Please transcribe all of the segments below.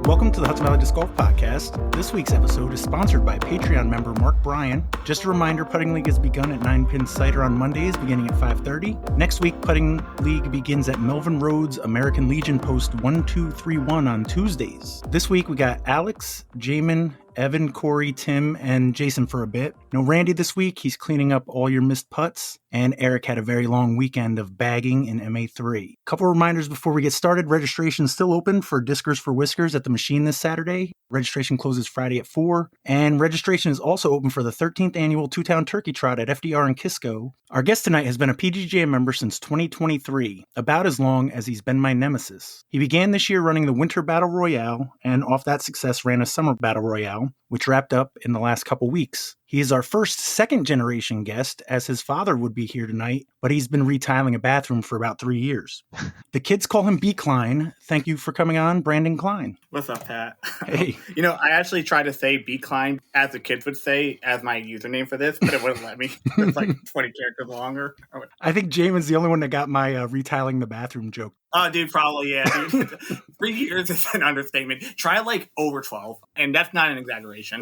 Welcome to the Hudson Valley Disc Golf Podcast. This week's episode is sponsored by Patreon member Mark Bryan. Just a reminder, Putting League has begun at 9-Pin Cider on Mondays beginning at 5:30. Next week, Putting League begins at Melvin Road's American Legion Post 1231 on Tuesdays. This week, we got Alex, Jaimen, Evan, Corey, Tim, and Jason for a bit. No Randy this week. He's cleaning up all your missed putts. And Eric had a very long weekend of bagging in MA3. Couple reminders before we get started. Registration is still open for Discers for Whiskers at the Machine this Saturday. Registration closes Friday at 4. And registration is also open for the 13th annual Two-Town Turkey Trot at FDR in Kisco. Our guest tonight has been a PGGA member since 2023, about as long as he's been my nemesis. He began this year running the Winter Battle Royale, and off that success ran a Summer Battle Royale, which wrapped up in the last couple weeks. He is our first second-generation guest, as his father would be here tonight, but he's been retiling a bathroom for about 3 years. The kids call him B. Cline. Thank you for coming on, Branden Cline. What's up, Pat? Hey. I actually tried to say B. Cline, as the kids would say, as my username for this, but it wouldn't let me. It's like 20 characters longer. I think Jaimen's the only one that got my retiling the bathroom joke. Oh, dude, probably, yeah. Dude. 3 years is an understatement. Try like over 12, and that's not an exaggeration.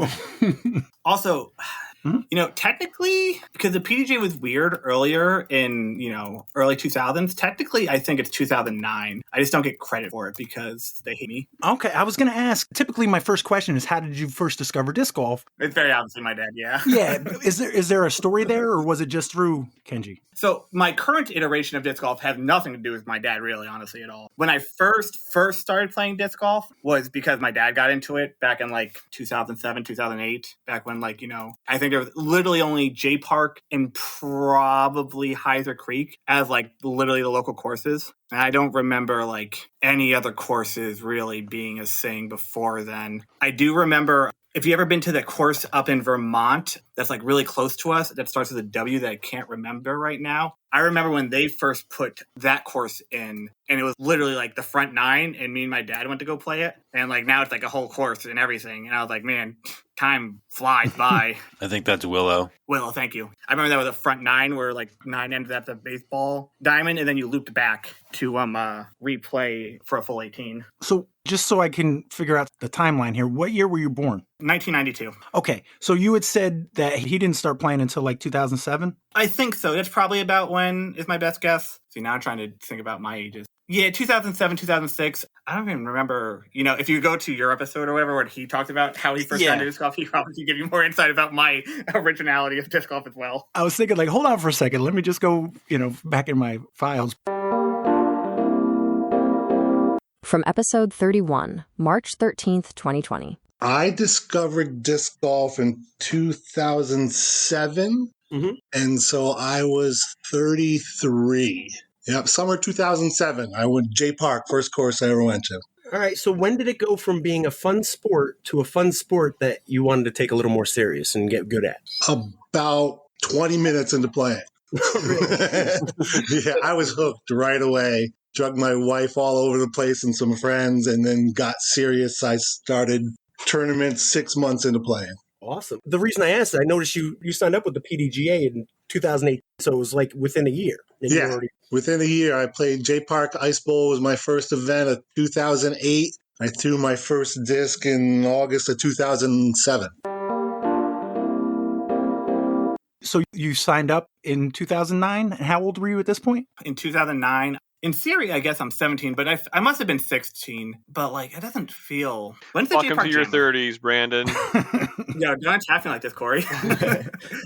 Also, technically, because the PDJ was weird earlier in, early 2000s, technically, I think it's 2009. I just don't get credit for it because they hate me. Okay, I was going to ask, typically my first question is, how did you first discover disc golf? It's very obviously my dad, yeah. Yeah, is there a story there, or was it just through Kenji? So my current iteration of disc golf has nothing to do with my dad, really, honestly, at all. When I first started playing disc golf was because my dad got into it back in like 2007, 2008, back when I think there was literally only J Park and probably Heiser Creek as like literally the local courses. And I don't remember like any other courses really being a thing before then. I do remember, if you ever been to the course up in Vermont that's like really close to us, that starts with a W that I can't remember right now. I remember when they first put that course in, and it was literally like the front nine, and me and my dad went to go play it. And like now it's like a whole course and everything. And I was like, man, time flies by. I think that's Willow. Willow, thank you. I remember that was a front nine where like 9 ended at the baseball diamond, and then you looped back to replay for a full 18. So just so I can figure out the timeline here, what year were you born? 1992. Okay, so you had said that he didn't start playing until like 2007? I think so. That's probably about when is my best guess. See, now I'm trying to think about my ages. Yeah, 2007, 2006. I don't even remember, if you go to your episode or whatever, where he talked about how he first got into disc golf, he probably can give you more insight about my originality of disc golf as well. I was thinking, like, hold on for a second. Let me just go, back in my files. From episode 31, March 13th, 2020. I discovered disc golf in 2007, and so I was 33. Yep, summer 2007. I went J Park, first course I ever went to. All right, so when did it go from being a fun sport to a fun sport that you wanted to take a little more serious and get good at? About 20 minutes into playing. Yeah, I was hooked right away. Drugged my wife all over the place and some friends, and then got serious. I started tournaments 6 months into playing. Awesome. The reason I asked, I noticed you signed up with the PDGA in 2008, so it was like within a year. Yeah, within a year. I played J Park Ice Bowl was my first event of 2008. I threw my first disc in August of 2007. So you signed up in 2009? How old were you at this point? In 2009. In theory, I guess I'm 17, but I must have been 16. But it doesn't feel. When's the Welcome to your 30s, Branden. Yeah, don't attack me like this, Corey.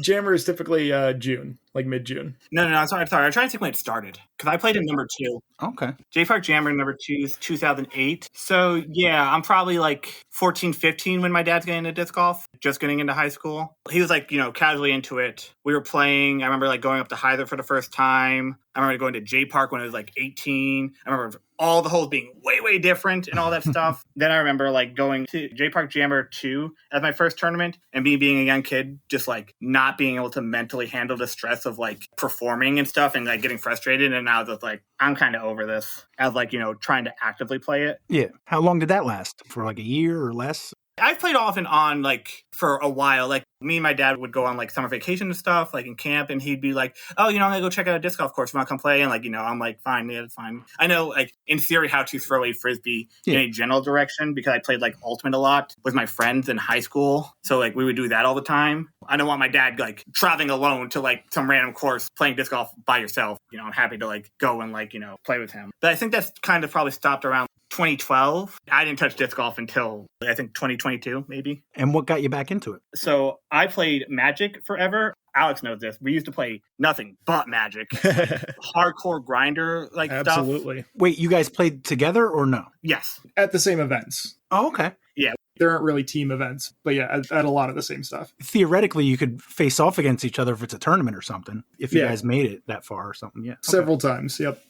Jammer is typically June, like mid-June. No, I'm sorry. I'm trying to think when it started. Because I played in number 2. Okay. J Park Jammer number 2 is 2008. So, yeah, I'm probably like 14, 15 when my dad's getting into disc golf, just getting into high school. He was casually into it. We were playing. I remember going up to Heiser for the first time. I remember going to J Park when I was 18. I remember all the holes being way, way different and all that stuff. Then I remember going to J Park Jammer 2 as my first tournament, and me being a young kid, just not being able to mentally handle the stress of performing and stuff and getting frustrated. And I was just I'm kind of over this as trying to actively play it. Yeah. How long did that last? For a year or less? I've played off and on, like, for a while. Like, me and my dad would go on, like, summer vacation and stuff, like, in camp, and he'd be like, oh, I'm going to go check out a disc golf course. You want to come play? And, like, I'm like, fine, yeah, it's fine. I know, like, in theory, how to throw a Frisbee in a general direction, because I played, like, Ultimate a lot with my friends in high school. So, like, we would do that all the time. I don't want my dad, like, traveling alone to, like, some random course playing disc golf by yourself. I'm happy to, like, go and, like, play with him. But I think that's kind of probably stopped around 2012. I didn't touch disc golf until I think 2022, maybe. And what got you back into it? So I played Magic forever. Alex knows this. We used to play nothing but Magic. Hardcore grinder like stuff. Absolutely. Wait, you guys played together or no? Yes. At the same events. Oh, okay. Yeah. There aren't really team events, but yeah, at a lot of the same stuff. Theoretically, you could face off against each other if it's a tournament or something. If you guys made it that far or something, yeah. Several times, yep.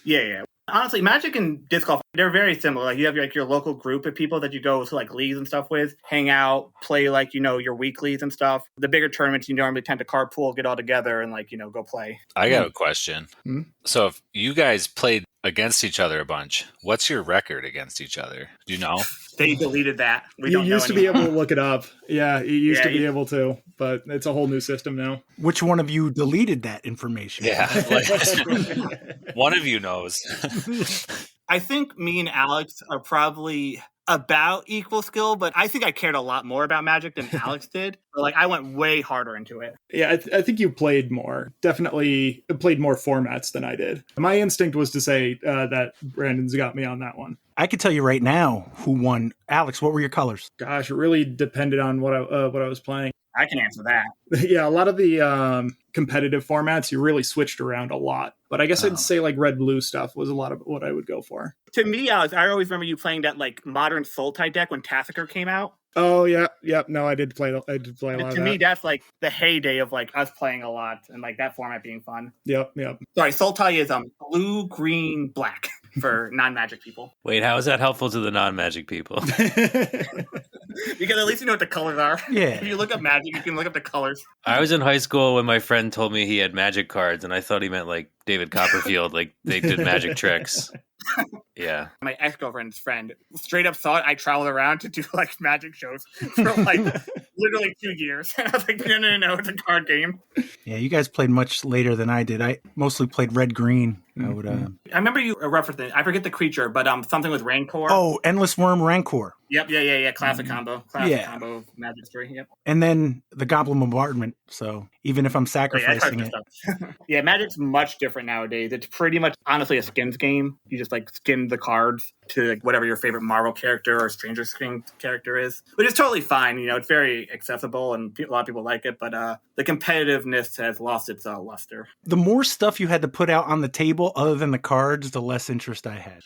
Yeah. Honestly, Magic and disc golf, they're very similar. Like, you have like your local group of people that you go to like leagues and stuff with, hang out, play like, your weeklies and stuff. The bigger tournaments, you normally tend to carpool, get all together and like, go play. I got a question. So if you guys played against each other a bunch, what's your record against each other? Do you know? They deleted that. You used to be able to look it up. Yeah, you used to be able to, but it's a whole new system now. Which one of you deleted that information? Yeah. One of you knows. I think me and Alex are probably about equal skill, but I think I cared a lot more about Magic than Alex did. Like, I went way harder into it. Yeah, I think you played more. Definitely played more formats than I did. My instinct was to say that Brandon's got me on that one. I could tell you right now who won. Alex, what were your colors? Gosh, it really depended on what I was playing. I can answer that. Yeah, a lot of the competitive formats, you really switched around a lot. But I guess I'd say like red-blue stuff was a lot of what I would go for. To me, Alex, I always remember you playing that like modern Sultai deck when Tassiker came out. Oh, yeah. Yep. No, I did play a lot of that. To me, that's like the heyday of like us playing a lot and like that format being fun. Yep. Sorry, Sultai is blue, green, black for non-Magic people. Wait, how is that helpful to the non-Magic people? Because at least you know what the colors are. Yeah. If you look up Magic, you can look up the colors. I was in high school when my friend told me he had Magic cards, and I thought he meant like David Copperfield, like they did magic tricks. Yeah. My ex-girlfriend's friend straight up thought I traveled around to do like Magic shows for like literally 2 years. And I was like, no, it's a card game. Yeah, you guys played much later than I did. I mostly played red-green. I remember you referenced, I forget the creature, but something with Rancor. Oh, Endless Worm Rancor. Yep, yeah. Classic combo. Combo of Magic 3, yep. And then the Goblin Bombardment. So even if I'm sacrificing it. Yeah, Magic's much different nowadays. It's pretty much, honestly, a skins game. You just, like, skin the cards to like, whatever your favorite Marvel character or Stranger Things character is. Which is totally fine. It's very accessible and a lot of people like it. But the competitiveness has lost its luster. The more stuff you had to put out on the table other than the cards, the less interest I had.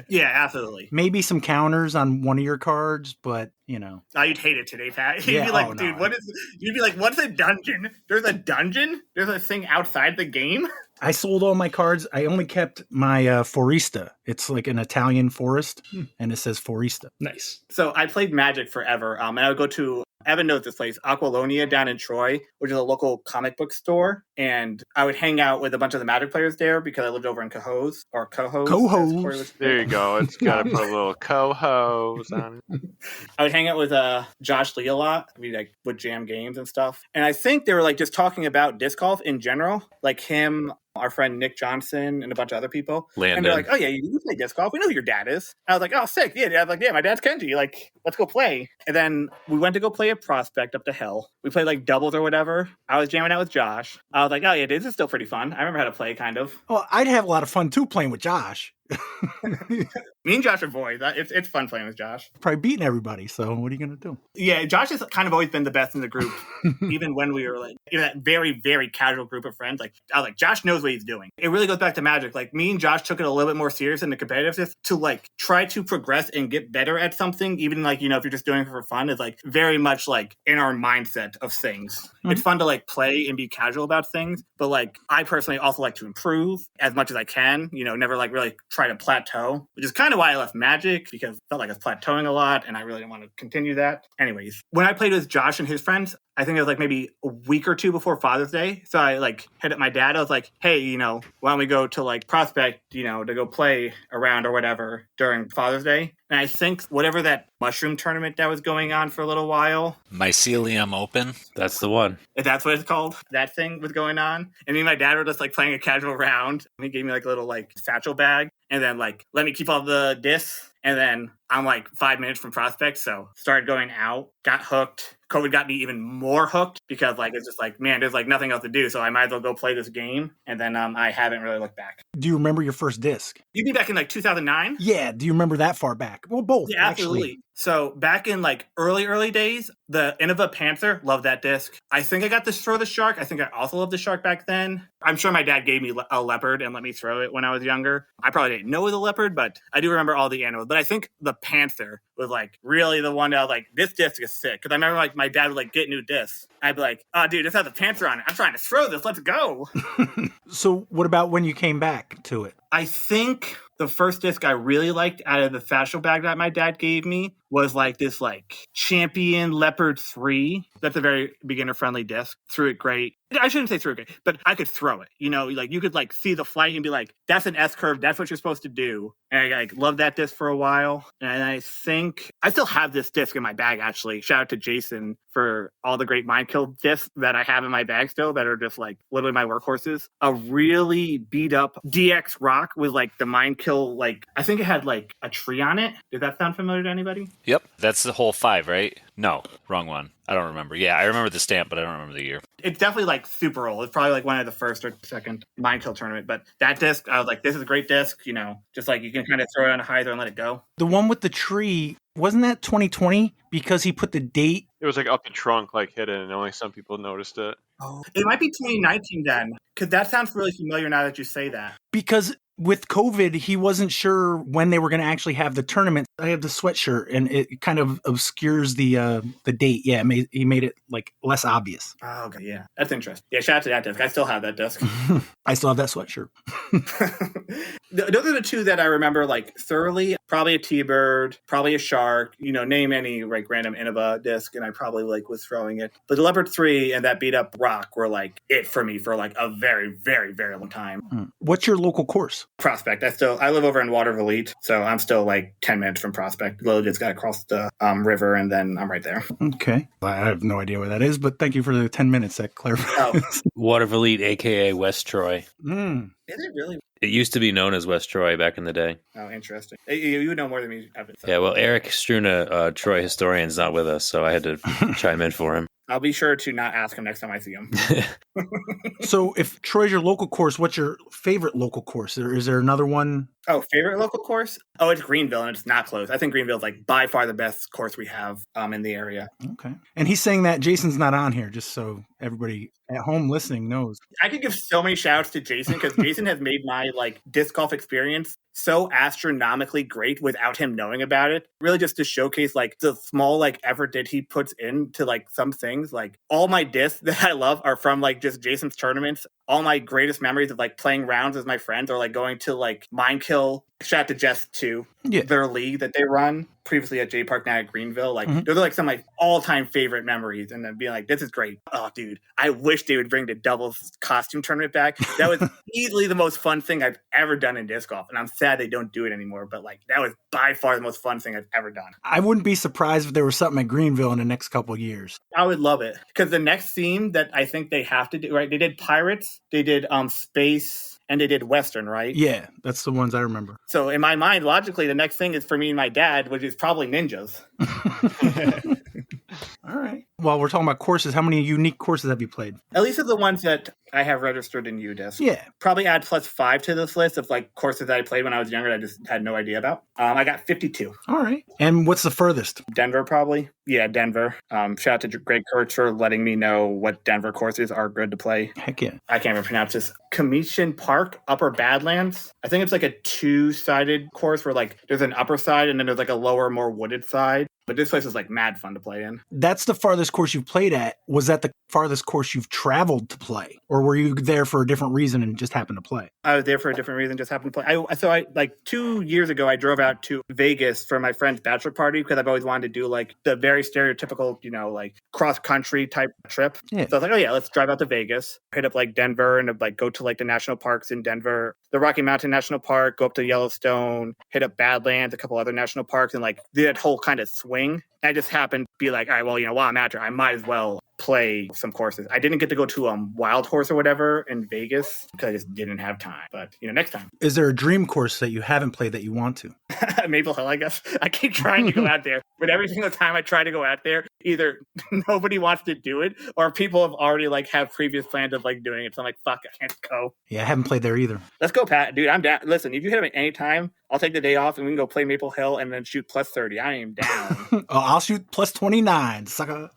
Yeah, absolutely. Maybe some counters on one of your cards, but Oh, you'd hate it today, Pat. You'd Yeah, be like, oh, dude, no. what is... You'd be like, what's a dungeon? There's a dungeon? There's a thing outside the game? I sold all my cards. I only kept my Foresta. It's like an Italian forest, and it says Foresta. Nice. So I played Magic forever, and I would go to... Evan knows this place, Aqualonia down in Troy, which is a local comic book store. And I would hang out with a bunch of the Magic players there because I lived over in Cohoes, or Cohoes. Cohoes. There you go. It's got to put a little co-hose on it. I would hang out with Josh Lee a lot. We would jam games and stuff. And I think they were like just talking about disc golf in general, like him, our friend Nick Johnson, and a bunch of other people. Landon. And they're like, oh yeah, you play disc golf. We know who your dad is. And I was like, oh, sick. Yeah, I was like, yeah, my dad's Kenji. Like, let's go play. And then we went to go play a Prospect up to hell. We played like doubles or whatever. I was jamming out with Josh. I was like, oh yeah, this is still pretty fun. I remember how to play, kind of. Well, I'd have a lot of fun too playing with Josh. Me and Josh are boys. It's fun playing with Josh. Probably beating everybody. So what are you going to do? Yeah, Josh has kind of always been the best in the group, even when we were like in that very, very casual group of friends. Like I was like, Josh knows what he's doing. It really goes back to Magic. Like me and Josh took it a little bit more serious in the competitiveness to like try to progress and get better at something. Even like if you're just doing it for fun, is like very much like in our mindset of things. Mm-hmm. It's fun to like play and be casual about things, but like I personally also like to improve as much as I can. Never like really try to plateau, which is kind of why I left Magic, because I felt like I was plateauing a lot and I really didn't want to continue that. Anyways, when I played with Josh and his friends, I think it was like maybe a week or two before Father's Day. So I like hit up my dad. I was like, hey, why don't we go to like Prospect, to go play around or whatever during Father's Day? And I think whatever that mushroom tournament that was going on for a little while. Mycelium Open. That's the one. If that's what it's called, that thing was going on. And me and my dad were just like playing a casual round. He gave me like a little like satchel bag and then like let me keep all the discs. And then I'm like 5 minutes from prospect. So started going out, got hooked. COVID got me even more hooked because like it's just like, man, there's like nothing else to do. So I might as well go play this game. And then I haven't really looked back. Do you remember your first disc? You'd be back in like 2009? Yeah. Do you remember that far back? Well, both. Yeah, absolutely. Actually. So back in like early days, the Innova Panther, loved that disc. I think I got to throw the shark. I think I also loved the shark back then. I'm sure my dad gave me a leopard and let me throw it when I was younger. I probably didn't know it was a leopard, but I do remember all the animals. But I think the Panther was like really the one that I was like, this disc is sick. Because I remember like my dad would like get new discs. I'd be like, oh dude, this has a Panther on it. I'm trying to throw this. Let's go. So what about when you came back to it? I think the first disc I really liked out of the satchel bag that my dad gave me was like this like Champion Leopard 3. That's a very beginner friendly disc. Threw it great. I shouldn't say threw it great, but I could throw it. You know, like you could like see the flight and be like, that's an S curve. That's what you're supposed to do. And I like loved that disc for a while. And I think I still have this disc in my bag actually. Shout out to Jason for all the great mind kill discs that I have in my bag still that are just like literally my workhorses. A really beat up DX Rock with like the mind kill, like I think it had like a tree on it. Does that sound familiar to anybody? Yep, that's the whole 5, right? No, wrong one. I don't remember. Yeah, I remember the stamp, but I don't remember the year. It's definitely like super old. It's probably like one of the first or second mind kill tournament. But that disc, I was like, this is a great disc. You know, just like you can kind of throw it on a hyzer and let it go. The one with the tree, wasn't that 2020? Because he put the date. It was like up the trunk, like hidden, and only some people noticed it. Oh, it might be 2019 then, because that sounds really familiar now that you say that. Because with COVID, he wasn't sure when they were going to actually have the tournament. I have the sweatshirt, and it kind of obscures the date. Yeah, he made it like less obvious. Oh, okay, yeah, that's interesting. Yeah, shout out to that disc. I still have that disc. I still have that sweatshirt. Those are the two that I remember like thoroughly. Probably a T-Bird, probably a Shark. You know, name any like random Innova disc, and I probably like was throwing it. But the Leopard 3 and that beat up Rock were like it for me for like a very, very, very long time. What's your local course? Prospect. I live over in Waterville Elite, so I'm still like 10 minutes from Prospect. Literally just got to cross the river, and then I'm right there. Okay. I have no idea where that is, but thank you for the 10 minutes that clarifies. Oh. Waterville Elite, a.k.a. West Troy. Is it really? It used to be known as West Troy back in the day. Oh, interesting. You would know more than me, Evan. So. Yeah, well, Eric Struna, Troy historian, is not with us, so I had to chime in for him. I'll be sure to not ask him next time I see him. So if Troy's your local course, what's your favorite local course? Is there another one? Oh, favorite local course? Oh, it's Greenville, and it's not close. I think Greenville's like by far the best course we have in the area. Okay. And he's saying that Jason's not on here, just so everybody at home listening knows. I could give so many shouts to Jason because Jason has made my like disc golf experience so astronomically great without him knowing about it. Really just to showcase like the small like effort that he puts into like some things. Like all my discs that I love are from like just Jason's tournaments. All my greatest memories of like playing rounds with my friends or like going to like Mind Kill. Shout out to Jess too. Yeah. Their league that they run previously at J Park, now at Greenville. Like those are like some of my all-time favorite memories. And then being like, this is great. Oh, dude, I wish they would bring the doubles costume tournament back. That was easily the most fun thing I've ever done in disc golf. And I'm sad they don't do it anymore. But like that was by far the most fun thing I've ever done. I wouldn't be surprised if there was something at Greenville in the next couple of years. I would love it. Because the next theme that I think they have to do, right? They did Pirates, they did Space, and they did Western, right? Yeah, that's the ones I remember. So in my mind, logically, the next thing is for me and my dad, which is probably ninjas. All right. While we're talking about courses, how many unique courses have you played? At least of the ones that I have registered in UDisc. Yeah. Probably add +5 to this list of like courses that I played when I was younger that I just had no idea about. I got 52. All right. And what's the furthest? Denver, probably. Yeah, Denver. Shout out to Greg Kurtz for letting me know what Denver courses are good to play. Heck yeah. I can't even pronounce this. Commission Park, Upper Badlands. I think it's like a 2-sided course where like there's an upper side and then there's like a lower, more wooded side. But this place is like mad fun to play in. That's the farthest course you've played at. Was that the farthest course you've traveled to play? Or or were you there for a different reason and just happened to play? I was there for a different reason, just happened to play. So I like 2 years ago, I drove out to Vegas for my friend's bachelor party because I've always wanted to do like the very stereotypical, like cross country type trip. Yeah. So I was like, oh yeah, let's drive out to Vegas, hit up like Denver and like go to like the national parks in Denver, the Rocky Mountain National Park, go up to Yellowstone, hit up Badlands, a couple other national parks, and like that whole kind of swing. I just happened to be like, all right, well, while I'm out there, I might as well play some courses. I didn't get to go to Wild Horse or whatever in Vegas because I just didn't have time. But next time. Is there a dream course that you haven't played that you want to? Maple Hill, I guess. I keep trying to go out there, but every single time I try to go out there, either nobody wants to do it or people have already like have previous plans of like doing it. So I'm like, fuck, I can't go. Yeah, I haven't played there either. Let's go, Pat. Dude, I'm down. Listen, if you hit up at any time, I'll take the day off and we can go play Maple Hill and then shoot plus 30. I am down. I'll shoot plus 29, sucker.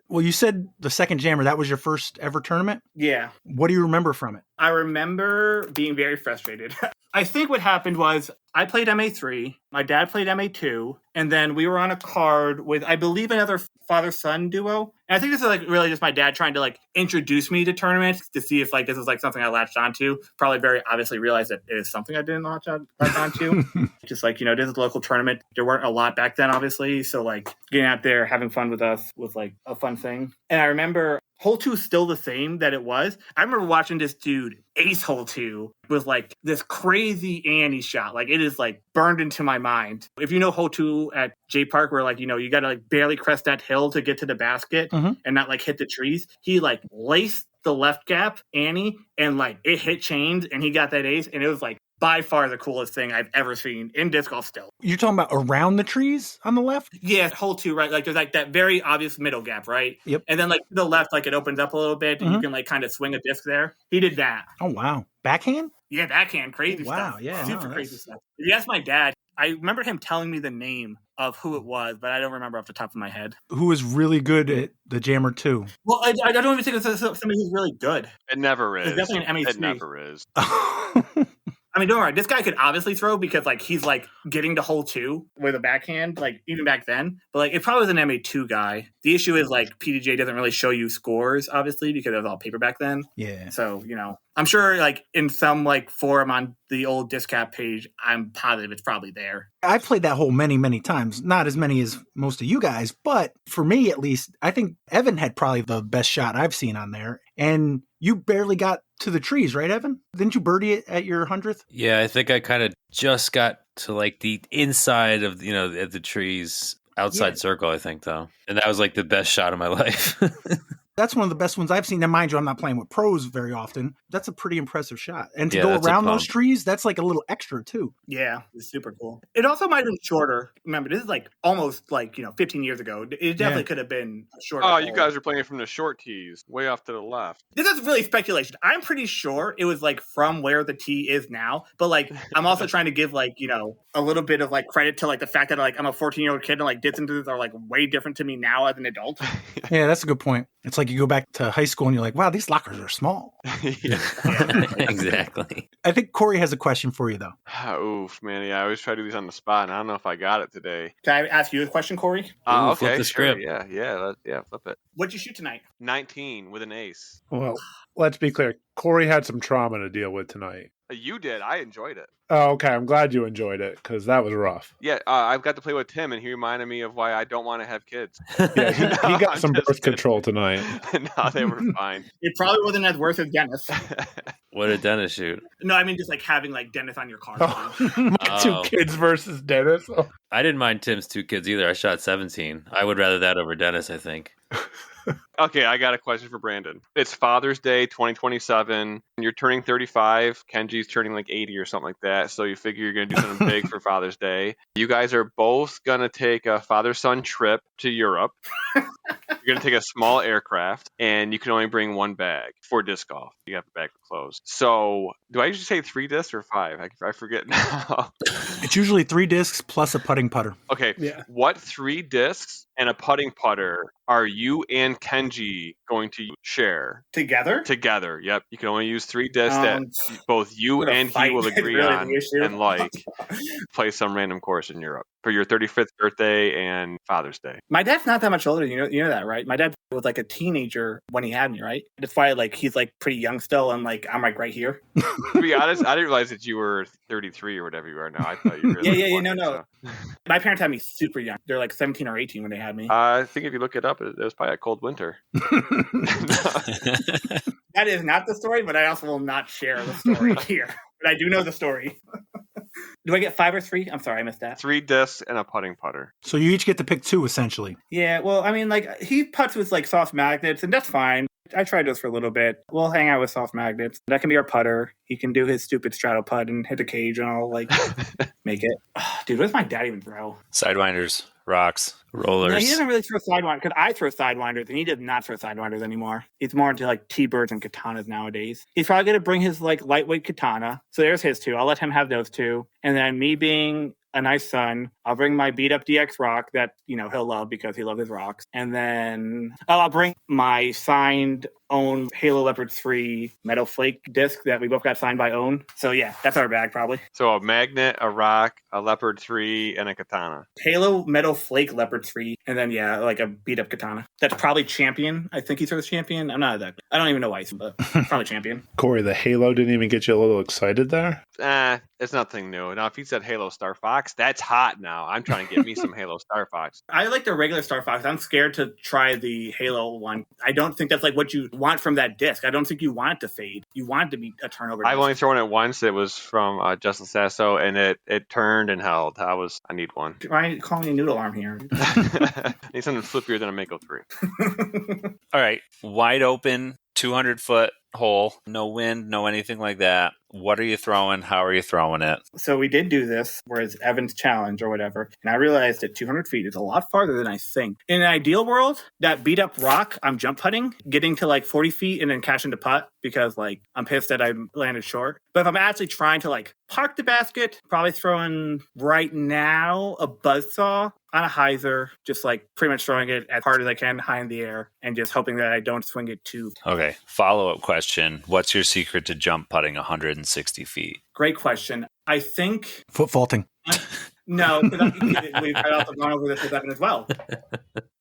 Well, you said the second jammer, that was your first ever tournament? Yeah. What do you remember from it? I remember being very frustrated. I think what happened was I played MA3, my dad played MA2, and then we were on a card with, I believe, another father-son duo. And I think this is like really just my dad trying to like introduce me to tournaments to see if like this was like something I latched onto. Probably very obviously realized that it is something I didn't latch onto. Just like, this is a local tournament. There weren't a lot back then, obviously. So like getting out there, having fun with us was like a fun thing. And I remember Hole 2 is still the same that it was. I remember watching this dude ace Hole 2 with like this crazy Annie shot. Like it is like burned into my mind. If you know Hole 2 at J Park where like, you got to like barely crest that hill to get to the basket and not like hit the trees. He like laced the left gap Annie and like it hit chains and he got that ace. And it was like by far the coolest thing I've ever seen in disc golf still. You're talking about around the trees on the left? Yeah, Hole 2, right? Like there's like that very obvious middle gap, right? Yep. And then like to the left, like it opens up a little bit and you can like kind of swing a disc there. He did that. Oh, wow. Backhand? Yeah, backhand. Crazy stuff. Wow, yeah. Super crazy stuff. If you ask my dad, I remember him telling me the name of who it was, but I don't remember off the top of my head. Who was really good at the jammer too? Well, I don't even think it's somebody who's really good. It never is. It's definitely an MA3. It never is. I mean, don't worry. This guy could obviously throw because, like, he's, like, getting to Hole 2 with a backhand, like, even back then. But, like, it probably was an MA2 guy. The issue is, like, PDJ doesn't really show you scores, obviously, because it was all paper back then. Yeah. So, I'm sure, like, in some, like, forum on the old DisCap page, I'm positive it's probably there. I played that hole many, many times. Not as many as most of you guys, but for me, at least, I think Evan had probably the best shot I've seen on there. And you barely got to the trees, right, Evan? Didn't you birdie it at your 100th? Yeah, I think I kind of just got to like the inside of, at the trees, outside circle, I think, though. And that was like the best shot of my life. That's one of the best ones I've seen. Now, mind you, I'm not playing with pros very often. That's a pretty impressive shot. And to go around those trees, that's like a little extra, too. Yeah, it's super cool. It also might have been shorter. Remember, this is like almost like, 15 years ago. It definitely could have been shorter. Oh, you guys are playing from the short tees, way off to the left. This is really speculation. I'm pretty sure it was like from where the tee is now. But like, I'm also trying to give like, a little bit of like credit to like the fact that like I'm a 14-year-old kid and like distances are like way different to me now as an adult. Yeah, that's a good point. It's like you go back to high school and you're like, wow, these lockers are small. Exactly. I think Corey has a question for you, though. Oof, man. Yeah, I always try to do these on the spot, and I don't know if I got it today. Can I ask you a question, Corey? Okay, flip the script. Sure. Yeah, flip it. What'd you shoot tonight? 19 with an ace. Well, let's be clear. Corey had some trauma to deal with tonight. You did. I enjoyed it. Oh, okay. I'm glad you enjoyed it because that was rough. Yeah, I've got to play with Tim, and he reminded me of why I don't want to have kids. Yeah, he got some birth control tonight. No, they were fine. It probably wasn't as worth as Dennis. What did Dennis shoot? No, I mean just like having like Dennis on your car. My 2 kids versus Dennis. Oh. I didn't mind Tim's 2 kids either. I shot 17. I would rather that over Dennis, I think. Okay, I got a question for Branden. It's Father's Day 2027. You're turning 35. Kenji's turning like 80 or something like that. So you figure you're going to do something big for Father's Day. You guys are both going to take a father-son trip to Europe. You're going to take a small aircraft, and you can only bring 1 bag for disc golf. You have a bag of clothes. So do I usually say 3 discs or 5? I forget now. It's usually 3 discs plus a putting putter. Okay. Yeah. What 3 discs and a putting putter are you and Kenji Kenji going to share Together? Together, yep. You can only use 3 discs that both you and he will agree really on and play some random course in Europe for your 35th birthday and Father's Day. My dad's not that much older. You know that, right? My dad was like a teenager when he had me, right? That's why like he's like pretty young still, and like I'm like right here. To be honest, I didn't realize that you were 33 or whatever you are now. I thought you were no. So. My parents had me super young. They're like 17 or 18 when they had me. I think if you look it up, it was probably a cold winter. That is not the story, but I also will not share the story here. But I do know the story. Do I get 5 or 3? I'm sorry, I missed that. 3 discs and a putting putter. So you each get to pick 2, essentially. Yeah, well, I mean, like, he putts with, like, soft magnets, and that's fine. I tried those for a little bit. We'll hang out with soft magnets. That can be our putter. He can do his stupid straddle putt and hit the cage, and I'll, like, make it. Dude, what does my dad even throw? Sidewinders, rocks, rollers. No, he doesn't really throw sidewinders, because I throw sidewinders, and he does not throw sidewinders anymore. He's more into, like, T-birds and katanas nowadays. He's probably going to bring his, like, lightweight katana. So there's his 2. I'll let him have those 2. And then me being a nice son, I'll bring my beat up DX rock that, he'll love because he loves his rocks. And then I'll bring my signed own Halo Leopard 3 Metal Flake disc that we both got signed by Own. So yeah, that's our bag probably. So a magnet, a rock, a Leopard 3, and a katana. Halo Metal Flake Leopard 3, and then like a beat up katana. That's probably Champion. I think he throws Champion. I don't even know why, but probably Champion. Corey, the Halo didn't even get you a little excited there? It's nothing new. Now, if he said Halo Star Fox, that's hot now. I'm trying to get me some Halo Star Fox. I like the regular Star Fox. I'm scared to try the Halo one. I don't think that's like what you want from that disc. I don't think you want it to fade. You want it to be a turnover disc. I've only thrown it once. It was from Justin Sasso, and it turned and held. I need one. Why are you calling me Noodle Arm here? I need something flippier than a Mako 3. All right. Wide open, 200-foot hole. No wind, no anything like that. What are you throwing? How are you throwing it? So we did do this, whereas Evan's challenge or whatever, and I realized that 200 feet is a lot farther than I think. In an ideal world, that beat up rock, I'm jump putting, getting to like 40 feet and then catching the putt because like I'm pissed that I landed short. But if I'm actually trying to like park the basket, probably throwing right now a buzzsaw on a hyzer, just like pretty much throwing it as hard as I can high in the air and just hoping that I don't swing it too. Okay. Follow-up question. What's your secret to jump putting 160 feet? Great question. I think... Foot faulting. No, we've also gone over this with Evan as well.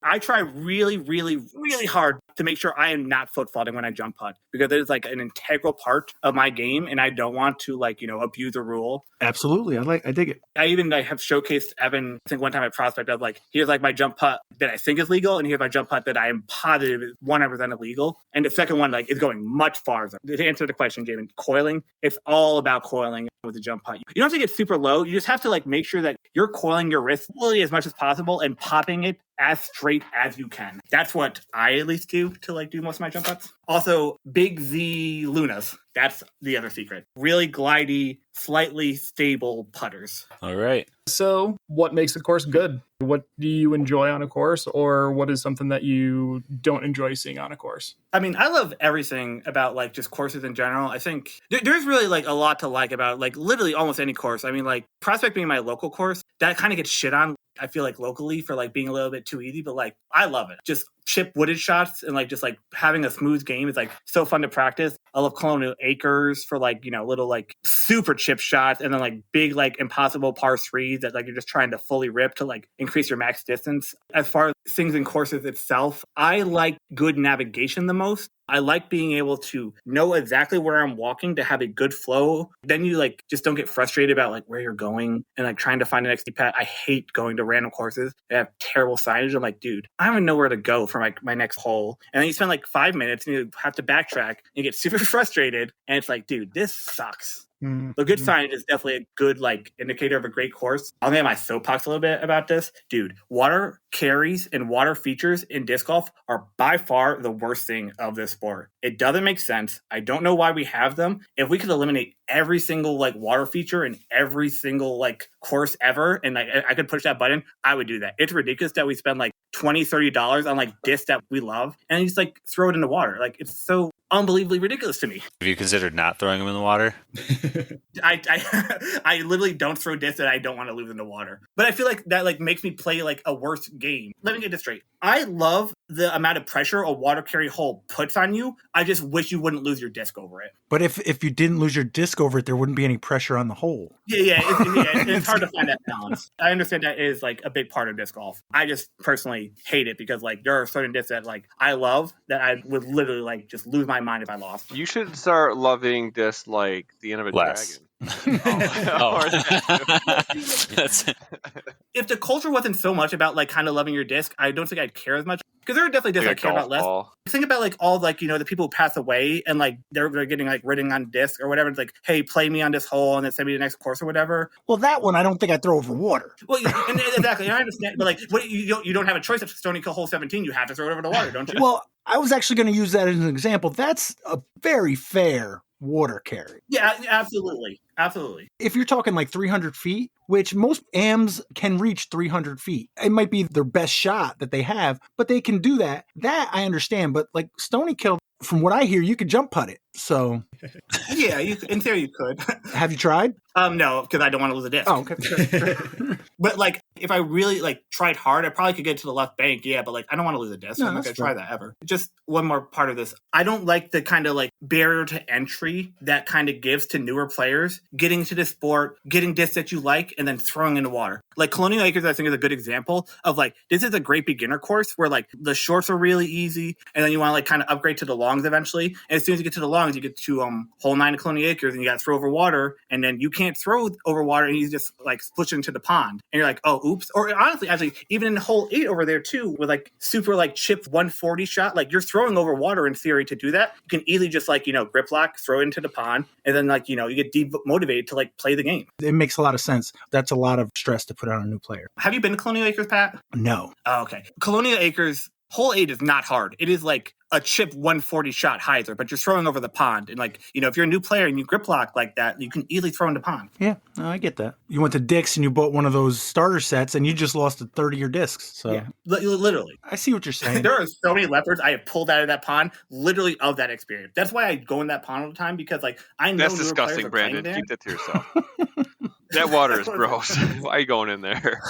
I try really, really, really hard to make sure I am not foot faulting when I jump putt because it is like an integral part of my game and I don't want to abuse a rule. Absolutely. I dig it. I even have showcased Evan, I think one time at Prospect of like, here's like my jump putt that I think is legal and here's my jump putt that I am positive is 100% illegal. And the second one is going much farther. To answer the question, Jaimen, coiling, it's all about coiling with the jump putt. You don't have to get super low. You just have to make sure that you're coiling your wrist really as much as possible and popping it as straight as you can. That's what I at least do to do most of my jump putts. Also, Big Z Lunas. That's the other secret. Really glidey, slightly stable putters. All right. So what makes a course good? What do you enjoy on a course, or what is something that you don't enjoy seeing on a course? I mean, I love everything about just courses in general. I think there's really a lot to like about literally almost any course. I mean, Prospect being my local course, that kind of gets shit on. I feel locally for being a little bit too easy, but I love it. Just chip wooded shots and just having a smooth game is so fun to practice. I love Colonial Acres for little super chip shots and then big impossible par threes that you're just trying to fully rip to increase your max distance. As far as things in courses itself, I like good navigation the most. I like being able to know exactly where I'm walking to have a good flow. Then you just don't get frustrated about where you're going and trying to find an XD pad. I hate going to random courses that have terrible signage. I'm dude, I don't even know where to go for my next hole. And then you spend 5 minutes and you have to backtrack and you get super frustrated. And it's dude, this sucks. Mm-hmm. The good signage is definitely a good indicator of a great course. I'll get my soapbox a little bit about this. Dude, water carries and water features in disc golf are by far the worst thing of this sport. It doesn't make sense. I don't know why we have them. If we could eliminate every single water feature in every single course ever and I could push that button, I would do that. It's ridiculous that we spend $20-$30 on like discs that we love, and you just like throw it in the water. Like, it's so unbelievably ridiculous to me. Have you considered not throwing them in the water? I literally don't throw discs that I don't want to lose in the water. But I feel like that like makes me play like a worse game. Let me get this straight. I love the amount of pressure a water carry hole puts on you. I just wish you wouldn't lose your disc over it. But if you didn't lose your disc over it, there wouldn't be any pressure on the hole. It's hard to find that balance. I understand that is like a big part of disc golf. I just personally hate it because like there are certain discs that like I love that I would literally like just lose my mind if I lost. You should start loving this like the end of a dragon. If the culture wasn't so much about like kind of loving your disc, I don't think I'd care as much. Because there are definitely discs I care about less. Think about like all like, you know, the people who pass away and like they're getting like written on disc or whatever. It's like, hey, play me on this hole and then send me the next course or whatever. Well, that one I don't think I'd throw over water. Well, exactly. I understand, but like, you don't have a choice. If Stony kill hole 17, you have to throw it over the water, don't you? Well, I was actually going to use that as an example. That's a very fair water carry. Yeah, absolutely. Absolutely. If you're talking like 300 feet, which most AMs can reach 300 feet, it might be their best shot that they have, but they can do that. That I understand. But like Stony Kill, from what I hear, you could jump putt it. So yeah, in theory you could. Have you tried? No, because I don't want to lose a disc. Oh, okay. But like, if I really like tried hard, I probably could get to the left bank. Yeah, but like, I don't want to lose a disc. I'm not going to try that ever. Just one more part of this. I don't like the kind of like barrier to entry that kind of gives to newer players getting to the sport, getting discs that you like, and then throwing in the water. Like Colonial Acres, I think is a good example of like, this is a great beginner course where like the shorts are really easy, and then you want to like kind of upgrade to the longs eventually. And as soon as you get to the longs, you get to hole 9 of Colonial Acres, and you got to throw over water, and then you can't throw over water, and you just like splish into the pond, and you're like, oh, oops. Or honestly, actually, even in hole 8 over there too, with like super like chip 140 shot, like you're throwing over water in theory to do that. You can easily just like, you know, grip lock, throw it into the pond, and then like, you know, you get demotivated to like play the game. It makes a lot of sense. That's a lot of stress to put on a new player. Have you been to Colonial Acres, Pat? No. Oh, okay. Colonial Acres, hole 8 is not hard. It is like a chip 140 shot hyzer, but you're throwing over the pond. And like, you know, if you're a new player and you grip lock like that, you can easily throw in the pond. Yeah, no, I get that. You went to Dick's and you bought one of those starter sets and you just lost a third of your discs. So yeah, literally. I see what you're saying. There are so many leopards I have pulled out of that pond, literally of that experience. That's why I go in that pond all the time, because like I know that's disgusting, Brandon. Keep that to yourself. That water is gross. Why are you going in there?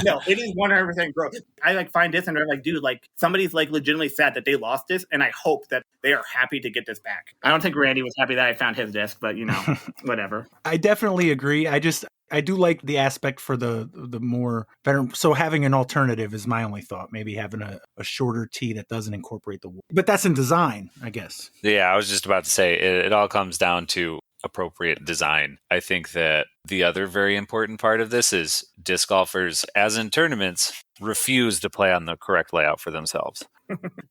No, it is 100% gross. I like find this and they're like, dude, like somebody's like legitimately sad that they lost this, and I hope that they are happy to get this back. I don't think Randy was happy that I found his disc, but you know, whatever. I definitely agree. I do like the aspect for the more better. So having an alternative is my only thought. Maybe having a shorter tee that doesn't incorporate the wood. But that's in design, I guess. Yeah, I was just about to say it all comes down to appropriate design. I think that the other very important part of this is disc golfers, as in tournaments, refuse to play on the correct layout for themselves.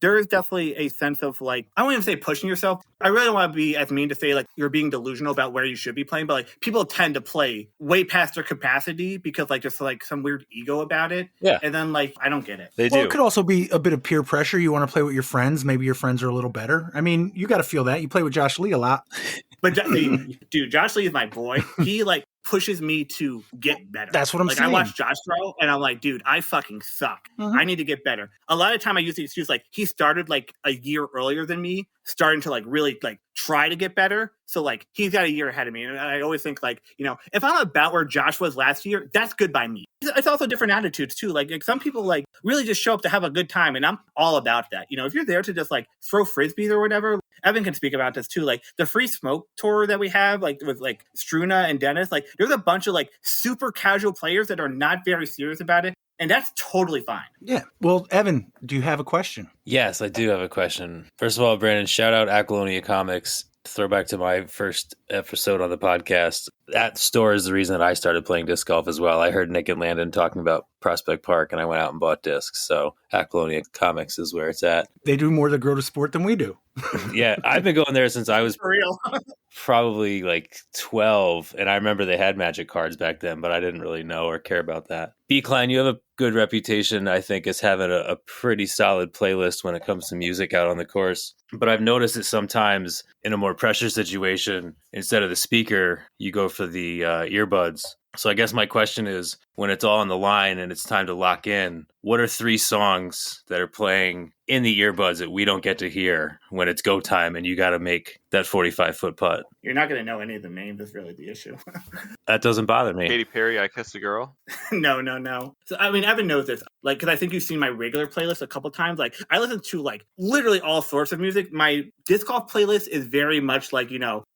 There is definitely a sense of like, I won't even say pushing yourself. I really don't want to be as mean to say like you're being delusional about where you should be playing, but like people tend to play way past their capacity because like just like some weird ego about it. Yeah. And then like, I don't get it. They do. It could also be a bit of peer pressure. You want to play with your friends. Maybe your friends are a little better. I mean, you got to feel that. You play with Josh Lee a lot. But dude, Josh Lee is my boy. He like pushes me to get better. That's what I'm saying. I watch Josh throw and I'm like, dude, I fucking suck. I need to get better. A lot of time I use the excuse like he started like a year earlier than me, starting to like really like try to get better. So like he's got a year ahead of me. And I always think like, you know, if I'm about where Josh was last year, that's good by me. It's also different attitudes too. Like some people like really just show up to have a good time. And I'm all about that. You know, if you're there to just like throw frisbees or whatever, Evan can speak about this too. Like the free smoke tour that we have, like with like Struna and Dennis, like there's a bunch of like super casual players that are not very serious about it. And that's totally fine. Yeah. Well, Evan, do you have a question? Yes, I do have a question. First of all, Brandon, shout out Aqualonia Comics. Throwback to my first episode on the podcast. That store is the reason that I started playing disc golf as well. I heard Nick and Landon talking about Prospect Park, and I went out and bought discs. So Aqualonia Comics is where it's at. They do more to grow the sport than we do. Yeah, I've been going there since I was For real. probably like 12, and I remember they had Magic cards back then, but I didn't really know or care about that. B. Cline, you have a good reputation, I think, as having a pretty solid playlist when it comes to music out on the course. But I've noticed that sometimes in a more pressure situation, instead of the speaker, you go for the earbuds. So I guess my question is, when it's all on the line and it's time to lock in, what are 3 songs that are playing in the earbuds that we don't get to hear when it's go time and you got to make that 45-foot putt? You're not going to know any of the names. That's really the issue. That doesn't bother me. Katy Perry, I Kissed a Girl. No. So, I mean, Evan knows this. Like, because I think you've seen my regular playlist a couple times. Like, I listen to, like, literally all sorts of music. My disc golf playlist is very much like,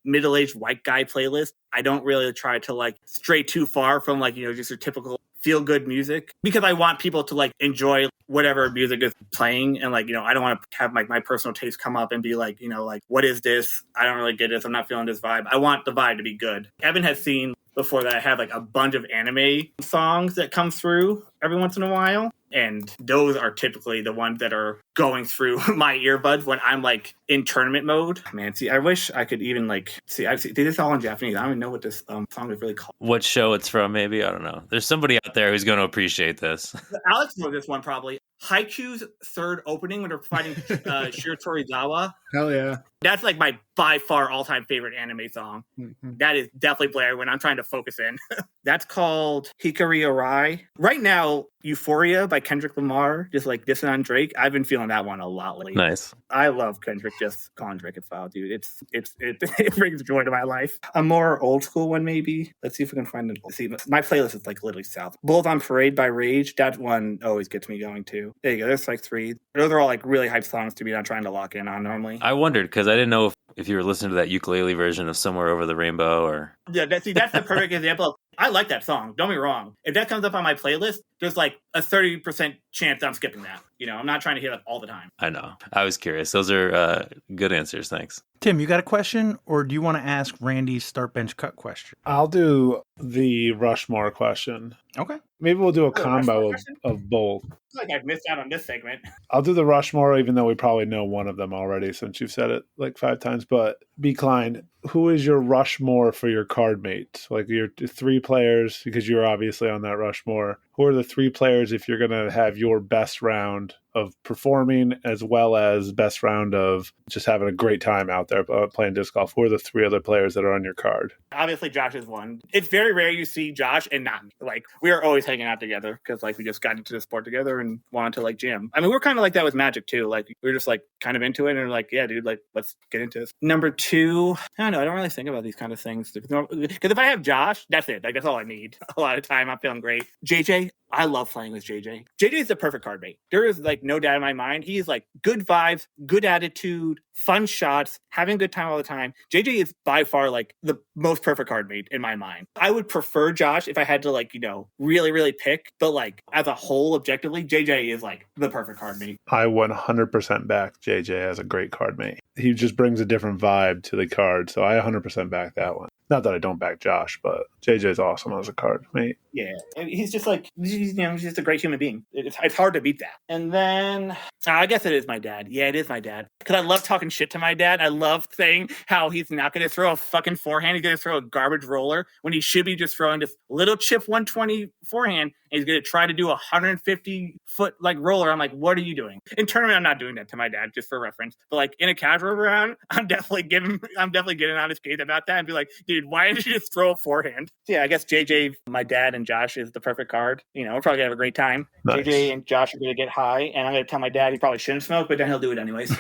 middle-aged white guy playlist. I don't really try to, like, stray too far from, like, just your typical feel-good music, because I want people to, like, enjoy whatever music is playing. And, like, I don't want to have, like, my personal taste come up and be like, like, what is this? I don't really get this. I'm not feeling this vibe. I want the vibe to be good. Evan has seen before that I have, like, a bunch of anime songs that come through every once in a while. And those are typically the ones that are going through my earbuds when I'm, like, in tournament mode. Man, see, I wish I could even, like, I did this all in Japanese. I don't even know what this song is really called. What show it's from, maybe? I don't know. There's somebody out there who's going to appreciate this. Alex knows this one probably. Haikyuu's third opening when they're fighting Shiratorizawa. Hell yeah. That's, like, my by far all-time favorite anime song. Mm-hmm. That is definitely Blair when I'm trying to focus in. That's called Hikari Arai. Right now, Euphoria by Kendrick Lamar, just like dissing on Drake. I've been feeling that one a lot lately. Nice. I love Kendrick just calling Drake a foul, dude. It brings joy to my life. A more old school one, maybe. Let's see if we can find it. See, my playlist is, like, literally south. Bulls on Parade by Rage. That one always gets me going too. There you go. There's, like, 3. Those are all, like, really hype songs to be not trying to lock in on normally. I wondered because I didn't know if you were listening to that ukulele version of Somewhere Over the Rainbow or... Yeah, that's the perfect example of, I like that song. Don't be wrong. If that comes up on my playlist, there's, like, a 30% chance I'm skipping that. I'm not trying to hear that all the time. I know. I was curious. Those are good answers. Thanks. Tim, you got a question, or do you want to ask Randy's start bench cut question? I'll do the Rushmore question. Okay. Maybe we'll do a combo of both. I feel like I've missed out on this segment. I'll do the Rushmore, even though we probably know one of them already since you've said it like 5 times. But B. Cline, who is your Rushmore for your card mate? Like your 3 players, because you're obviously on that Rushmore. Who are the 3 players if you're going to have your best round of performing as well as best round of just having a great time out there playing disc golf? Who are the 3 other players that are on your card? Obviously, Josh is one. It's very rare you see Josh and not me. Like, we are always hanging out together because, like, we just got into the sport together and wanted to, like, jam. I mean, we're kind of like that with Magic, too. Like, we were just, like, kind of into it and we're like, yeah, dude, like, let's get into this. Number 2, I don't know. I don't really think about these kind of things. Because if I have Josh, that's it. Like, that's all I need. A lot of time, I'm feeling great. JJ, I love playing with JJ. JJ is the perfect card mate. There is, like, no doubt in my mind. He's, like, good vibes, good attitude, fun shots, having a good time all the time. JJ is by far, like, the most perfect card mate in my mind. I would prefer Josh if I had to, like, really, really pick. But, like, as a whole, objectively, JJ is, like, the perfect card mate. I 100% back JJ as a great card mate. He just brings a different vibe to the card, so I 100% back that one. Not that I don't back Josh, but JJ's awesome as a card mate. Yeah, he's just like, he's just a great human being. It's hard to beat that. And then, I guess it is my dad. Yeah, it is my dad. Because I love talking shit to my dad. I love saying how he's not going to throw a fucking forehand. He's going to throw a garbage roller when he should be just throwing this little chip 120 forehand. And he's going to try to do a 150-foot, like, roller. I'm like, what are you doing? In tournament, I'm not doing that to my dad, just for reference. But, like, in a casual round, I'm definitely getting on his case about that and be like, dude, why did you just throw a forehand? So, yeah, I guess JJ, my dad, and Josh is the perfect card. We're probably going to have a great time. Nice. JJ and Josh are going to get high, and I'm going to tell my dad he probably shouldn't smoke, but then he'll do it anyways.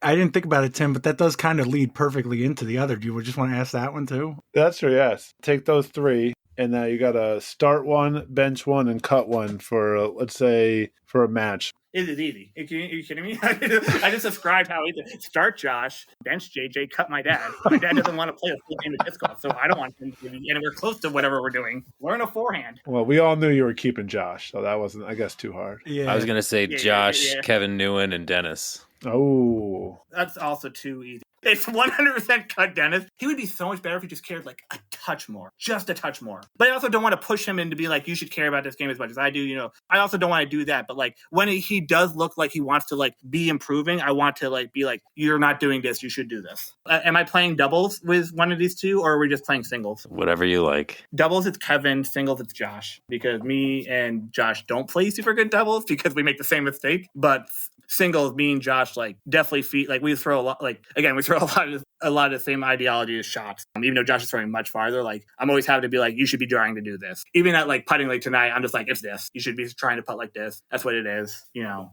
I didn't think about it, Tim, but that does kind of lead perfectly into the other. Do you just want to ask that one, too? That's true, yes. Take those 3. And now you got to start 1, bench 1, and cut 1 for, let's say, for a match. It is easy. Are you kidding me? I just described how easy. Start Josh, bench JJ, cut my dad. My dad doesn't want to play a full game of disc golf, so I don't want him to be anywhere close to whatever we're doing. Learn a forehand. Well, we all knew you were keeping Josh, so that wasn't, I guess, too hard. Yeah. I was going to say Josh, Kevin Newen, and Dennis. Oh. That's also too easy. It's 100% cut Dennis. He would be so much better if he just cared, like, a touch more. Just a touch more. But I also don't want to push him into be like, you should care about this game as much as I do, I also don't want to do that. But, like, when he does look like he wants to, like, be improving, I want to, like, be like, you're not doing this, you should do this. Am I playing doubles with one of these 2, or are we just playing singles? Whatever you like. Doubles, it's Kevin. Singles, it's Josh. Because me and Josh don't play super good doubles because we make the same mistake. But singles, me and Josh, like definitely we throw a lot, we throw a lot of the same ideology as shots. Even though Josh is throwing much farther, like I'm always happy to be like, you should be trying to do this. Even at like putting like tonight, I'm just like, it's this. You should be trying to putt like this. That's what it is.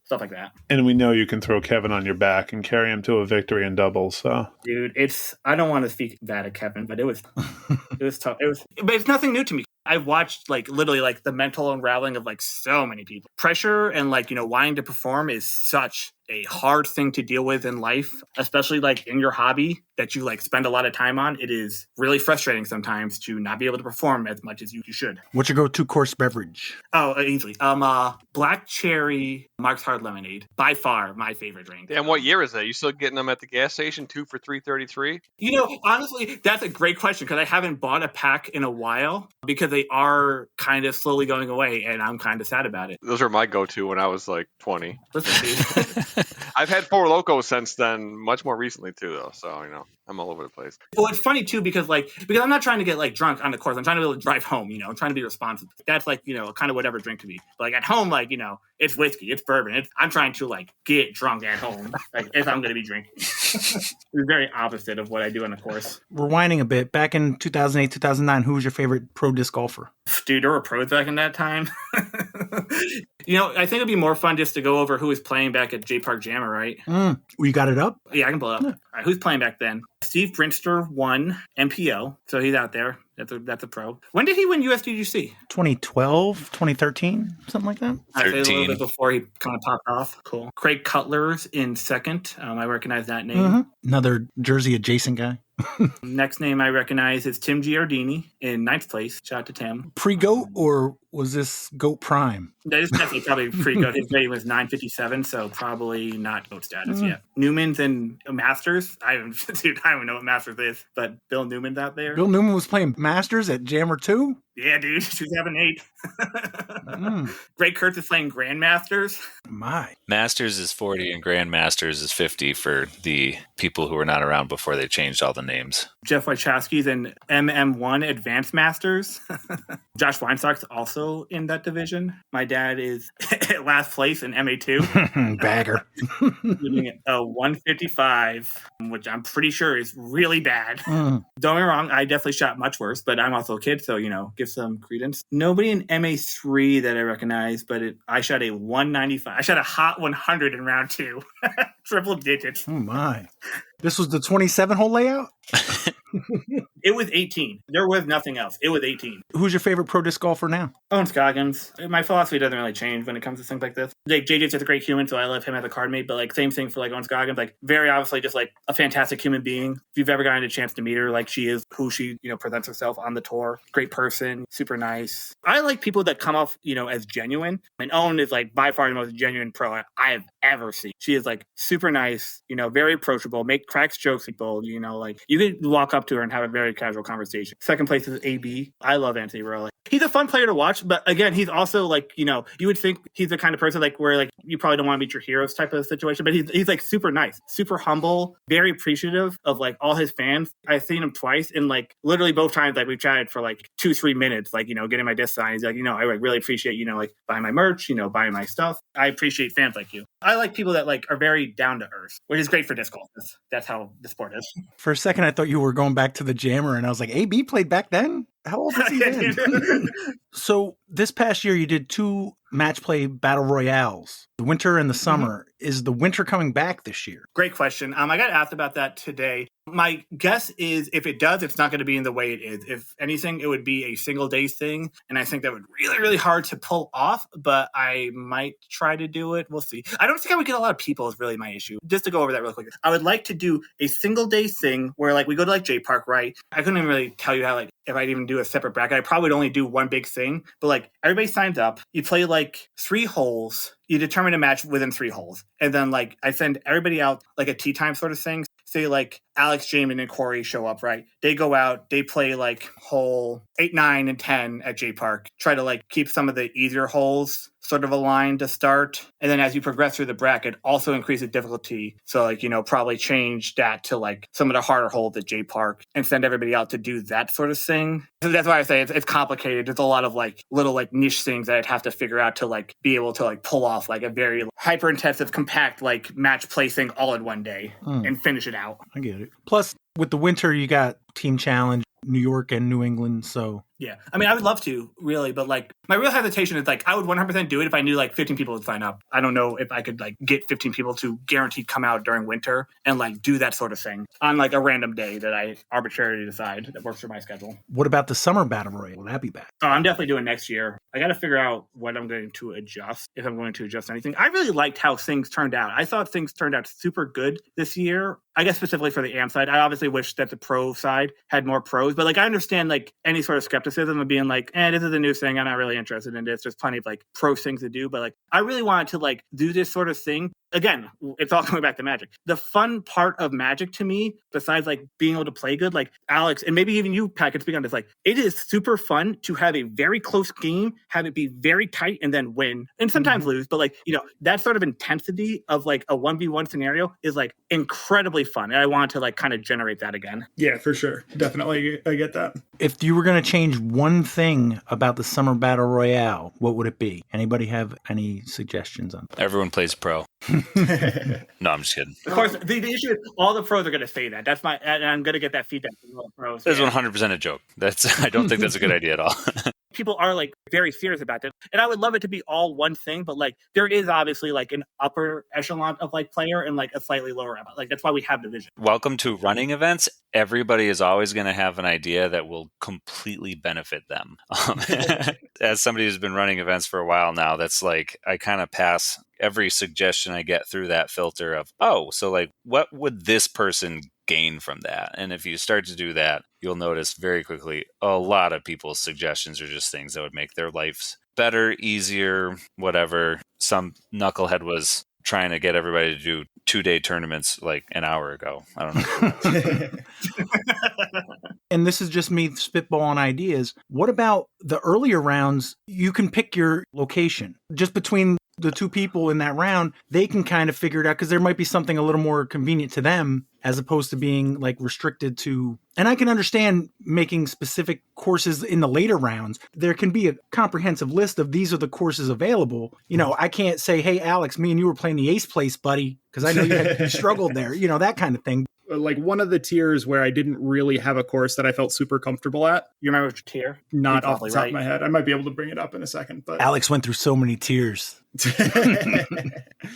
Stuff like that. And we know you can throw Kevin on your back and carry him to a victory in doubles. So, dude, I don't want to speak bad at Kevin, but it was tough. But it's nothing new to me. I've watched like literally like the mental unraveling of like so many people. Pressure and like, wanting to perform is such a hard thing to deal with in life, especially like in your hobby that you like spend a lot of time on. It is really frustrating sometimes to not be able to perform as much as you should. What's your go-to course beverage? Oh, easily. Black cherry Mark's Hard Lemonade. By far my favorite drink. And what year is that? You still getting them at the gas station, 2 for $3.33? Honestly, that's a great question because I haven't bought a pack in a while because they are kind of slowly going away and I'm kind of sad about it. Those are my go-to when I was like 20. Listen, I've had Four Loko since then, much more recently too, though. So I'm all over the place. Well, it's funny too because I'm not trying to get like drunk on the course. I'm trying to be able to drive home. I'm trying to be responsible. That's like kind of whatever drink to be. But like at home, like it's whiskey, it's bourbon. I'm trying to like get drunk at home, like if I'm going to be drinking. It's very opposite of what I do on the course. Rewinding a bit, back in 2008, 2009, who was your favorite pro disc golfer? Dude, there were pros back in that time. I think it'd be more fun just to go over who was playing back at J Park Jammer, right? You got it up? Yeah, I can pull it up. Yeah. All right, who's playing back then? Steve Brinster won MPO, so he's out there. That's a pro. When did he win USDGC? 2012, 2013, something like that? I'd say a little bit before he kind of popped off. Cool. Craig Cutler's in second. I recognize that name. Mm-hmm. Another Jersey adjacent guy. Next name I recognize is Tim Giardini in ninth place. Shout out to Tim. Pre-GOAT or was this GOAT Prime? That is definitely probably pre-GOAT. His rating was 957, so probably not GOAT status yet. Newman's in Masters. I don't know what Masters is, but Bill Newman's out there. Bill Newman was playing Masters at Jammer 2? Yeah, dude, 2008. Greg Kurtz is playing Grandmasters. My. Masters is 40 and Grandmasters is 50 for the people who were not around before they changed all the names. Jeff Wachowski's in MM1 Advanced Masters. Josh Weinstock's also in that division. My dad is at last place in MA2. Bagger. Doing a 155, which I'm pretty sure is really bad. Don't get me wrong, I definitely shot much worse, but I'm also a kid, so, give some credence. Nobody in MA3 that I recognize, but I shot a 195. I shot a hot 100 in round 2. Triple digits. Oh, my. This was the 27-hole layout? It was 18. There was nothing else. It was 18. Who's your favorite pro disc golfer now? Owen Scoggins. My philosophy doesn't really change when it comes to things like this. Like, JJ's just a great human, so I love him as a card mate, but like same thing for like Owen Scoggins. Like very obviously just like a fantastic human being. If you've ever gotten a chance to meet her, like she is who she, presents herself on the tour. Great person, super nice. I like people that come off, as genuine. And Owen is like by far the most genuine pro I have ever seen. She is like super nice, very approachable, cracks jokes people, like you could walk up to her and have a very casual conversation. Second place is AB. I love Anthony Rowe. He's a fun player to watch, but again, he's also like, you would think he's the kind of person like where like you probably don't want to meet your heroes type of situation, but he's like super nice, super humble, very appreciative of like all his fans. I've seen him twice and like literally both times like we chatted for like 2-3 minutes, like, getting my disc signed. He's like, I like really appreciate, like buying my merch, buying my stuff. I appreciate fans like you. I like people that like are very down to earth, which is great for disc golf. That's how the sport is. For a second, I thought you were going back to the Jammer, and I was like, AB played back then? How old is he then? So this past year, you did 2 match play battle royales, the winter and the summer. Is the winter coming back this year? Great question. I got asked about that today. My guess is if it does, it's not going to be in the way it is. If anything, it would be a single day thing. And I think that would really, really hard to pull off, but I might try to do it. We'll see. I don't think I would get a lot of people is really my issue. Just to go over that real quick. I would like to do a single day thing where like we go to like J Park, right? I couldn't even really tell you how like if I'd even do a separate bracket. I probably would only do one big thing, but like everybody signs up. You play like 3 holes. You determine a match within 3 holes. And then like I send everybody out like a tea time sort of thing. Say like Alex, Jaimen, and Corey show up, right? They go out, they play like hole 8, 9, and 10 at J Park. Try to like keep some of the easier holes sort of a line to start. And then as you progress through the bracket, also increase the difficulty. So like, probably change that to like some of the harder holes at J Park and send everybody out to do that sort of thing. So that's why I say it's complicated. There's a lot of like little like niche things that I'd have to figure out to like be able to like pull off like a very hyper intensive, compact like match play thing all in one day and finish it out. I get it. Plus with the winter, you got Team Challenge, New York and New England. So yeah, I mean, I would love to really, but like my real hesitation is like I would 100% do it if I knew like 15 people would sign up. I don't know if I could like get 15 people to guaranteed come out during winter and like do that sort of thing on like a random day that I arbitrarily decide that works for my schedule. What about the summer battle royale? Will that be back? Oh, I'm definitely doing next year. I got to figure out what I'm going to adjust, if I'm going to adjust anything. I really liked how things turned out. I thought things turned out super good this year. I guess specifically for the AMP side, I obviously wish that the pro side had more pros, but like I understand like any sort of skepticism of being like, this is a new thing. I'm not really interested in this. There's plenty of like pro things to do, but like I really wanted to like do this sort of thing. Again, it's all coming back to Magic. The fun part of Magic to me, besides like being able to play good, like Alex, and maybe even you, Pat, can speak on this, like it is super fun to have a very close game, have it be very tight and then win and sometimes lose. But like, that sort of intensity of like a 1v1 scenario is like incredibly fun. And I want to like kind of generate that again. Yeah, for sure. Definitely. I get that. If you were going to change one thing about the summer battle royale, what would it be? Anybody have any suggestions on that? Everyone plays pro. No, I'm just kidding. Of course, the issue is all the pros are going to say that. That's and I'm going to get that feedback from all the pros. That's 100% a joke. I don't think that's a good idea at all. People are like very serious about this. And I would love it to be all one thing, but like there is obviously like an upper echelon of like player and like a slightly lower echelon. Like that's why we have division. Welcome to running events. Everybody is always going to have an idea that will completely benefit them. As somebody who's been running events for a while now, that's like I kind of pass every suggestion I get through that filter of, so like what would this person gain from that? And if you start to do that, you'll notice very quickly a lot of people's suggestions are just things that would make their lives better, easier, whatever. Some knucklehead was trying to get everybody to do 2-day tournaments like an hour ago. I don't know. And this is just me spitballing ideas. What about the earlier rounds? You can pick your location just between the two people in that round. They can kind of figure it out because there might be something a little more convenient to them as opposed to being like restricted to. And I can understand making specific courses in the later rounds. There can be a comprehensive list of these are the courses available. I can't say, hey, Alex, me and you were playing the ace place, buddy, because I know you struggled there, that kind of thing. Like one of the tiers where I didn't really have a course that I felt super comfortable at. You remember which tier? Not off the top of my head. I might be able to bring it up in a second. But Alex went through so many tiers.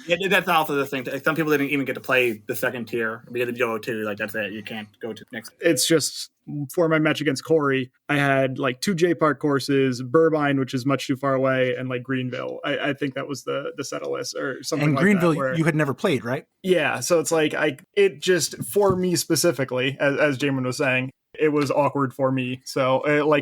Yeah, that's also the thing. Some people didn't even get to play the second tier because if you go to like that's it. You can't go to the next. It's just for my match against Corey, I had like 2 J Park courses, Burbine, which is much too far away, and like Greenville. I think that was the set list or something. And like Greenville, that, where, you had never played, right? Yeah, so it's like it just for me specifically, as Jaimen was saying, it was awkward for me. So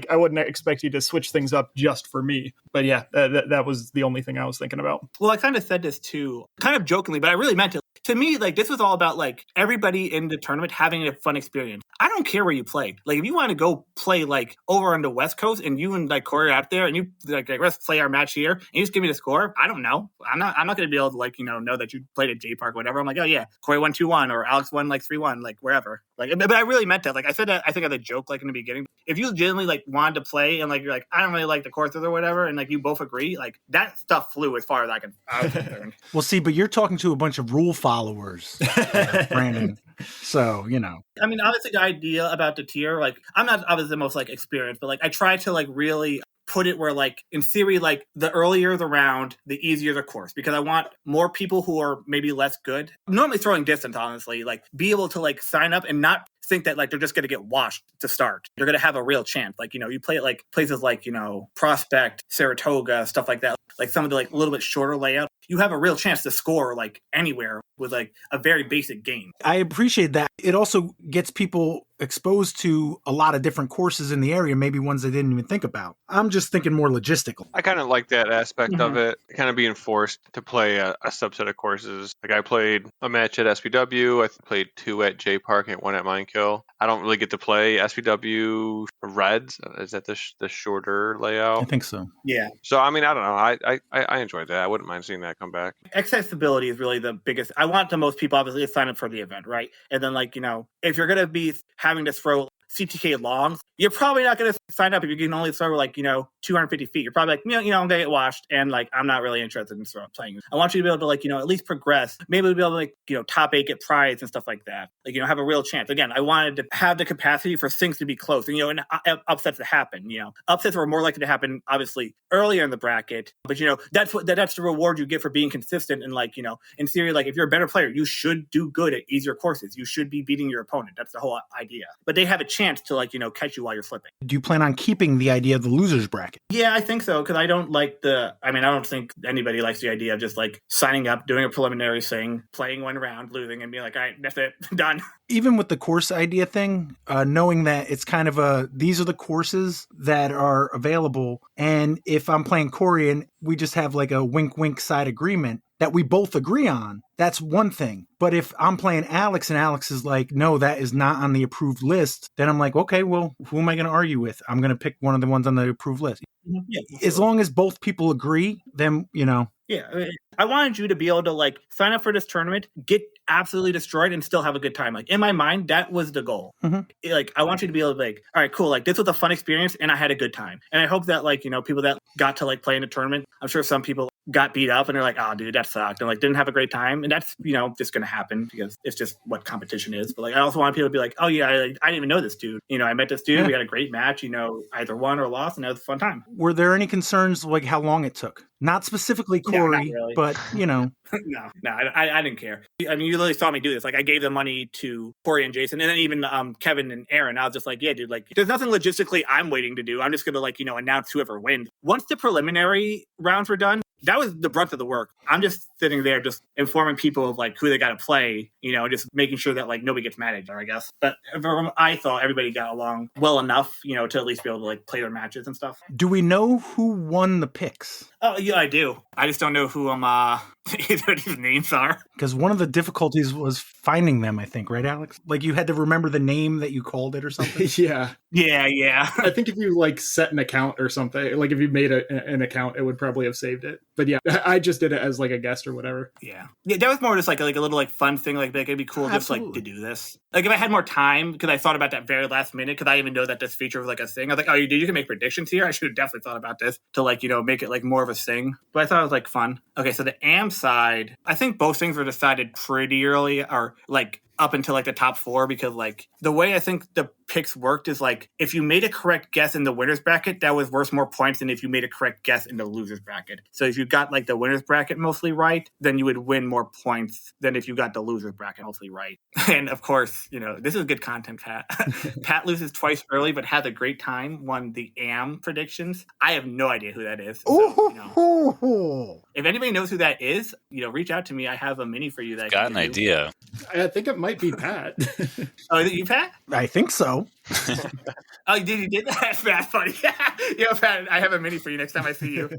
I wouldn't expect you to switch things up just for me. But yeah, that was the only thing I was thinking about. Well, I kind of said this too, kind of jokingly, but I really meant it. To me, like this was all about like everybody in the tournament having a fun experience. I don't care where you play. Like if you want to go play like over on the West Coast and you and like Corey are out there and you like let's play our match here and you just give me the score. I don't know. I'm not going to be able to like know that you played at J Park or whatever. I'm like, oh yeah, Corey won 2-1 or Alex won like 3-1, like wherever. Like, but I really meant that. Like I said that I think as a joke, like in the beginning. If you genuinely like wanted to play and like you're like I don't really like the courses or whatever, and like you both agree, like that stuff flew as far as I was concerned. Well, see, but you're talking to a bunch of rule followers, Branden. So, I mean, obviously the idea about the tier, like I'm not obviously the most like experienced, but like I try to like really put it where like in theory, like the earlier the round, the easier the course, because I want more people who are maybe less good, normally throwing distance, honestly, like be able to like sign up and not think that like they're just going to get washed to start. They're going to have a real chance. Like, you play at like places like, Prospect, Saratoga, stuff like that. Like some of the like a little bit shorter layout. You have a real chance to score like anywhere with like a very basic game. I appreciate that. It also gets people exposed to a lot of different courses in the area, maybe ones they didn't even think about. I'm just thinking more logistical. I kind of like that aspect of it, kind of being forced to play a subset of courses. Like I played a match at SPW, I played 2 at J Park and 1 at Minekill. I don't really get to play SPW Reds. Is that the shorter layout? I think so. Yeah. So I mean, I don't know. I enjoyed that. I wouldn't mind seeing that come back. Accessibility is really the biggest. I want the most people obviously to sign up for the event, right? And then if you're gonna be having to throw CTK longs, you're probably not going to sign up if you can only throw 250 feet. You're probably I'm going to get washed and I'm not really interested in playing. I want you to be able to at least progress, maybe be able to top 8, get prize and stuff like that. Have a real chance. Again, I wanted to have the capacity for things to be close and upsets to happen. Upsets were more likely to happen obviously earlier in the bracket, but that's the reward you get for being consistent and in theory, if you're a better player, you should do good at easier courses. You should be beating your opponent. That's the whole idea. But they have a chance to catch you while you're flipping. Do you plan on keeping the idea of the losers bracket? Yeah, I think so, because I don't I don't think anybody likes the idea of just signing up, doing a preliminary thing, playing one round, losing, and being like, all right, that's it, done. Even with the course idea thing, knowing that it's kind of these are the courses that are available, and if I'm playing Korean, we just have a wink side agreement that we both agree on. That's one thing. But if I'm playing Alex and Alex is no, that is not on the approved list, then I'm okay, well, who am I going to argue with? I'm going to pick one of the ones on the approved list. Yeah, as long as both people agree, then, Yeah, I wanted you to be able to sign up for this tournament, get absolutely destroyed, and still have a good time. In my mind, that was the goal. I want you to be able to all right, cool. This was a fun experience, and I had a good time. And I hope that people that got to play in a tournament, I'm sure some people got beat up and they're oh dude, that sucked, and didn't have a great time, and that's just gonna happen because it's just what competition is. But I also want people to be oh yeah, I didn't even know this dude. I met this dude, we had a great match, either won or lost, and it was a fun time. Were there any concerns how long it took? Not specifically Corey, not really. But No, I didn't care. I mean, you literally saw me do this. I gave the money to Corey and Jason, and then even Kevin and Aaron. I was just yeah, dude, there's nothing logistically I'm waiting to do. I'm just gonna announce whoever wins. Once the preliminary rounds were done, that was the brunt of the work. I'm just sitting there just informing people of who they got to play, just making sure that nobody gets mad at each other, I guess. But I thought everybody got along well enough, to at least be able to play their matches and stuff. Do we know who won the picks? Oh yeah, I do. I just don't know who either of these names are. Because one of the difficulties was finding them, I think, right, Alex? You had to remember the name that you called it or something? Yeah. I think if you set an account or something, if you made an account, it would probably have saved it. But yeah, I just did it as a guest or whatever. Yeah, that was more just a little fun thing. It'd be cool just to do this. If I had more time, because I thought about that very last minute, because I even know that this feature was a thing. I was oh, you can make predictions here. I should have definitely thought about this to make it more of a thing. But I thought it was fun. Okay, so the AM side, I think both things were decided pretty early, or up until the top 4, because the way I think the picks worked is if you made a correct guess in the winners bracket, that was worth more points than if you made a correct guess in the losers bracket. So if you got the winners bracket mostly right, then you would win more points than if you got the losers bracket mostly right. And of course, this is good content, Pat. Pat loses twice early but has a great time, won the AM predictions. I have no idea who that is. So, if anybody knows who that is, reach out to me. I have a mini for you that got an idea. I think it might be Pat. Oh, is it you, Pat? I think so. Oh, you did that? That's bad, funny. Pat, I have a mini for you next time I see you.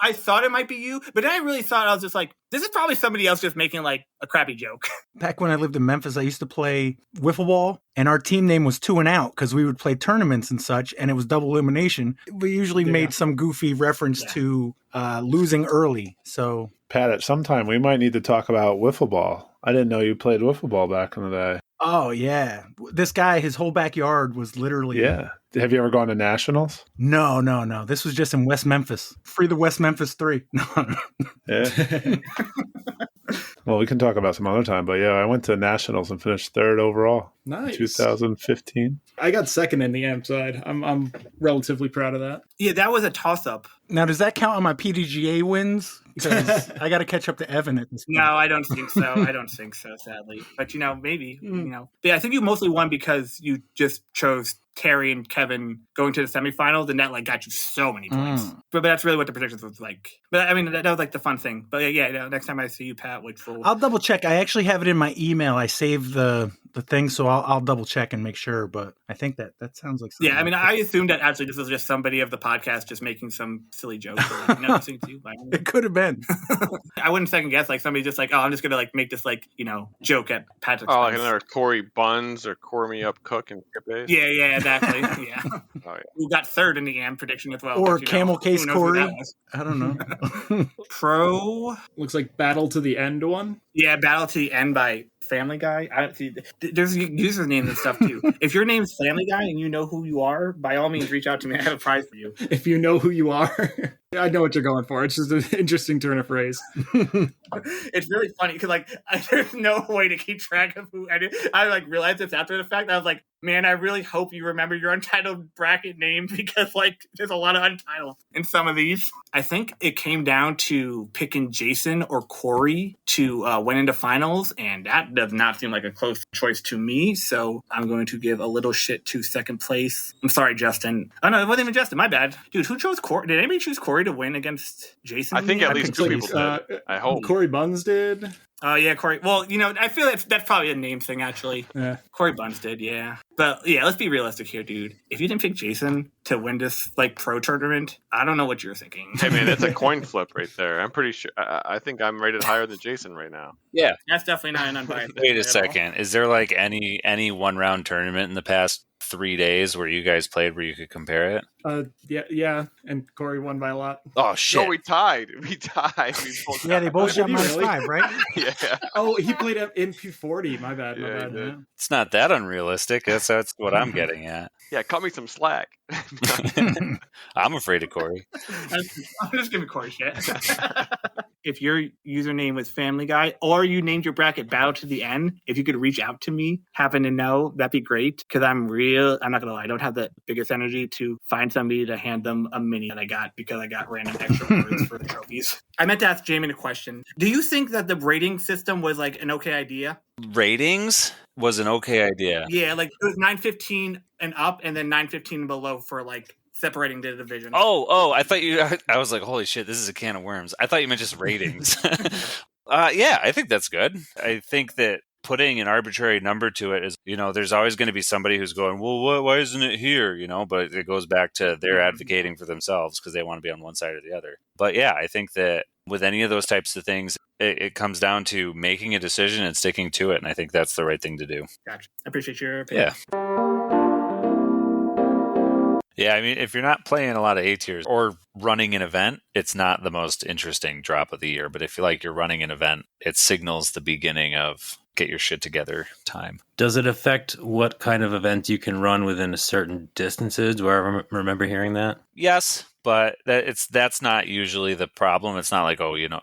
I thought it might be you, but then I really thought, I was just this is probably somebody else just making a crappy joke. Back when I lived in Memphis, I used to play wiffle ball, and our team name was 2 and Out because we would play tournaments and such, and it was double elimination. We usually made some goofy reference to losing early. So, Pat, at some time we might need to talk about wiffle ball. I didn't know you played wiffle ball back in the day. Oh, yeah. This guy, his whole backyard was literally... Yeah. Have you ever gone to nationals? No. This was just in West Memphis. Free the West Memphis 3. No. Yeah. Well, we can talk about some other time, but yeah, I went to nationals and finished 3rd overall. Nice. 2015. I got 2nd in the AM side. I'm relatively proud of that. Yeah, that was a toss-up. Now, does that count on my PDGA wins? Because I got to catch up to Evan at this point. No, I don't think so. I don't think so, sadly. But, maybe, Yeah, I think you mostly won because you just chose Terry and Kevin going to the semifinals, and that got you so many points. But that's really what the predictions was like. But I mean, that was the fun thing. But yeah, next time I see you, Pat, which will... I'll double check. I actually have it in my email. I saved the the thing, so I'll double check and make sure. But I think that sounds like something. Yeah, I mean, I assumed that actually this was just somebody of the podcast just making some silly joke. Or, like, noticing too. It could have been. I wouldn't second guess like somebody just like, oh, I'm just gonna like make this like joke at Patrick's. Oh, like another Corey Buns or Core Me Up Cook and SkipAce. Yeah, exactly. Yeah. Oh, yeah. We got third in the AM prediction as well. Or but, Camel Case who knows who Corey. that was. I don't know. Pro. Looks like Battle to the End one. Yeah, Battle to the End by Family Guy. I don't see. There's usernames and stuff too. If your name's Family Guy and you know who you are, by all means reach out to me. I have a prize for you. If you know who you are. I know what you're going for. It's just an interesting turn of phrase. It's really funny because like there's no way to keep track of who I did. I like realized this after the fact. I was like, man, I really hope you remember your untitled bracket name because like there's a lot of untitled in some of these. I think it came down to picking Jason or Corey to win into finals, and that does not seem like a close choice to me. So I'm going to give a little shit to second place. I'm sorry, Justin. Oh no, it wasn't even Justin. My bad, dude. Who chose Corey? Did anybody choose Corey to win against Jason? I think at least two people did. I hope. Corey Buns did. Oh, yeah, Corey. Well, I feel that's probably a name thing, actually. Yeah. Corey Buns did, yeah. But, yeah, let's be realistic here, dude. If you didn't pick Jason to win this, pro tournament, I don't know what you're thinking. Hey, man, that's a coin flip right there. I'm pretty sure. I think I'm rated higher than Jason right now. Yeah. That's definitely not an unbiased. Wait a second. Is there, any one-round tournament in the past 3 days where you guys played where you could compare it? Yeah, and Corey won by a lot. Oh shit! No, we tied. Yeah, they both shot -5, right? Yeah. Oh, he played at MP40. My bad. Yeah. It's not that unrealistic. That's what I'm getting at. Yeah, cut me some slack. I'm afraid of Corey. I'm just giving Corey shit. If your username was Family Guy or you named your bracket Battle to the End, if you could reach out to me, happen to know, that'd be great. Because I'm not gonna lie, I don't have the biggest energy to find somebody to hand them a mini that I got because I got random extra words for the trophies. I meant to ask Jaimen a question. Do you think that the rating system was an okay idea? Ratings was an okay idea. Yeah, it was 915 and up, and then 915 and below for separating the division. Oh, I thought I was like, holy shit, this is a can of worms. I thought you meant just ratings. Yeah, I think that's good. I think that putting an arbitrary number to it is, there's always going to be somebody who's going, well, why isn't it here? But it goes back to they're advocating for themselves because they want to be on one side or the other. But yeah, I think that with any of those types of things, it comes down to making a decision and sticking to it. And I think that's the right thing to do. Gotcha. I appreciate your opinion. Yeah. Yeah, I mean, if you're not playing a lot of A tiers or running an event, it's not the most interesting drop of the year. But if you're running an event, it signals the beginning of get your shit together time. Does it affect what kind of event you can run within a certain distances? Do I remember hearing that? Yes, but that's not usually the problem. It's not like,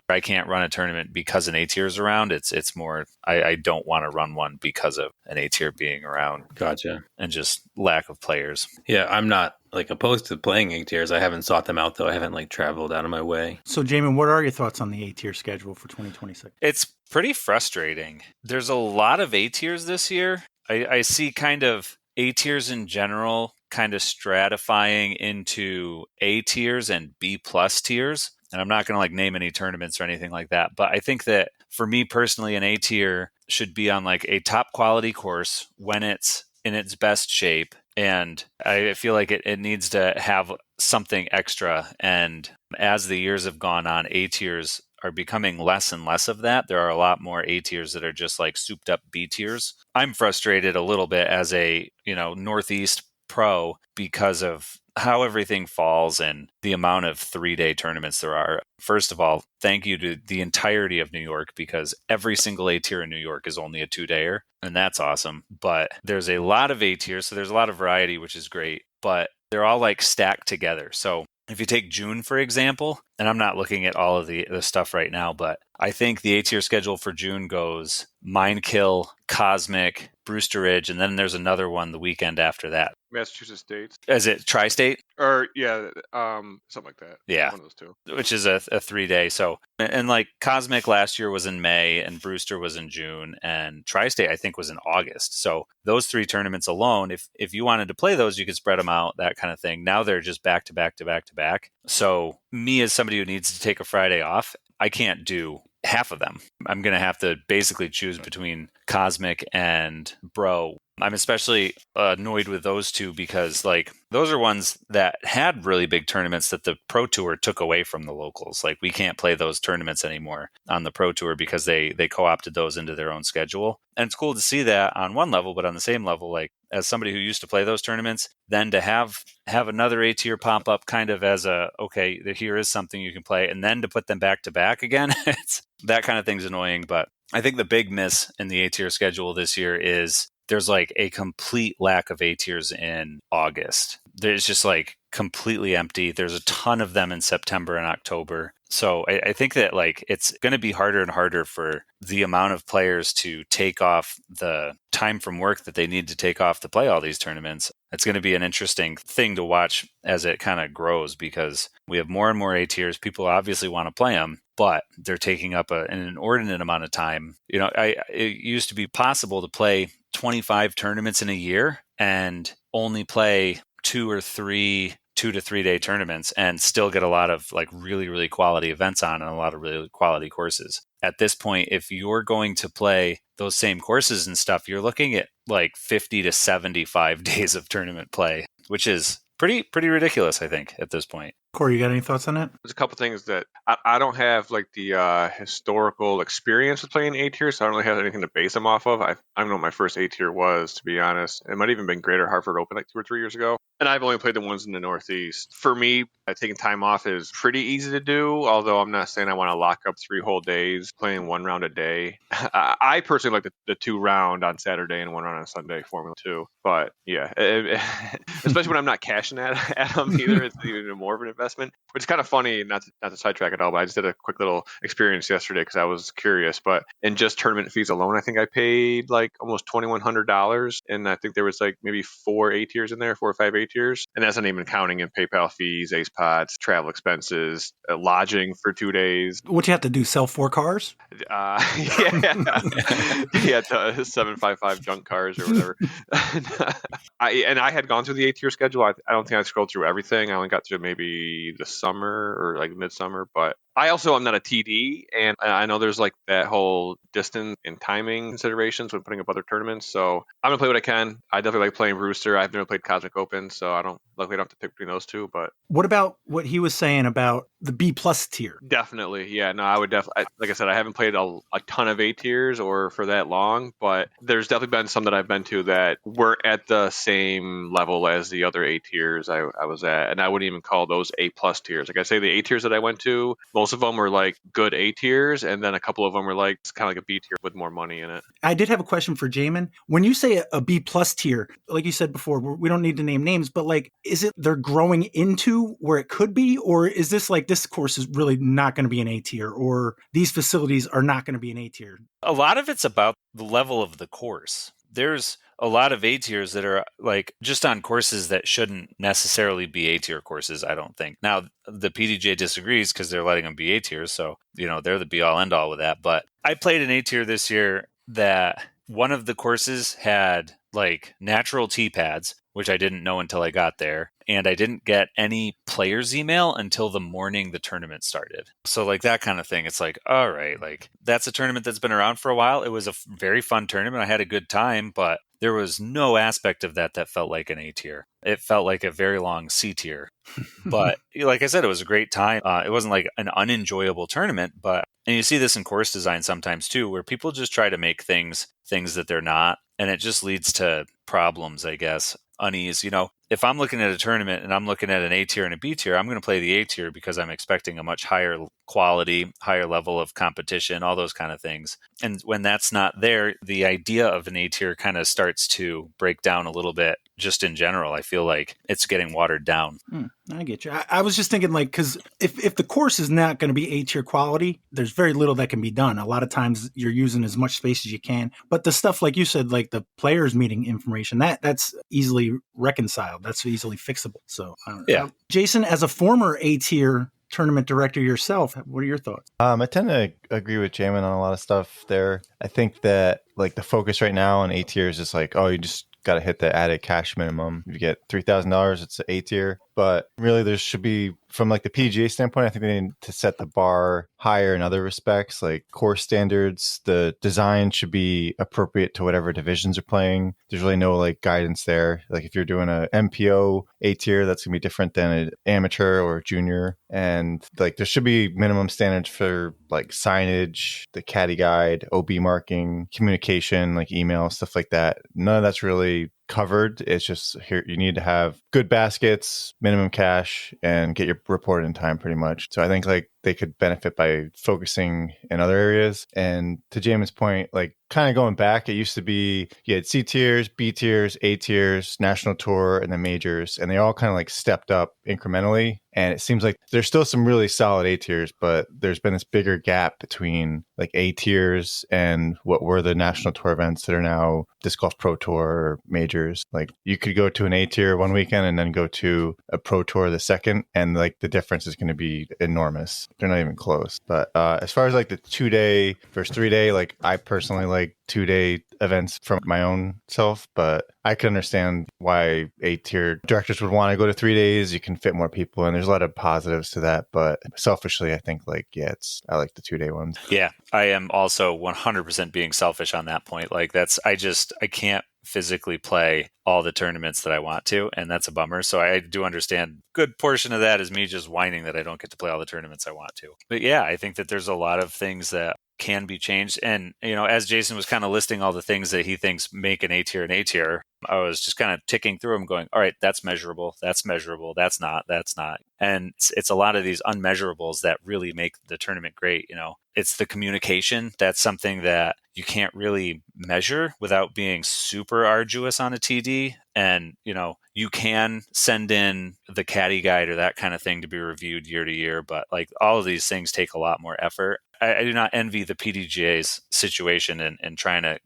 I can't run a tournament because an A tier is around. It's more, I don't want to run one because of an A tier being around. Gotcha. And just lack of players. Yeah, I'm not opposed to playing A tiers. I haven't sought them out though. I haven't traveled out of my way. So Jaimen, what are your thoughts on the A tier schedule for 2026? It's pretty frustrating. There's a lot of A tiers this year. I see kind of A tiers in general kind of stratifying into A tiers and B plus tiers. And I'm not going to name any tournaments or anything like that. But I think that for me personally, an A tier should be on a top quality course when it's in its best shape. And I feel like it needs to have something extra. And as the years have gone on, A tiers are becoming less and less of that. There are a lot more A tiers that are just souped up B tiers. I'm frustrated a little bit as a, Northeast pro because of how everything falls and the amount of 3-day tournaments there are. First of all, thank you to the entirety of New York because every single A tier in New York is only a 2-dayer, and that's awesome. But there's a lot of A tiers, so there's a lot of variety, which is great, but they're all stacked together. So if you take June, for example, and I'm not looking at all of the stuff right now, but I think the A tier schedule for June goes Minekill, Cosmic, Brewster Ridge, and then there's another one the weekend after that. Massachusetts State. Is it Tri-State? Or, yeah, something like that. Yeah. One of those two. Which is a 3-day. So, and Cosmic last year was in May, and Brewster was in June, and Tri-State, I think, was in August. So those 3 tournaments alone, if you wanted to play those, you could spread them out, that kind of thing. Now they're just back to back to back to back. So me as somebody who needs to take a Friday off, I can't do half of them. I'm going to have to basically choose between Cosmic and Bro. I'm especially annoyed with those two because like those are ones that had really big tournaments that the Pro Tour took away from the locals. Like we can't play those tournaments anymore on the Pro Tour because they co-opted those into their own schedule. And it's cool to see that on one level, but on the same level, like as somebody who used to play those tournaments, then to have another A tier pop up kind of as a, okay, here is something you can play, and then to put them back to back again, it's that kind of thing's annoying. But I think the big miss in the A tier schedule this year is there's like a complete lack of A tiers in August. There's just like completely empty. There's a ton of them in September and October. So I think that like it's going to be harder and harder for the amount of players to take off the time from work that they need to take off to play all these tournaments. It's going to be an interesting thing to watch as it kind of grows because we have more and more A tiers. People obviously want to play them, but they're taking up an inordinate amount of time. You know, it used to be possible to play 25 tournaments in a year and only play 2 to 3 day tournaments and still get a lot of like really, really quality events on and a lot of really quality courses. At this point, if you're going to play those same courses and stuff, you're looking at like 50 to 75 days of tournament play, which is pretty ridiculous, I think, at this point. Corey, you got any thoughts on that? There's a couple things that I don't have like the historical experience with playing A tier, so I don't really have anything to base them off of. I don't know what my first A tier was, to be honest. It might have even been Greater Hartford Open like 2 or 3 years ago. And I've only played the ones in the Northeast. For me, taking time off is pretty easy to do, although I'm not saying I want to lock up 3 whole days playing 1 round a day. I personally like the 2 round on Saturday and 1 round on Sunday, Formula 2. But yeah, especially when I'm not cashing at them either, it's even more of an investment, which is kind of funny, not to sidetrack at all, but I just did a quick little experience yesterday because I was curious. But in just tournament fees alone, I think I paid like almost $2,100. And I think there was like maybe 4 A tiers in there, 4 or 5 A tiers. And that's not even counting in PayPal fees, Ace Pods, travel expenses, lodging for 2 days. What you have to do, sell 4 cars? Yeah. Yeah, 755 junk cars or whatever. I had gone through the 8-tier schedule. I don't think I scrolled through everything. I only got through maybe the summer or like midsummer, but I also am not a TD, and I know there's like that whole distance and timing considerations when putting up other tournaments. So I'm gonna play what I can. I definitely like playing Rooster. I've never played Cosmic Open, so luckily I don't have to pick between those two. But what about what he was saying about the B+ tier? Definitely, yeah. No, I would definitely. Like I said, I haven't played a ton of A tiers or for that long, but there's definitely been some that I've been to that weren't at the same level as the other A tiers I was at, and I wouldn't even call those A+ tiers. Like I say, the A tiers that I went to, most of them were like good A tiers, and then a couple of them were like it's kind of like a B tier with more money in it. I did have a question for Jaimen. When you say a B+ tier, like you said before, we don't need to name names, but like, is it they're growing into where it could be, or is this like this course is really not going to be an A tier, or these facilities are not going to be an A tier? A lot of it's about the level of the course. There's a lot of A tiers that are like just on courses that shouldn't necessarily be A tier courses, I don't think. Now, the PDJ disagrees because they're letting them be A tiers, so they're the be all end all with that. But I played an A tier this year that one of the courses had like natural tee pads, which I didn't know until I got there. And I didn't get any player's email until the morning the tournament started. So like that kind of thing, it's like, all right, like that's a tournament that's been around for a while. It was a very fun tournament. I had a good time, but there was no aspect of that felt like an A tier. It felt like a very long C tier. But like I said, it was a great time. It wasn't like an unenjoyable tournament, and you see this in course design sometimes too, where people just try to make things that they're not. And it just leads to problems, I guess. Unease. If I'm looking at a tournament and I'm looking at an A tier and a B tier, I'm going to play the A tier because I'm expecting a much higher quality, higher level of competition, all those kind of things. And when that's not there, the idea of an A tier kind of starts to break down a little bit. Just in general, I feel like it's getting watered down. I get you. I was just thinking like, because if the course is not going to be A tier quality, there's very little that can be done. A lot of times you're using as much space as you can. But the stuff, like you said, like the players meeting information, that's easily reconciled. That's easily fixable. So, yeah. Jason, as a former A tier tournament director yourself, what are your thoughts? I tend to agree with Jaimen on a lot of stuff there. I think that like the focus right now on A tier is just like, oh, you just got to hit the added cash minimum. If you get $3,000, it's an A tier. but really there should be, from like the PGA standpoint, I think they need to set the bar higher in other respects, like course standards. The design should be appropriate to whatever divisions are playing. There's really no like guidance there. Like if you're doing a MPO A tier, that's gonna be different than an amateur or junior. And like there should be minimum standards for like signage, the caddy guide, OB marking, communication, like email, stuff like that. None of that's really covered. It's just here you need to have good baskets, minimum cash, and get your report in time pretty much. So I think like they could benefit by focusing in other areas. And to Jaimen's point, like kind of going back, it used to be you had C tiers, B tiers, A tiers, national tour, and then majors, and they all kind of like stepped up incrementally. And it seems like there's still some really solid A tiers, but there's been this bigger gap between like A tiers and what were the national tour events that are now Disc Golf Pro Tour or majors. Like you could go to an A tier one weekend and then go to a Pro Tour the second, and like the difference is going to be enormous. They're not even close. But as far as like the 2-day versus 3-day, like I personally like 2-day events from my own self, but I can understand why A tier directors would want to go to 3 days. You can fit more people, and there's a lot of positives to that. But selfishly, I think like, yeah, I like the 2-day ones. Yeah, I am also 100% being selfish on that point. Like I can't physically play all the tournaments that I want to, and that's a bummer. So I do understand good portion of that is me just whining that I don't get to play all the tournaments I want to. But yeah, I think that there's a lot of things that can be changed. And, as Jason was kind of listing all the things that he thinks make an A tier, I was just kind of ticking through them going, all right, that's measurable, that's not. And it's a lot of these unmeasurables that really make the tournament great. It's the communication. That's something that you can't really measure without being super arduous on a TD. And, you can send in the caddy guide or that kind of thing to be reviewed year to year. But like all of these things take a lot more effort. I do not envy the PDGA's situation and trying to,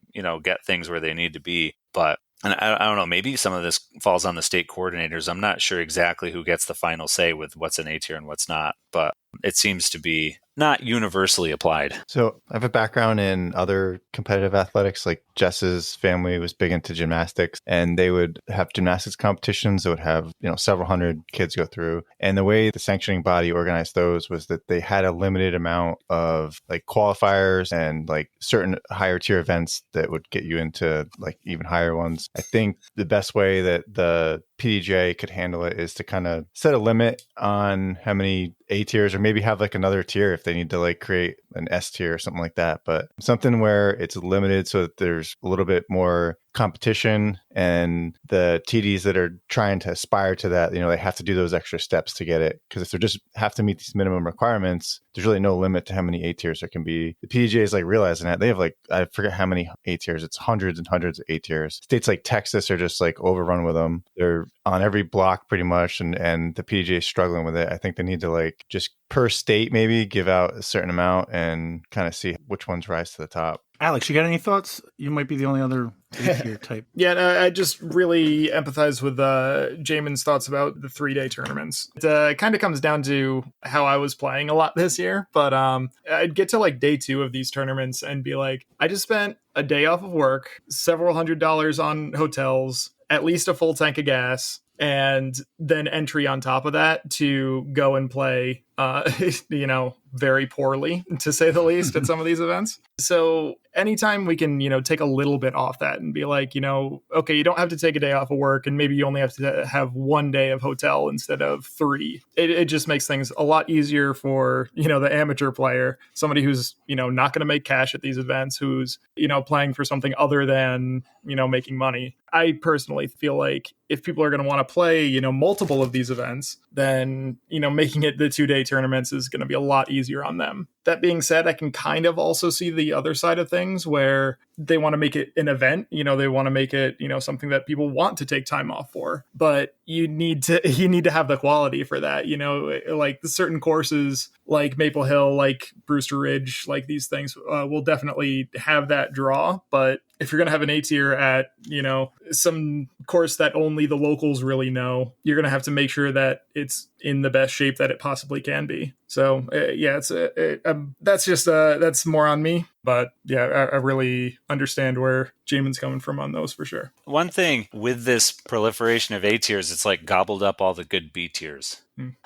get things where they need to be. But and I don't know, maybe some of this falls on the state coordinators. I'm not sure exactly who gets the final say with what's an A tier and what's not, but it seems to be not universally applied. So I have a background in other competitive athletics. Like Jess's family was big into gymnastics, and they would have gymnastics competitions that would have, several hundred kids go through. And the way the sanctioning body organized those was that they had a limited amount of like qualifiers and like certain higher tier events that would get you into like even higher ones. I think the best way that the PDGA could handle it is to kind of set a limit on how many A tiers, or maybe have like another tier if they need to like create an S tier or something like that. But something where it's limited so that there's a little bit more competition, and the TDs that are trying to aspire to that, they have to do those extra steps to get it. Because if they just have to meet these minimum requirements, there's really no limit to how many A tiers there can be. The PDGA is like realizing that they have like, I forget how many A tiers. It's hundreds and hundreds of A tiers. States like Texas are just like overrun with them. They're on every block pretty much, and the PDGA is struggling with it. I think they need to like just per state maybe give out a certain amount and kind of see which ones rise to the top. Alex, you got any thoughts? You might be the only other A-tier type. Yeah, I just really empathize with Jaimen's thoughts about the 3-day tournaments. It kind of comes down to how I was playing a lot this year, but I'd get to like day 2 of these tournaments and be like, I just spent a day off of work, several $100s on hotels, at least a full tank of gas, and then entry on top of that to go and play, very poorly, to say the least, at some of these events. So anytime we can, take a little bit off that and be like, okay, you don't have to take a day off of work, and maybe you only have to have 1 day of hotel instead of 3. It just makes things a lot easier for, the amateur player, somebody who's, not going to make cash at these events, who's, playing for something other than, making money. I personally feel like if people are going to want to play, multiple of these events, then, making it the 2-day tournaments is going to be a lot easier on them. That being said, I can kind of also see the other side of things where they want to make it an event. They want to make it, something that people want to take time off for. But you need to have the quality for that. Like certain courses like Maple Hill, like Brewster Ridge, like these things will definitely have that draw. But if you're going to have an A tier at, some course that only the locals really know, you're going to have to make sure that it's in the best shape that it possibly can be. So that's more on me. But yeah, I really understand where Jaimen's coming from on those for sure. One thing with this proliferation of A tiers, it's like gobbled up all the good B tiers.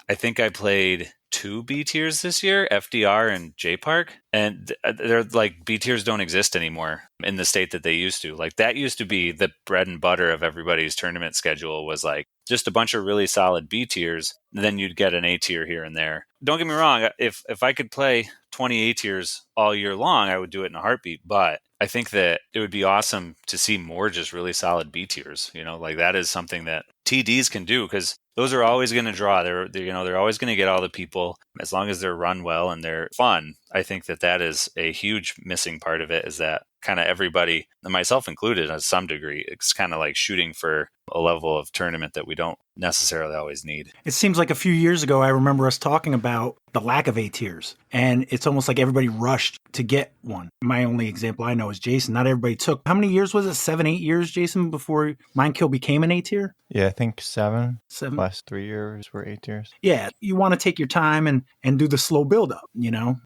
I think I played 2 B tiers this year, FDR and JPark, and they're like B tiers don't exist anymore in the state that they used to. Like that used to be the bread and butter of everybody's tournament schedule, was like just a bunch of really solid B tiers. Then you'd get an A tier here and there. Don't get me wrong, if I could play 20 A tiers all year long, I would do it in a heartbeat. But I think that it would be awesome to see more just really solid B tiers. Like that is something that TDs can do, because those are always going to draw. They're always going to get all the people, as long as they're run well and they're fun. I think that is a huge missing part of it, is that kind of everybody, and myself included to some degree, it's kind of like shooting for a level of tournament that we don't necessarily always need. It seems like a few years ago, I remember us talking about the lack of A tiers, and it's almost like everybody rushed to get one. My only example I know is Jason. Not everybody took, how many years was it? 7, 8 years, Jason, before Mindkill became an A tier? Yeah, I think 7. 7. Last 3 years were 8 years. Yeah, you want to take your time and do the slow build up,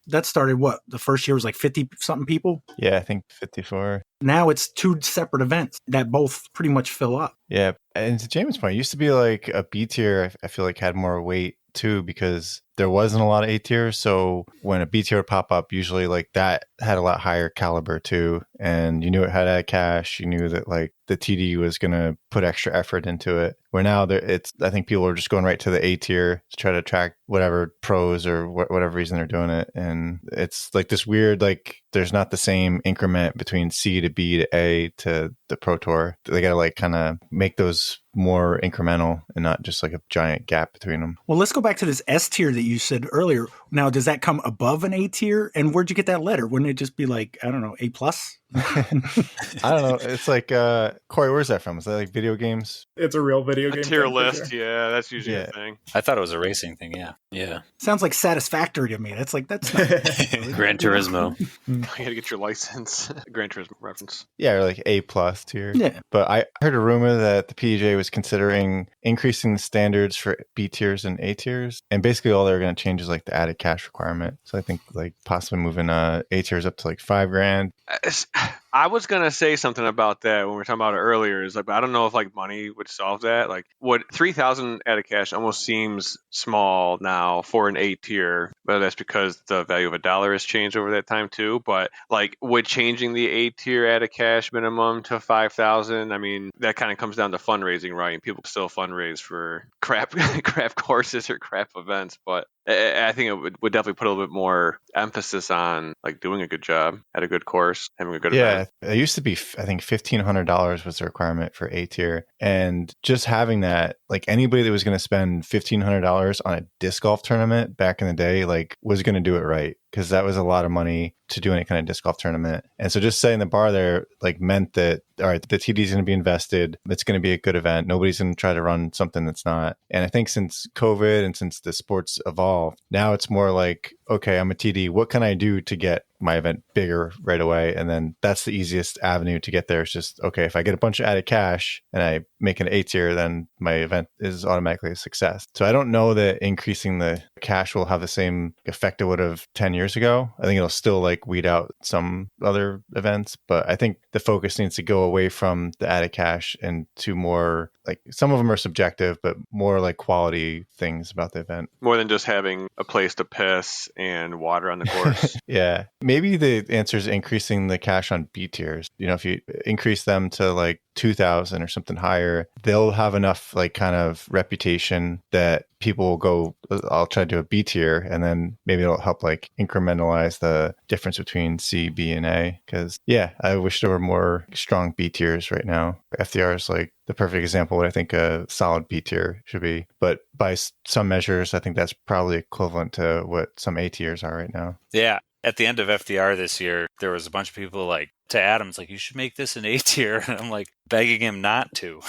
That started what? The first year was like 50 something people? Yeah, I think 54. Now it's 2 separate events that both pretty much fill up. Yeah, and to Jaimen's point, it used to be like a B tier, I feel like had more weight too, because there wasn't a lot of A tiers. So when a B tier would pop up, usually like that had a lot higher caliber too. And you knew it had cash. You knew that like the TD was going to put extra effort into it. Where now I think people are just going right to the A tier to try to attract whatever pros or whatever reason they're doing it. And it's like this weird, like there's not the same increment between C to B to A to the Pro Tour. They got to like kind of make those more incremental and not just like a giant gap between them. Well, let's go back to this S tier that you said earlier. Now, does that come above an A tier? And where'd you get that letter? Wouldn't it just be like, I don't know, A plus? I don't know. It's like, Corey, where's that from? Is that like video games? It's a real video game. A tier list, sure. Yeah, that's usually a thing. I thought it was a racing thing, yeah. Sounds like Satisfactory to me. That's not Gran Turismo. You gotta get your license. Gran Turismo reference. Yeah, or like A plus tier. Yeah. But I heard a rumor that the PJ was considering increasing the standards for B tiers and A tiers. And basically all they're going to change is like the added cash requirement. So I think like possibly moving A tiers up to like $5,000. I was gonna say something about that when we were talking about it earlier. Is like, I don't know if like money would solve that. Like, what 3,000 added cash almost seems small now for an A tier, but that's because the value of a dollar has changed over that time too. But like, would changing the A tier added cash minimum to 5,000? I mean, that kind of comes down to fundraising, right? People still fundraise for crap courses or crap events, but I think it would definitely put a little bit more emphasis on like doing a good job at a good course, having a good event. Yeah, it used to be, I think $1,500 was the requirement for A tier. And just having that, like anybody that was going to spend $1,500 on a disc golf tournament back in the day, like was going to do it right. Because that was a lot of money to do any kind of disc golf tournament. And so just setting the bar there like meant that, all right, the TD is going to be invested. It's going to be a good event. Nobody's going to try to run something that's not. And I think since COVID and since the sports evolved, now it's more like, okay, I'm a TD. What can I do to get my event bigger right away? And then that's the easiest avenue to get there. It's just, okay, if I get a bunch of added cash and I make an A tier, then my event is automatically a success. So I don't know that increasing the cash will have the same effect it would have 10 years ago. I think it'll still like weed out some other events, but I think the focus needs to go away from the added cash and to more like, some of them are subjective, but more like quality things about the event. More than just having a place to piss and water on the course. Yeah. Maybe the answer is increasing the cash on B tiers. If you increase them to like 2,000 or something higher, they'll have enough like kind of reputation that people will go, I'll try to do a B tier, and then maybe it'll help like incrementalize the difference between C, B, and A. Because I wish there were more strong B tiers right now. FDR is like the perfect example of what I think a solid B tier should be. But by some measures, I think that's probably equivalent to what some A tiers are right now. Yeah. At the end of FDR this year, there was a bunch of people like, to Adam's like, you should make this an A tier. And I'm like begging him not to.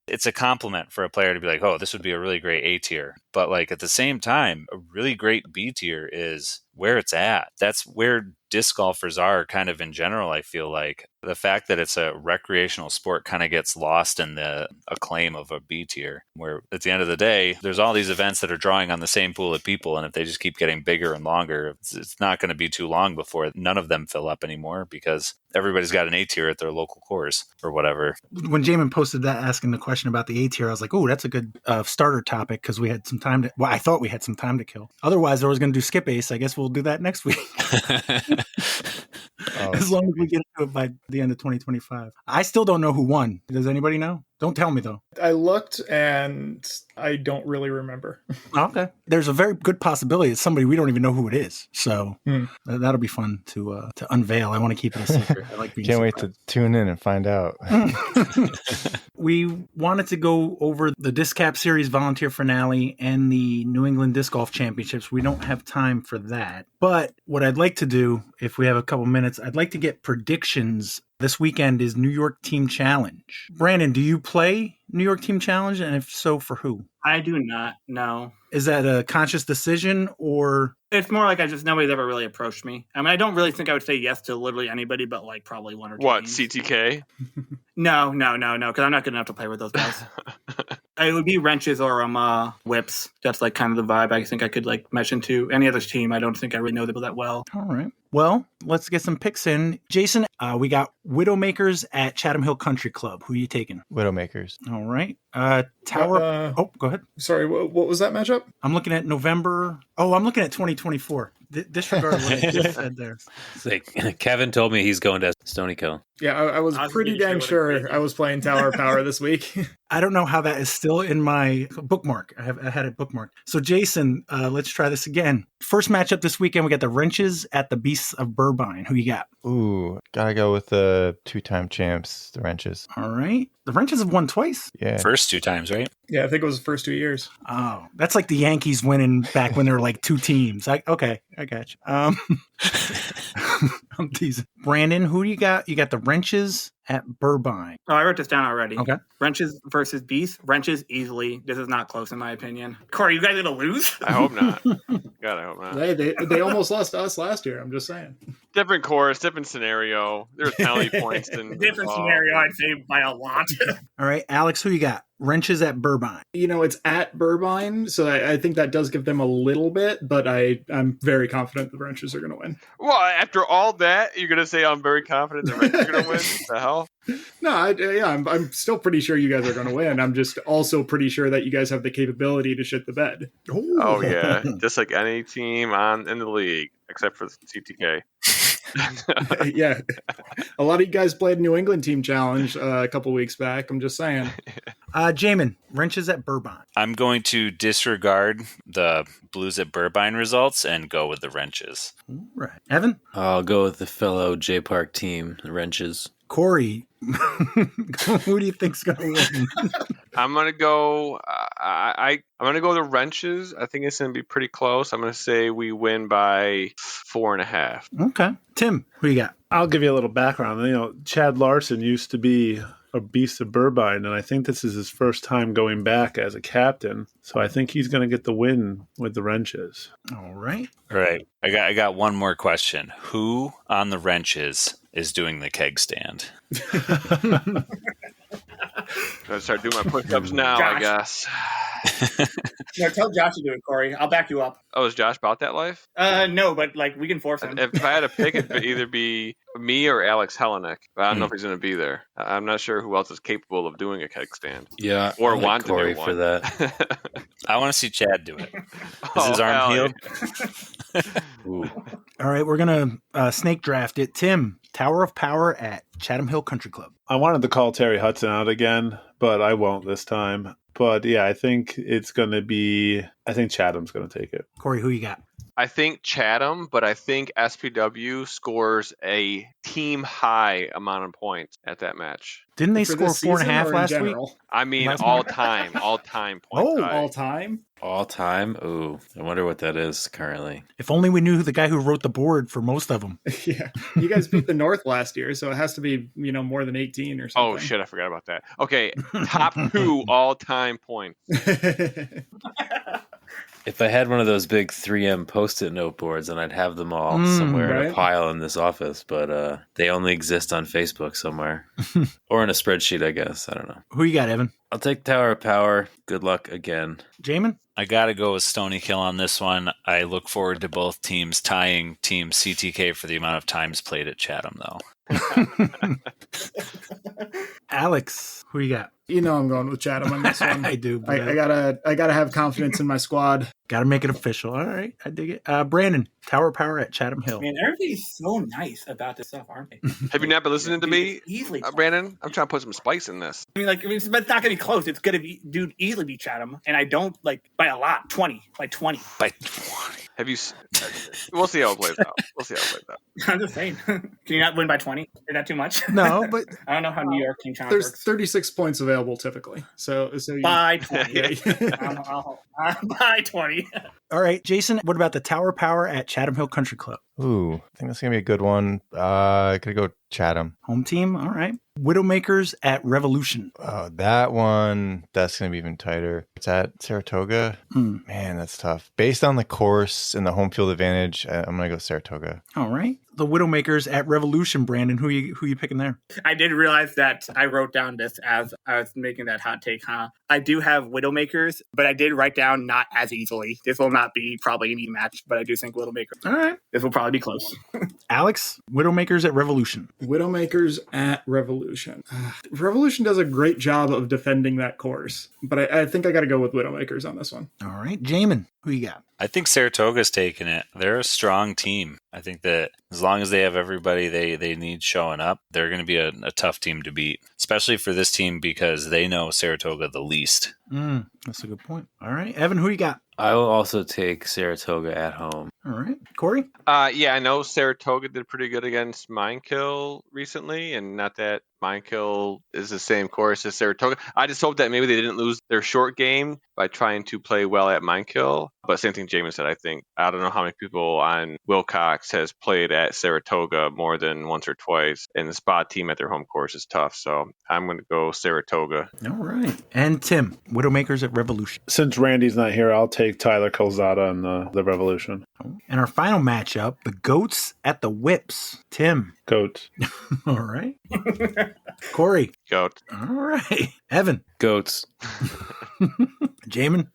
It's a compliment for a player to be like, oh, this would be a really great A tier. But like at the same time, a really great B tier is where it's at. That's where disc golfers are kind of in general, I feel like the fact that it's a recreational sport kind of gets lost in the acclaim of a B tier, where at the end of the day, there's all these events that are drawing on the same pool of people. And if they just keep getting bigger and longer, it's not going to be too long before none of them fill up anymore because everybody's got an A tier at their local course or whatever. When Jaimen posted that, asking the question about the A tier, I was like, oh, that's a good starter topic because we had some time to, well, I thought we had some time to kill. Otherwise, I was going to do SkipAce. I guess we'll do that next week. As long as we get to it by the end of 2025. I still don't know who won. Does anybody know? Don't tell me, though. I looked and I don't really remember. Okay. There's a very good possibility it's somebody we don't even know who it is. So that'll be fun to unveil. I want to keep it a secret. I like being Can't wait to tune in and find out. We wanted to go over the DisCap Series volunteer finale and the New England Disc Golf Championships. We don't have time for that. But what I'd like to do, if we have a couple minutes, I'd like to get predictions. This weekend is New York Team Challenge. Branden, do you play New York Team Challenge? And if so, for who? I do not, no. Is that a conscious decision or? It's more like nobody's ever really approached me. I mean, I don't really think I would say yes to literally anybody, but like probably one or two. What, teams. CTK? No, because I'm not good enough to play with those guys. It would be wrenches or whips. That's like kind of the vibe I think I could like mesh into. Any other team, I don't think I really know them that well. All right. Well, let's get some picks in. Jason, we got Widowmakers at Chatham Hill Country Club. Who are you taking? Widowmakers. All right. Tower. Go ahead. Sorry, what was that matchup? I'm looking at November. Oh, I'm looking at 2024. Disregard what I just said there. Like, Kevin told me he's going to Stony Kill. Yeah, I was pretty dang sure I was playing Tower of Power this week. I don't know how that is still in my bookmark. I had it bookmarked. So, Jason, let's try this again. First matchup this weekend, we got the Wrenches at the Beasts of Burbine. Who you got? Ooh, gotta go with the two-time champs, the Wrenches. All right. The Wrenches have won twice? Yeah. First 2 times, right? Yeah, I think it was the first 2 years. Oh, that's like the Yankees winning back when there were like 2 teams. Okay, I got you. I'm teasing. Branden, who do you got? You got the Wrenches at Burbine. Oh, I wrote this down already. Okay. Wrenches versus Beast. Wrenches easily. This is not close in my opinion. Corey, you guys going to lose? I hope not. God, I hope not. They almost lost to us last year. I'm just saying. Different course, different scenario. There's penalty points. Different scenario, I'd say by a lot. All right, Alex, who you got? Wrenches at Burbine. It's at Burbine, so I think that does give them a little bit, but I'm very confident the Wrenches are going to win. Well, after all that, you're going to say I'm very confident the Wrenches are going to win? What the hell? No, I'm still pretty sure you guys are going to win. I'm just also pretty sure that you guys have the capability to shit the bed. Oh yeah, just like any team in the league, except for CTK. Yeah, a lot of you guys played New England Team Challenge a couple weeks back. I'm just saying. Jaimen, Wrenches at Burbine. I'm going to disregard the Blues at Burbine results and go with the Wrenches. All right. Evan? I'll go with the fellow J Park team, the Wrenches. Corey, who do you think's going to win? I'm going to go. I'm going to go the Wrenches. I think it's going to be pretty close. I'm going to say we win by 4.5. Okay. Tim, who you got? I'll give you a little background. Chad Larson used to be a Beast of Burbine, and I think this is his first time going back as a captain. So I think he's going to get the win with the Wrenches. All right. All right. I got one more question. Who on the Wrenches is doing the keg stand? Gotta start doing my push-ups now, Josh. I guess. No, tell Josh to do it, Corey. I'll back you up. Oh, is Josh about that life? No, but we can force him. If I had to pick, it would either be me or Alex Hellenick. But I don't know if he's going to be there. I'm not sure who else is capable of doing a keg stand. Yeah, or I like want Corey to do one for that. I want to see Chad do it. Is his arm healed? Ooh. All right, we're going to snake draft it. Tim, Tower of Power at Chatham Hill Country Club. I wanted to call Terry Hudson out again, but I won't this time. But yeah, I think it's going to be, I think Chatham's going to take it. Corey, who you got? I think Chatham, but I think SPW scores a team high amount of points at that match. Didn't they score 4.5 last week? I mean, all time points. Oh, all time? All time? Ooh, I wonder what that is currently. If only we knew the guy who wrote the board for most of them. Yeah. You guys beat the North last year, so it has to be, more than 18 or something. Oh, shit, I forgot about that. Okay, top 2 all-time points. If I had one of those big 3M Post-it note boards, then I'd have them all somewhere in a right. pile in this office, but they only exist on Facebook somewhere. Or in a spreadsheet, I guess. I don't know. Who you got, Evan? I'll take Tower of Power. Good luck again. Jaimen? I got to go with Stony Kill on this one. I look forward to both teams tying Team CTK for the amount of times played at Chatham, though. Alex, who you got? You know I'm going with Chatham on this one. I do. I gotta have confidence in my squad. Got to make it official. All right, I dig it. Brandon, Tower of Power at Chatham Hill. Man, everybody's so nice about this stuff, aren't they? Have you not been listening to me, Easily. Brandon? I'm trying to put some spice in this. It's not going to be close. It's going to be, dude, easily beat Chatham. And I don't, by a lot, 20. By 20. By 20. Have you? We'll see how it plays out. I'm just saying. Can you not win by 20? Is that too much? No, but I don't know how New York King Challenge There's works. 36 points available typically. So you, By 20. By 20. all right, Jason, what about the Tower of Power at Chatham Hill Country Club? Ooh, I think that's going to be a good one. Gotta go Chatham. Home team, all right. Widowmakers at Revolution. That one, that's going to be even tighter. It's at Saratoga. Man, that's tough. Based on the course and the home field advantage, I'm going to go Saratoga. All right. The Widowmakers at Revolution, Brandon. Who you picking there? I did realize that I wrote down this as I was making that hot take, I do have Widowmakers, but I did write down not as easily. This will not be probably an even match, but I do think Widowmakers. All right. This will probably be close. Alex, Widowmakers at Revolution. Widowmakers at Revolution. Revolution does a great job of defending that course, but I think I got to go with Widowmakers on this one. All right. Jaimen, who you got? I think Saratoga's taking it. They're a strong team. I think that as long as they have everybody they need showing up, they're going to be a tough team to beat, especially for this team because they know Saratoga the least. That's a good point. All right. Evan, who you got? I will also take Saratoga at home. All right. Corey? Yeah, I know Saratoga did pretty good against Minekill recently, and not that Minekill is the same course as Saratoga. I just hope that maybe they didn't lose their short game by trying to play well at Minekill. But same thing Jaimen said, I think. I don't know how many people on Wilcox has played at Saratoga more than once or twice, and the spot team at their home course is tough. So I'm going to go Saratoga. All right. And Tim, Widowmakers at Revolution. Since Randy's not here, I'll take Tyler Calzada and the Revolution. And our final matchup, the Goats at the Whips. Tim. Goats. All right. Corey. Goat. All right. Evan. Goats. Jaimen.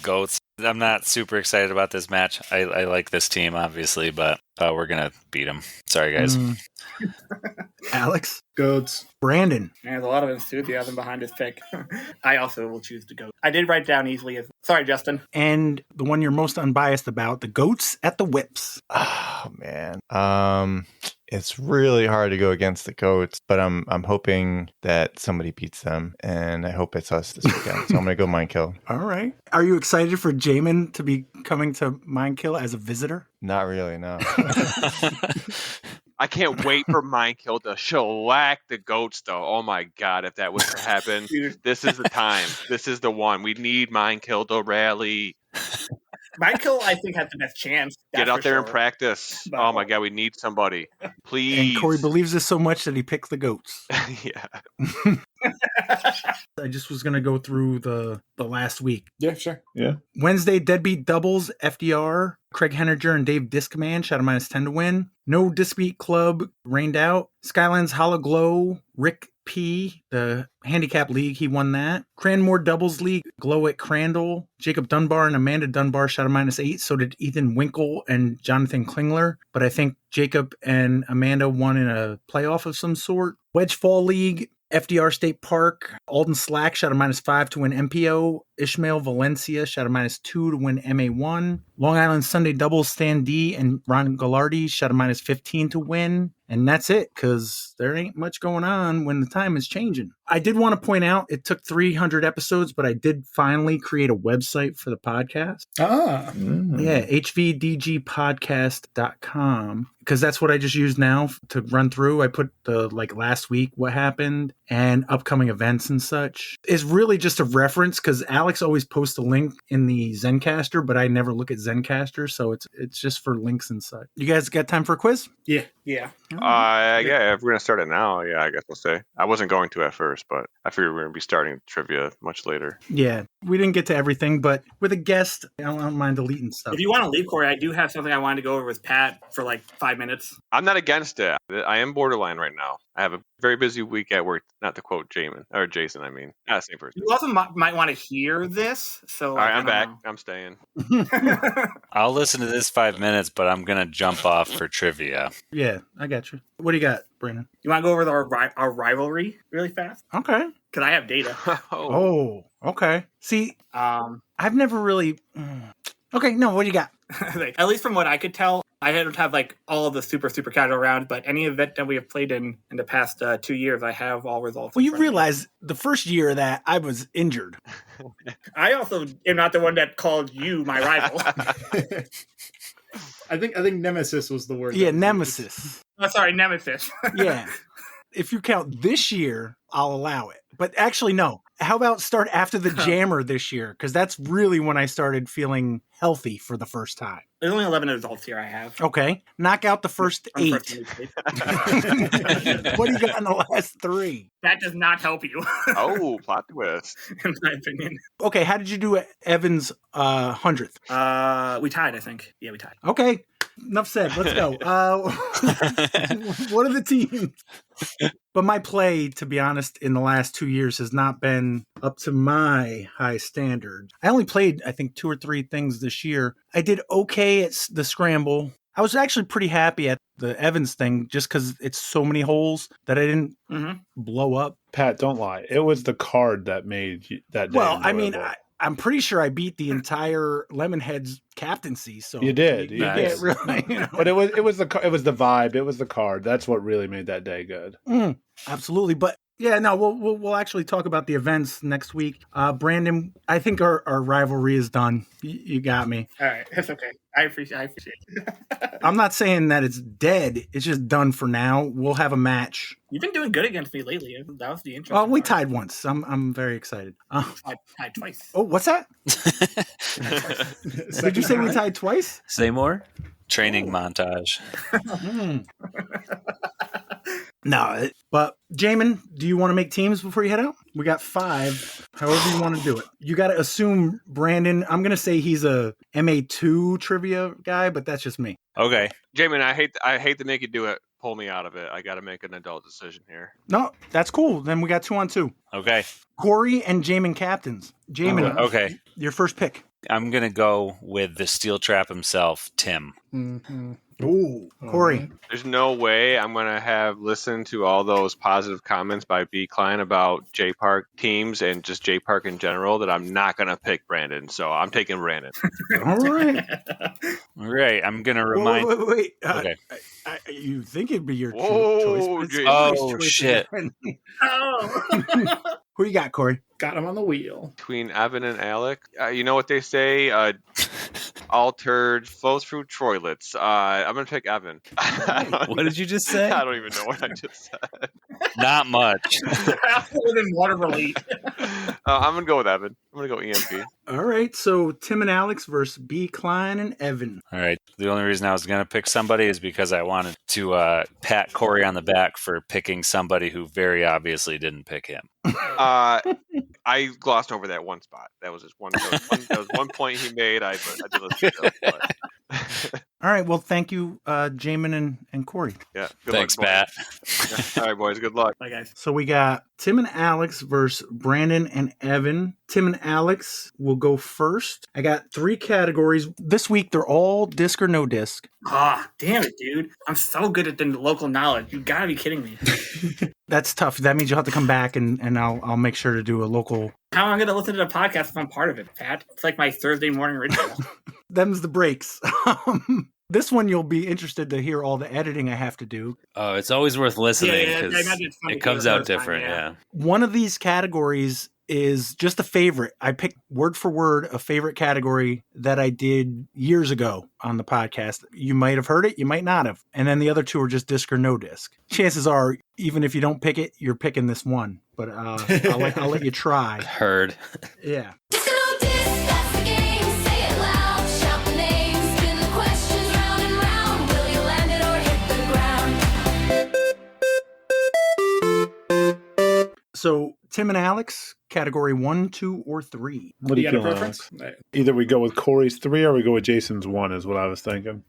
Goats. I'm not super excited about this match. I like this team, obviously, but we're going to beat them. Sorry, guys. Alex. Goats. Brandon. There's a lot of enthusiasm behind this pick. I also will choose to go. I did write down easily. Sorry, Justin. And the one you're most unbiased about, the Goats at the Whips. Oh, man. It's really hard to go against the Goats, but I'm hoping that somebody beats them, and I hope it's us this weekend. So I'm going to go Minekill. All right. Are you excited for Jaimen to be coming to Minekill as a visitor? Not really, no. I can't wait for Minekill to shellac the Goats, though. Oh my God, if that was to happen, this is the time. This is the one. We need Minekill to rally. Minekill, I think, has the best chance. Get out there and practice. Oh my God, we need somebody. Please. And Corey believes this so much that he picked the Goats. Yeah. I just was going to go through the last week. Yeah, sure. Yeah. Wednesday, Deadbeat Doubles, FDR, Craig Henninger and Dave Discman, shot a -10 to win. No Disbeat Club, rained out. Skylands Hollow Glow, Rick P, the handicap league, he won that. Cranmore Doubles League, Glow at Crandall. Jacob Dunbar and Amanda Dunbar shot a -8. So did Ethan Winkle and Jonathan Klingler. But I think Jacob and Amanda won in a playoff of some sort. Wedge Fall League, FDR State Park, Alden Slack shot a -5 to win MPO. Ishmael Valencia shot a -2 to win MA1. Long Island Sunday Doubles Stan D and Ron Gallardi shot a -15 to win. And that's it, because there ain't much going on when the time is changing. I did want to point out, it took 300 episodes, but I did finally create a website for the podcast. Yeah, hvdgpodcast.com, because that's what I just use now to run through. I put the last week, what happened, and upcoming events and such. It's really just a reference, because Alex always posts a link in the Zencaster, but I never look at Zencaster, so it's just for links and such. You guys got time for a quiz? Yeah. Yeah, if we're going to start it now, yeah, I guess we'll say. I wasn't going to at first, but I figured we were going to be starting trivia much later. Yeah. We didn't get to everything, but with a guest, I don't mind deleting stuff. If you want to leave, Corey, I do have something I wanted to go over with Pat for like 5 minutes. I'm not against it. I am borderline right now. I have a very busy week at work, not to quote Jaimen, or Jason, I mean. Not the same person. You also might want to hear this. So All right, I'm back. I'm staying. I'll listen to this 5 minutes, but I'm going to jump off for trivia. Yeah, I got you. What do you got, Brandon? You want to go over our rivalry really fast? Okay. Because I have data. Oh, okay. See, I've never really... Okay, no, what do you got? At least from what I could tell, I don't have like all of the super casual rounds, but any event that we have played in the past 2 years, I have all results. Well, you realize the first year that I was injured. I also am not the one that called you my rival. I think Nemesis was the word. Yeah, Nemesis. Oh, sorry, Nemesis. Yeah. If you count this year, I'll allow it. But actually, no. How about start after the Jammer this year? Because that's really when I started feeling healthy for the first time. There's only 11 results here I have. Okay. Knock out the first 8. What do you got in the last 3? That does not help you. Oh, plot twist. In my opinion. Okay, how did you do at Evan's 100th? We tied, I think. Yeah, we tied. Okay. Enough said. Let's go. What are the teams? But my play, to be honest, in the last 2 years has not been up to my high standard. I only played, I think, 2 or 3 things this year. I did okay at the scramble. I was actually pretty happy at the Evans thing just because it's so many holes that I didn't blow up. Pat, don't lie. It was the card that made that day. Well, I mean, I'm pretty sure I beat the entire Lemonhead's captaincy. So you did. You did. Really, But it was the vibe. It was the card. That's what really made that day good. Absolutely. But yeah, no, we'll actually talk about the events next week. Brandon, I think our rivalry is done. You got me. All right, that's okay. I appreciate it. I'm not saying that it's dead. It's just done for now. We'll have a match. You've been doing good against me lately. That was the interesting Well, we part. tied once. I'm very excited. Tied twice. Oh, what's that? Did you say we tied twice? Say more. Training montage. No, but Jaimen, do you want to make teams before you head out? We got 5, however you want to do it. You got to assume Brandon, I'm going to say he's a MA2 trivia guy, but that's just me. Okay. Jaimen, I hate to make you do it. Pull me out of it. I got to make an adult decision here. No, that's cool. Then we got 2 on 2. Okay. Corey and Jaimen captains. Jaimen, okay. Your first pick. I'm going to go with the steel trap himself, Tim. Mm-hmm. Ooh, Corey. There's no way I'm going to have listened to all those positive comments by B. Cline about J Park teams and just J Park in general that I'm not going to pick Brandon. So I'm taking Brandon. All right. All right. I'm going to remind... Wait. Okay. You think it'd be your Whoa, choice. Oh, shit. Oh. Who you got, Corey? Got him on the wheel. Between Evan and Alec, you know what they say? All turd flows through toilets. I'm going to pick Evan. What did you just say? I don't even know what I just said. Not much. Within water relate. I'm going to go with Evan. I'm going to go EMP. All right, so Tim and Alex versus B. Cline and Evan. All right. The only reason I was going to pick somebody is because I wanted to pat Corey on the back for picking somebody who very obviously didn't pick him. I glossed over that one spot. That was just one. That was one point he made. I did listen to it. All right, well, thank you, Jaimen and Corey. Yeah. Thanks, luck, Pat. Yeah. All right, boys. Good luck. Bye, guys. So we got Tim and Alex versus Brandon and Evan. Tim and Alex will go first. I got 3 categories. This week, they're all disc or no disc. Ah, damn it, dude. I'm so good at the local knowledge. You gotta be kidding me. That's tough. That means you'll have to come back and I'll make sure to do a local. How am I going to listen to the podcast if I'm part of it, Pat? It's like my Thursday morning ritual. Them's the breaks. This one you'll be interested to hear all the editing I have to do. Oh, it's always worth listening Yeah, because I imagine it's funny it comes for the out first time, different. yeah. Yeah. One of these categories is just a favorite. I picked word for word a favorite category that I did years ago on the podcast. You might have heard it, you might not have. And then the other 2 are just disc or no disc. Chances are, even if you don't pick it, you're picking this one. But I'll let you try. Heard. Yeah. So Tim and Alex, Category 1, 2, or 3. What do you got a feel, preference? Alex? Either we go with Corey's 3 or we go with Jason's 1 is what I was thinking.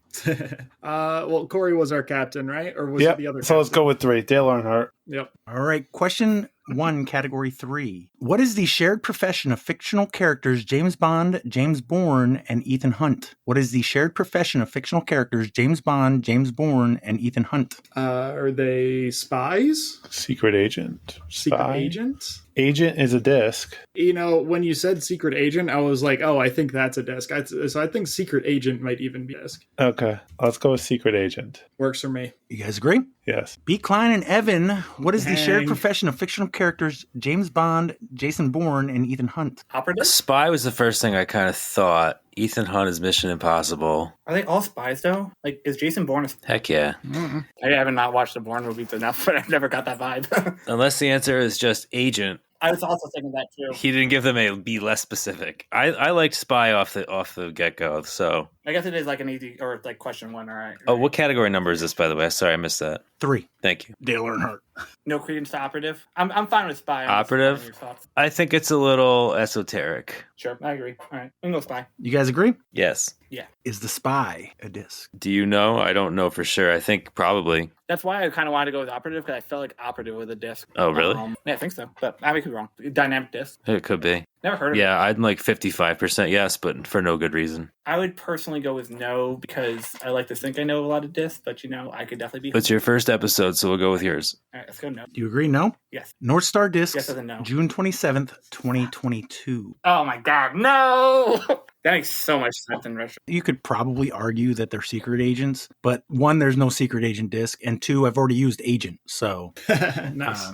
Well, Corey was our captain, right? Or was it the other so let's captain? go with 3. Dale Earnhardt. Yep. All right. Question 1, Category 3. What is the shared profession of fictional characters James Bond, James Bourne, and Ethan Hunt? What is the shared profession of fictional characters James Bond, James Bourne, and Ethan Hunt? Are they spies? Secret agent. Secret Spy. agent? Agent is a disc. You know, when you said secret agent, I was like, oh, I think that's a disc. So I think secret agent might even be a disc. Okay. Let's go with secret agent. Works for me. You guys agree? Yes. B. Klein and Evan, what is the shared Dang. profession of fictional characters James Bond, Jason Bourne, and Ethan Hunt? Operative? Spy was the first thing I kind of thought. Ethan Hunt is Mission Impossible. Are they all spies though? Like, is Jason Bourne a Heck yeah. I haven't not watched the Bourne movies enough, but I've never got that vibe. Unless the answer is just agent. I was also thinking that too. He didn't give them a be less specific. I liked spy off the get go. So I guess it is like an easy or like question 1. All right. oh, what category number is this, by the way? Sorry, I missed that. 3. Thank you. Dale Earnhardt. No credence to operative. I'm fine with spy. I'm just Operative? wondering your thoughts. I think it's a little esoteric. Sure, I agree. All right, we can go spy. You guys agree? Yes. Yeah, Is the spy a disc? Do you know? I don't know for sure. I think probably. that's why I kind of wanted to go with operative because I felt like operative with a disc. Oh, really? Yeah, I think so, but I could be wrong. Dynamic disc. It could be. Never heard of it. Yeah, I'm like 55% yes, but for no good reason. I would personally go with no because I like to think I know a lot of discs, but you know, I could definitely be. It's your first episode, so we'll go with yours. All right, let's go no. Do you agree? No? Yes. North Star Discs, Yes as in no. June 27th, 2022. Oh my god, no! That makes so much sense in retro. You could probably argue that they're secret agents, but 1, there's no secret agent disc, and 2, I've already used agent, so Nice.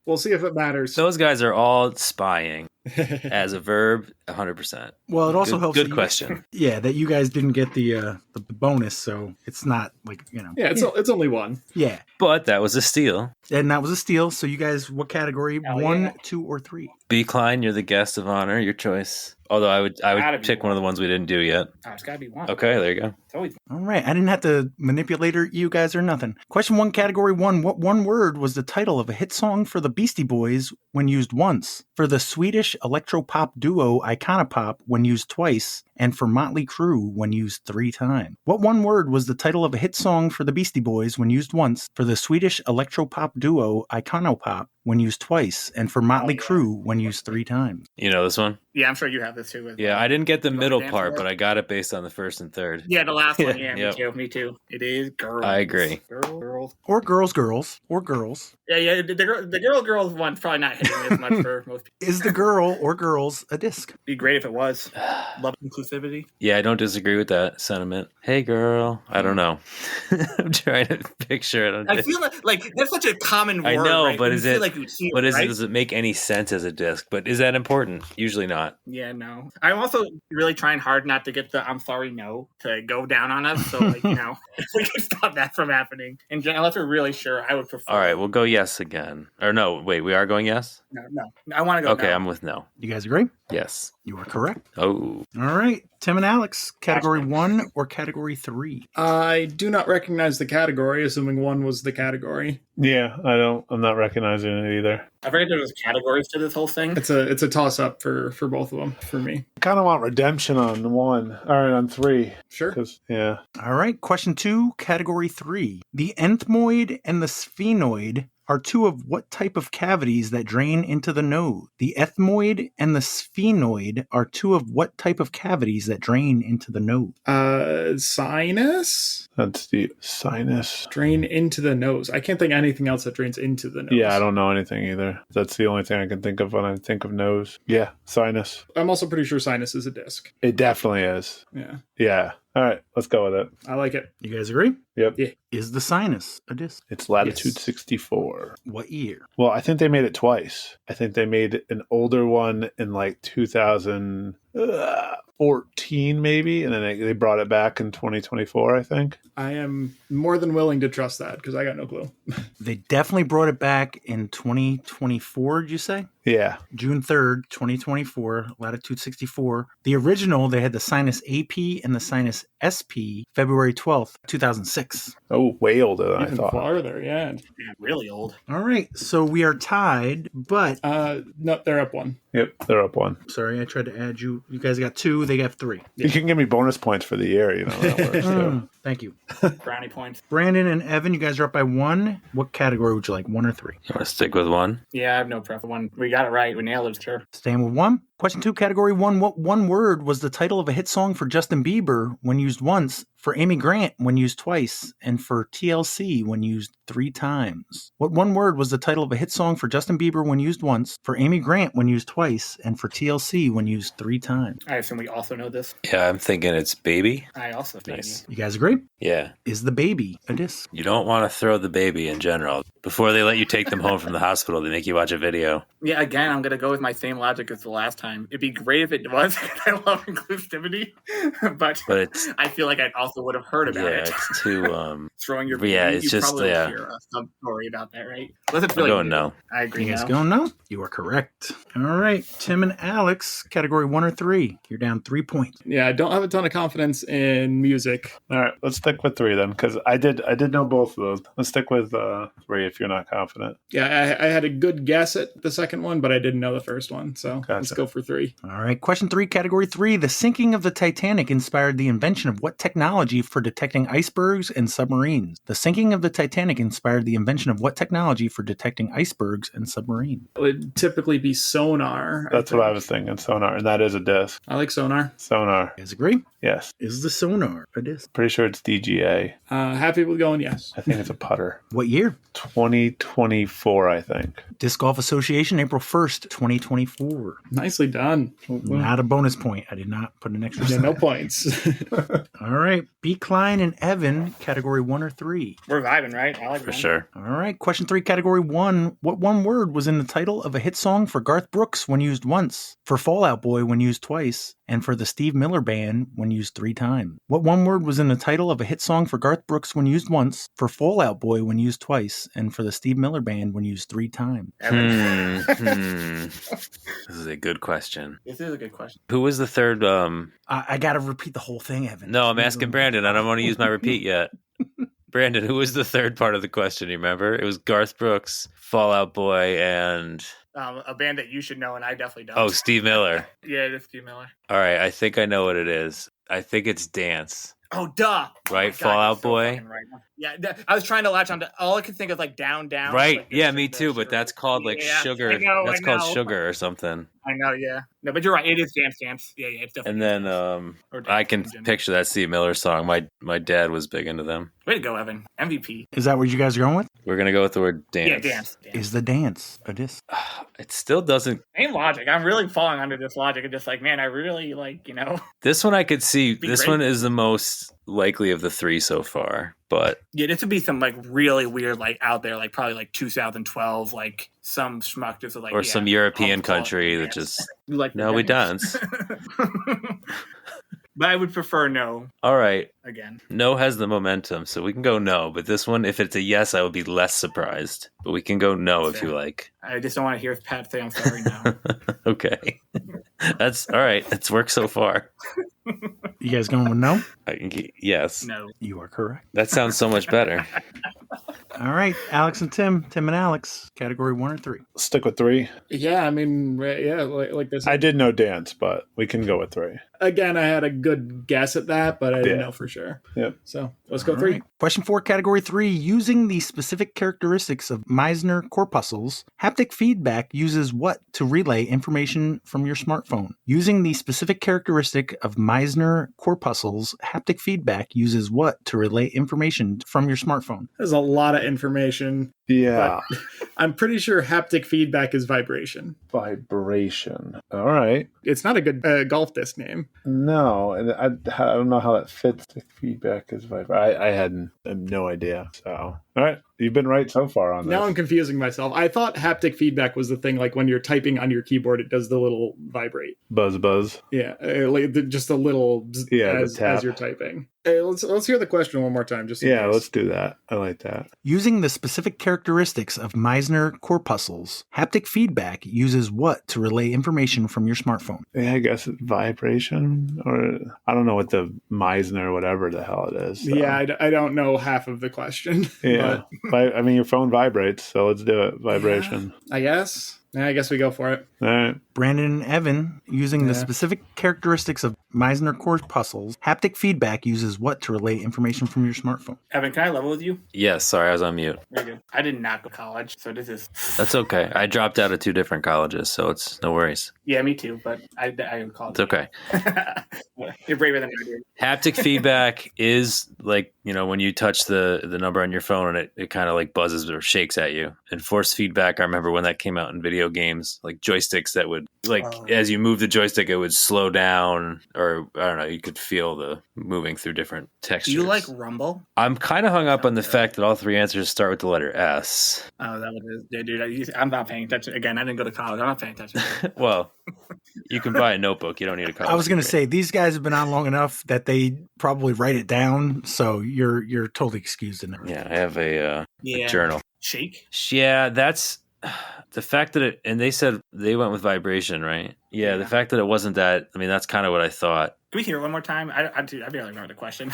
We'll see if it matters. Those guys are all spying as a verb, 100%. well, it also helps. Good that you- question. Yeah, that you guys didn't get the bonus, so it's not like Yeah, it's only 1. Yeah, But that was a steal. and that was a steal. So you guys, what category? Hell 1, yeah. 2, or 3? B. Klein, you're the guest of honor. Your choice. Although I Gotta would be pick one of the ones we didn't do yet. Oh, it's gotta be 1. Okay, there you go. It's always All right, I didn't have to manipulate you guys or nothing. Question 1, category 1. What one word was the title of a hit song for the Beastie Boys when used once, for the Swedish electropop duo Iconopop when used twice, and for Motley Crue when used 3 times? What one word was the title of a hit song for the Beastie Boys when used once, for the Swedish electropop duo Iconopop when used twice, and for Motley Crue when used 3 times? You know this one? Yeah, I'm sure you have this too. With, Yeah, I didn't get the You want middle to dance part, for it? but I got it based on the first and third. Yeah, the last one. Yeah, Yep. me too. It is girls. I agree. Girls. Or girls, or girls. Yeah. The girls one's probably not hitting as much for most people. Is the girl or girls a disc? Be great if it was. Love inclusivity. Yeah, I don't disagree with that sentiment. Hey, girl. I don't know. I'm trying to picture it. I feel like that's such a common word. I know, right? but You is feel it? like you hear But is right? it? Does it make any sense as a disc? But is that important? Usually not. Yeah, no. I'm also really trying hard not to get the "I'm sorry, no" to go down on us. So, like, if we can stop that from happening, and unless we're really sure, I would prefer. All right, we'll go yes again. Or no, wait, we are going yes? No. I want to go. Okay, no. I'm with no. You guys agree? Yes. You are correct. Oh. All right, Tim and Alex, category 1 or category 3? I do not recognize the category, assuming 1 was the category. Yeah, I'm not recognizing it either. I forget there was categories to this whole thing. It's a toss up for both of them for me. I kind of want redemption on 1 or on 3. Sure. 'Cause, yeah. All right, question 2, category 3. The enthmoid and the sphenoid are 2 of what type of cavities that drain into the nose? The ethmoid and the sphenoid are 2 of what type of cavities that drain into the nose? Sinus? That's the sinus. Drain into the nose. I can't think of anything else that drains into the nose. Yeah, I don't know anything either. That's the only thing I can think of when I think of nose. Yeah, sinus. I'm also pretty sure sinus is a disc. It definitely is. Yeah. Yeah. All right, let's go with it. I like it. You guys agree? Yep. Yeah. Is the sinus a disc? It's latitude Yes. 64. What year? Well, I think they made it twice. I think they made an older one in like 2014 maybe, and then they brought it back in 2024, I think. I am more than willing to trust that because I got no clue. They definitely brought it back in 2024, did you say? Yeah. June 3rd, 2024, latitude 64. The original, they had the sinus AP and the sinus SP, February 12th, 2006. Oh, way older than I Even thought. farther, yeah. Yeah, really old. All right, so we are tied, but No, they're up one. Yep, they're up one. sorry, I tried to add you. You guys got 2, they got 3. You can give me bonus points for the year, you know. That works too. Thank you. Brownie points. Brandon and Evan, you guys are up by 1. What category would you like, 1 or 3? You want to stick with one? Yeah, I have no preference. One, we got it right. We nailed it, sure. Staying with 1. Question 2, category 1. What one word was the title of a hit song for Justin Bieber when used once, for Amy Grant when used twice, and for TLC when used 3 times? What one word was the title of a hit song for Justin Bieber when used once, for Amy Grant when used twice, and for TLC when used 3 times? I assume we also know this. Yeah, I'm thinking it's baby. I also think. Nice. You guys agree? Yeah. Is the baby a disc? You don't want to throw the baby in general. Before they let you take them home from the hospital, they make you watch a video. Yeah, again, I'm going to go with my same logic as the last time. It'd be great if it was. I love inclusivity. but it's, I feel like I also would have heard about it. It's too... Throwing your yeah, baby, it's you just... probably Yeah. hear some story about that, right? I'm going no. I agree. You guys no. going no? You are correct. All right, Tim and Alex, category 1 or 3. You're down 3 points. Yeah, I don't have a ton of confidence in music. All right, let's stick with 3 then, because I did know both of those. Let's stick with 3 if you're not confident. Yeah, I had a good guess at the second one, but I didn't know the first one. So let's go for 3. All right, question 3, category 3. The sinking of the Titanic inspired the invention of what technology for detecting icebergs and submarines? The sinking of the Titanic inspired the invention of what technology for detecting icebergs and submarines? It would typically be sonar. That's what I was thinking, sonar, and that is a disc. I like sonar. Sonar. You guys agree? Yes. Is the sonar a disc? Pretty sure it's DGA. Happy with going yes. I think it's a putter. What year? 2024, I think. Disc Golf Association, April 1st, 2024. Nicely done. Not a bonus point. I did not put an extra Yeah, no points. All right. B. Cline and Evan, category 1 or 3. We're vibing, right? I like For one. sure. All right. Question 3, category 1. What one word was in the title of a hit song for Garth Brooks when used once, for Fall Out Boy when used twice, and for the Steve Miller Band when used 3 times? What one word was in the title of a hit song for Garth Brooks when used once, for Fall Out Boy when used twice, and for the Steve Miller Band when used 3 times? This is a good question. This is a good question. Who was the third? I got to repeat the whole thing, Evan. No, I'm asking Brandon. I don't want to use my repeat yet. Brandon, who was the third part of the question? You remember? It was Garth Brooks, Fall Out Boy, and... a band that you should know, and I definitely don't. Oh, Steve Miller. Yeah, it's Steve Miller. All right, I think I know what it is. I think it's Dance. Oh, duh. Right, Oh, Fall Out Boy? Right. Yeah, I was trying to latch on to... All I could think of, like, Down. Right, Like, yeah, me too, but that's called, like, Yeah, Sugar. I know, That's I called know. Sugar or something. I know, yeah. No, but you're right. It is Dance. Yeah, it's definitely. And then Or I can Dance. picture that Steve Miller song. My dad was big into them. Way to go, Evan. MVP. Is that what you guys are going with? We're going to go with the word dance. Yeah, Dance. Is the dance a disc? It still doesn't... Same logic. I'm really falling under this logic and just like, man, I really like, This one I could see. Be This great. one is the most likely of the 3 so far, but... Yeah, this would be some like really weird, like out there, like probably like 2012, like some schmuck just like Or some European I'll call it country that dance. just... You like No, we dance. But I would prefer no All right. again. No has the momentum, so we can go no. But this one, if it's a yes, I would be less surprised. But we can go no if you like. I just don't want to hear Pat say I'm sorry now. Okay. That's all right. It's worked so far. You guys going with no? Yes. No. You are correct. That sounds so much better. All right, Alex and Tim. Tim and Alex, category 1 or 3. Stick with 3. Yeah, I mean, yeah, like this. I did know dance, but we can go with 3. Again, I had a good guess at that, but I didn't know for sure. Yep. So let's go All 3. right. Question 4, category 3. Using the specific characteristics of Meissner corpuscles, haptic feedback uses what to relay information from your smartphone? Using the specific characteristic of Meissner corpuscles, haptic feedback uses what to relay information from your smartphone? There's a lot of information. Yeah. But I'm pretty sure haptic feedback is vibration. Vibration. All right. It's not a good golf disc name. No, and I don't know how that fits. The feedback is vibration. I had no idea. So All right. You've been right so far on this. Now I'm confusing myself. I thought haptic feedback was the thing, like when you're typing on your keyboard, it does the little vibrate. Buzz. Yeah, just a little as you're typing. Hey, let's hear the question one more time. Let's do that. I like that. Using the specific characteristics of Meissner corpuscles, haptic feedback uses what to relay information from your smartphone? Yeah, I guess it's vibration, or I don't know what the Meissner, whatever the hell it is. So. Yeah, I don't know half of the question. Yeah, but I mean, your phone vibrates, so let's do it. Vibration. Yeah, I guess we go for it. All right. Brandon and Evan, using the specific characteristics of Meissner corpuscles, haptic feedback uses what to relay information from your smartphone? Evan, can I level with you? Yes, sorry, I was on mute. Very good. I did not go to college, so this is... That's okay. I dropped out of 2 different colleges, so it's no worries. Yeah, me too, but I college. It's okay. You're braver than I do. Haptic feedback is like, when you touch the number on your phone and it kind of like buzzes or shakes at you. And force feedback, I remember when that came out in video games, like joysticks that would, as you move the joystick, it would slow down, or I don't know, you could feel the moving through different textures. Do you like Rumble? I'm kind of hung up on the fact that all 3 answers start with the letter S. Oh, that was it. Dude, I'm not paying attention. Again, I didn't go to college. I'm not paying attention. Well, you can buy a notebook. You don't need a college. I was going to say, these guys have been on long enough that they probably write it down, so you're totally excused in it. Yeah, I have a journal. Shake? Yeah, that's the fact that and they said they went with vibration, right? Yeah, the fact that it wasn't that, I mean, that's kind of what I thought. Can we hear it one more time? I barely remember the question.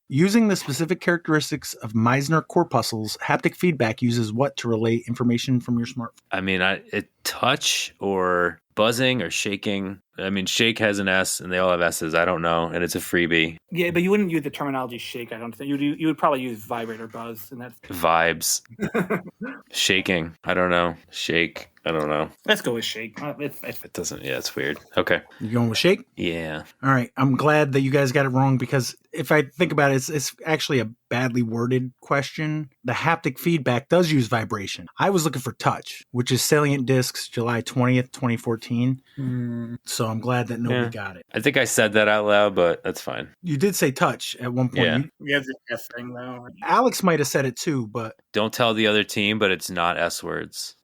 Using the specific characteristics of Meissner corpuscles, haptic feedback uses what to relay information from your smartphone? I mean, touch or buzzing or shaking. I mean, shake has an S, and they all have S's. I don't know, and it's a freebie. Yeah, but you wouldn't use the terminology shake, I don't think. You would probably use vibrate or buzz, and that's... Vibes. Shaking. I don't know. Shake. I don't know. Let's go with shake. It doesn't. Yeah, it's weird. Okay. You going with shake? Yeah. All right. I'm glad that you guys got it wrong, because if I think about it, it's actually a badly worded question. The haptic feedback does use vibration. I was looking for touch, which is Salient Discs, July 20th, 2014. So I'm glad that nobody got it. I think I said that out loud, but that's fine. You did say touch at one point. Yeah. It's a S thing, though. Alex might have said it too, but... Don't tell the other team, but it's not S words.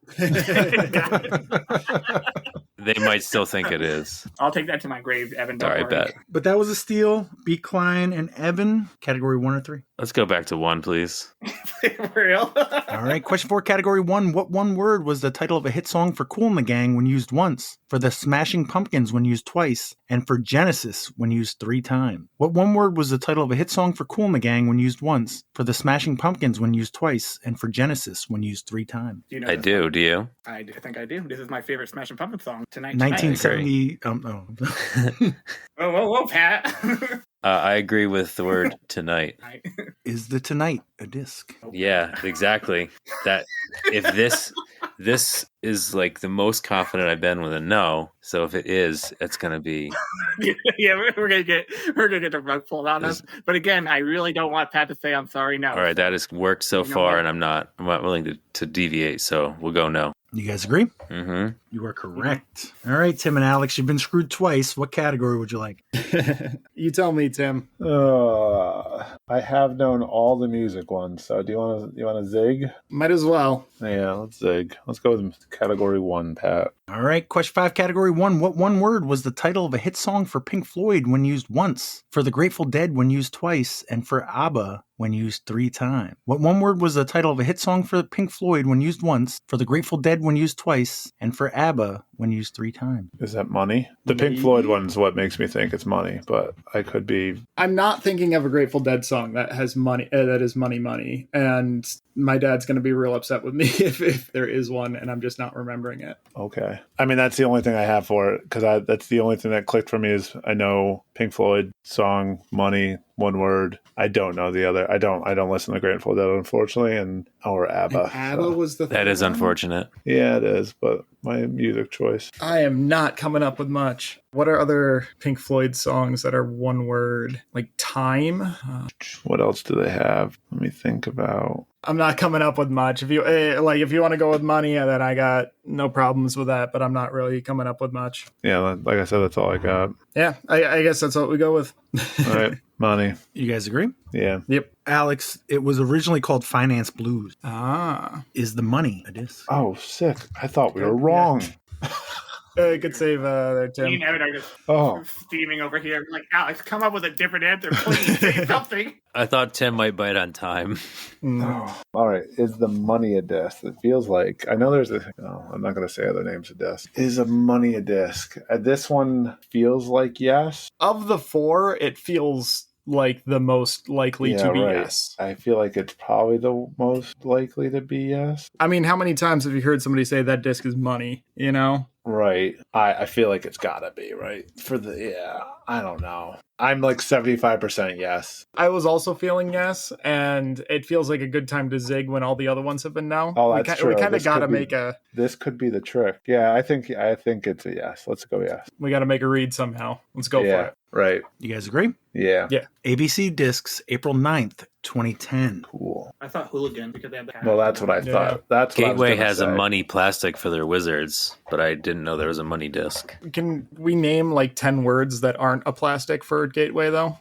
They might still think it is. I'll take that to my grave, Evan. All right, bet. But that was a steal. B. Cline and Evan, category 1 or 3. Let's go back to 1, please. For real? All right, question 4, category 1. What one word was the title of a hit song for Kool and the Gang when used once, for the Smashing Pumpkins when used twice, and for Genesis when used 3 times? What one word was the title of a hit song for Kool and the Gang when used once, for the Smashing Pumpkins when used twice, and for Genesis when used 3 times? Do you know I do. Do you? I think I do. This is my favorite Smashing Pumpkins song. Tonight. 1970. Whoa, Pat. I agree with the word tonight. Is the Tonight a disc? Yeah, exactly. That if this is like the most confident I've been with a no. So if it is, it's gonna be. Yeah, we're gonna get the rug pulled on us. But again, I really don't want Pat to say I'm sorry. No. All right, that has worked so far, and I'm not willing to deviate. So we'll go no. You guys agree? Mm-hmm. You are correct. All right, Tim and Alex, you've been screwed twice. What category would you like? You tell me, Tim. I have known all the music ones. So do you want to zig? Might as well. Yeah, let's zig. Let's go with category 1, Pat. All right, question 5, category 1. What one word was the title of a hit song for Pink Floyd when used once, for the Grateful Dead when used twice, and for ABBA when used 3 times? What one word was the title of a hit song for Pink Floyd when used once, for the Grateful Dead when used twice, and for ABBA when used 3 times? Is that money? The Pink Floyd one's what makes me think it's money, but I could be... I'm not thinking of a Grateful Dead song that has money, that is money, and my dad's going to be real upset with me if there is one, and I'm just not remembering it. Okay. I mean, that's the only thing I have for it, because that's the only thing that clicked for me is I know Pink Floyd song, money, one word. I don't know the other. I don't listen to Grateful Dead, unfortunately, or ABBA. And ABBA was the that is unfortunate. Yeah, it is, but my music choice. I am not coming up with much. What are other Pink Floyd songs that are one word? Like Time? What else do they have? Let me think about. I'm not coming up with much. If you if you want to go with money, then I got no problems with that. But I'm not really coming up with much. Yeah, like I said, that's all I got. Yeah, I guess that's what we go with. All right, money. You guys agree? Yeah. Yep. Alex, it was originally called Finance Blues. Ah. Is the money a disc? Oh, sick. I thought we were wrong. Good save there, Tim. Me and Evan are just Oh. steaming over here. Like, Alex, come up with a different answer, please. Say something. I thought Tim might bite on time. Oh, all right. Is the money a disc? It feels like I know there's a. No, I'm not going to say other names of disc. Is a money a disc? This one feels like yes. Of the four, it feels like the most likely to be yes. I feel like it's probably the most likely to be yes. I mean, how many times have you heard somebody say that disc is money? You know. Right. I feel like it's gotta be, right? I don't know. I'm like 75% yes. I was also feeling yes, and it feels like a good time to zig when all the other ones have been no. Oh, that's true. We kind of got to make a... This could be the trick. Yeah, I think it's a yes. Let's go yes. We got to make a read somehow. Let's go for it. Right. You guys agree? Yeah. Yeah. ABC Discs, April 9th, 2010. Cool. I thought hooligan because they had the Well, that's what I thought. That's what Gateway I was gonna has say. a money plastic for their wizards, but I didn't know there was a money disc. Can we name like 10 words that aren't a plastic for Gateway, though?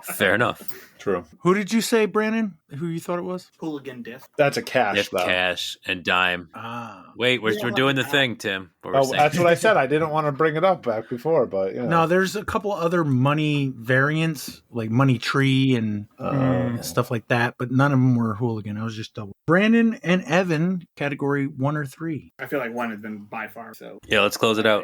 Fair enough. True. Who did you say, Brandon? Who you thought it was? hooligan disc. That's a cash, If though. cash and dime. Ah. Wait, we're doing the thing, Tim. What we're Oh, saying. that's what I said. I didn't want to bring it up back before, but you know. No, there's a couple other money variants, like Money Tree and stuff like that, but none of them were hooligan. I was just double. Brandon and Evan, category 1 or 3. I feel like one has been by far. So Yeah, let's close it out.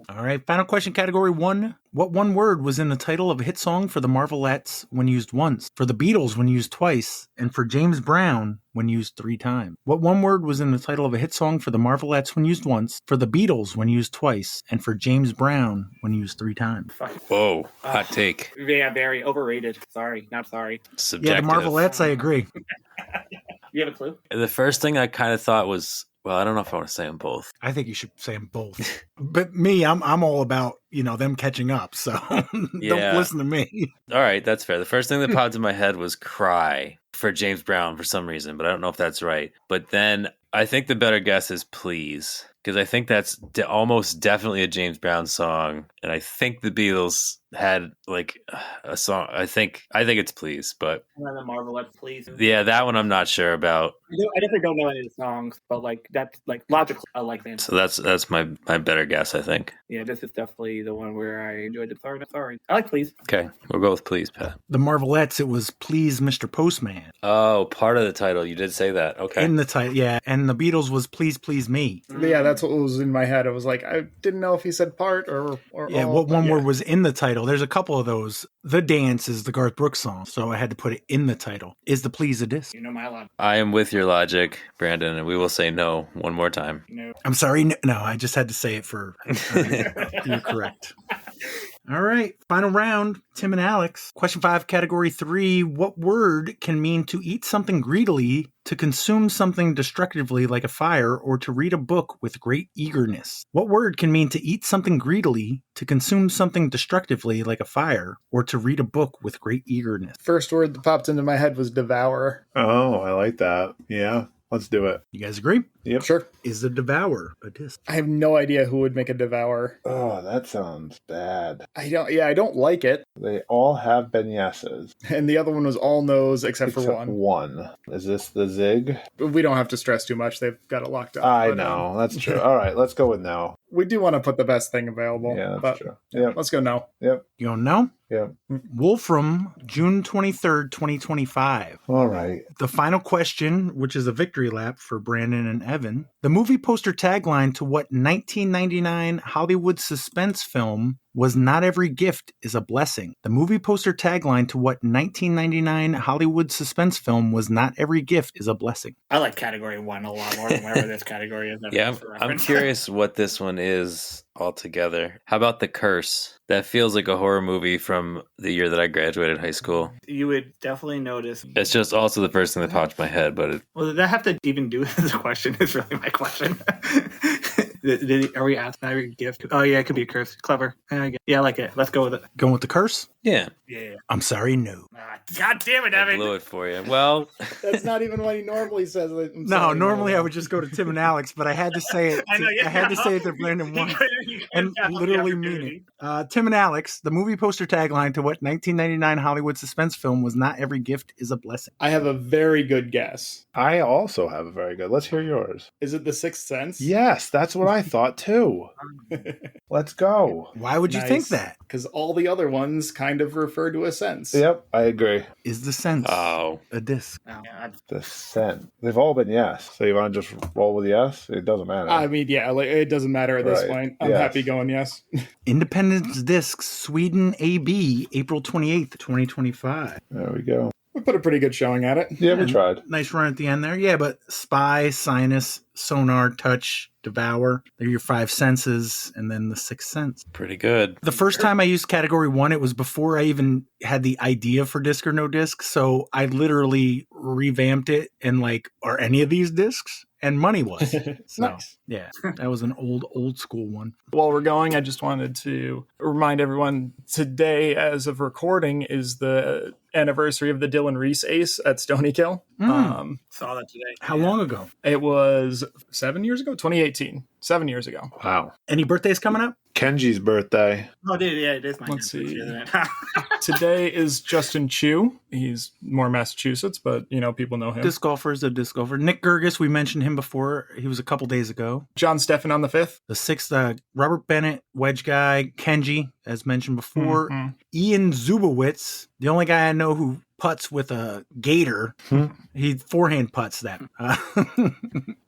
All right, final question, category 1. What one word was in the title of a hit song for the Marvelettes when used once, for the Beatles when used twice, and for James Brown when used 3 times? What one word was in the title of a hit song for the Marvelettes when used once, for the Beatles when used twice, and for James Brown when used 3 times? Whoa, hot take. Yeah, very overrated. Sorry, not sorry. Subjective. Yeah, the Marvelettes, I agree. You have a clue? The first thing I kind of thought was, well, I don't know if I want to say them both. I think you should say them both. But me, I'm all about, them catching up, so don't listen to me. All right, that's fair. The first thing that popped in my head was Cry for James Brown for some reason, but I don't know if that's right. But then I think the better guess is Please, because I think that's almost definitely a James Brown song, and I think the Beatles had like a song. I think it's Please, but One of the Marvelettes, please. yeah, that one I'm not sure about. I definitely don't know any of the songs, but like that's like logically, I like them. So that's my better guess, I think. Yeah, this is definitely the one where I enjoyed it. Sorry. I like Please. Okay, we'll go with Please, Pat. The Marvelettes, it was Please, Mr. Postman. Oh, part of the title. You did say that. Okay. In the title, yeah. And the Beatles was Please, Please Me. Yeah, that's what was in my head. It was like, I didn't know if he said part or Yeah, all, what one but word was in the title? There's a couple of those. The Dance is the Garth Brooks song, so I had to put it in the title. Is the Please a disc? You know my logic. I am with your logic, Brandon, and we will say no one more time. No. I'm sorry. No, I just had to say it for... You're correct. All right, final round. Tim and Alex. Question 5, category 3. What word can mean to eat something greedily, to consume something destructively like a fire, or to read a book with great eagerness? What word can mean to eat something greedily, to consume something destructively like a fire, or to read a book with great eagerness? First word that popped into my head was devour. Oh, I like that. Yeah, let's do it. You guys agree? Yep. Sure. Is the Devourer a disc? I have no idea who would make a devour. Oh, that sounds bad. I don't like it. They all have been yeses. And the other one was all no's except for one. Is this the zig? We don't have to stress too much. They've got it locked up. I know. That's true. All right, let's go with no. We do want to put the best thing available. Yeah, that's true. Yep. Let's go no. Yep. You don't know? Yep. Wolfram, June 23rd, 2025. All right. The final question, which is a victory lap for Brandon and Evan. The movie poster tagline to what 1999 Hollywood suspense film was Not Every Gift is a Blessing? The movie poster tagline to what 1999 Hollywood suspense film was Not Every Gift is a Blessing? I like category 1 a lot more than whatever this category is. Yeah, I'm curious what this one is altogether. How about The Curse? That feels like a horror movie from the year that I graduated high school. You would definitely notice. It's just also the first thing that popped in my head, but Well, did that have to even do with the question? Is really my question. Are we asked by a gift? Oh yeah, it could be a curse. Clever. Yeah, I like it. Let's go with it. Going with the curse? Yeah. Yeah. I'm sorry, no. God damn it, I Evan. blew it for you. Well, That's not even what he normally says. No, normally I would just go to Tim and Alex, but I had to say it. I had to say it to Brandon once and literally mean it. Tim and Alex, the movie poster tagline to what 1999 Hollywood suspense film was "Not every gift is a blessing." I have a very good guess. I also have a very good. Let's hear yours. Is it The Sixth Sense? Yes, that's what I thought too. Let's go. Why would you think that? Because all the other ones kind of refer to a sense. Yep, I agree. Is the sense a disc? The sense. They've all been yes. So you want to just roll with yes? It doesn't matter. I mean, yeah, like, it doesn't matter at this Right. point. I'm Yes. happy going yes. Independence Discs, Sweden AB, April 28th, 2025. There we go. We put a pretty good showing at it. Yeah, we tried. Nice run at the end there. Yeah, but Spy, Sinus, Sonar, Touch, Devour, they're your 5 senses, and then the 6th sense. pretty good. The first time I used category 1, it was before I even had the idea for disc or no disc. So I literally revamped it and like, are any of these discs? And money was. So, Nice. yeah, that was an old school one. While we're going, I just wanted to remind everyone today, as of recording, is the anniversary of the Dylan Reese ace at Stony Kill. Saw that today. How long ago? It was 7 years ago, 2018. 7 years ago. Wow. Any birthdays coming up? Kenji's birthday. Oh, dude, yeah, it is my Let's anniversary, see. isn't it? Today is Justin Chu. He's more Massachusetts, but, people know him. Disc golfer is a disc golfer. Nick Gerges, we mentioned him before. He was a couple days ago. John Steffen on the 5th. The 6th, Robert Bennett, wedge guy. Kenji, as mentioned before. Mhm. Ian Zubowitz, the only guy I know who putts with a gator. He forehand putts that.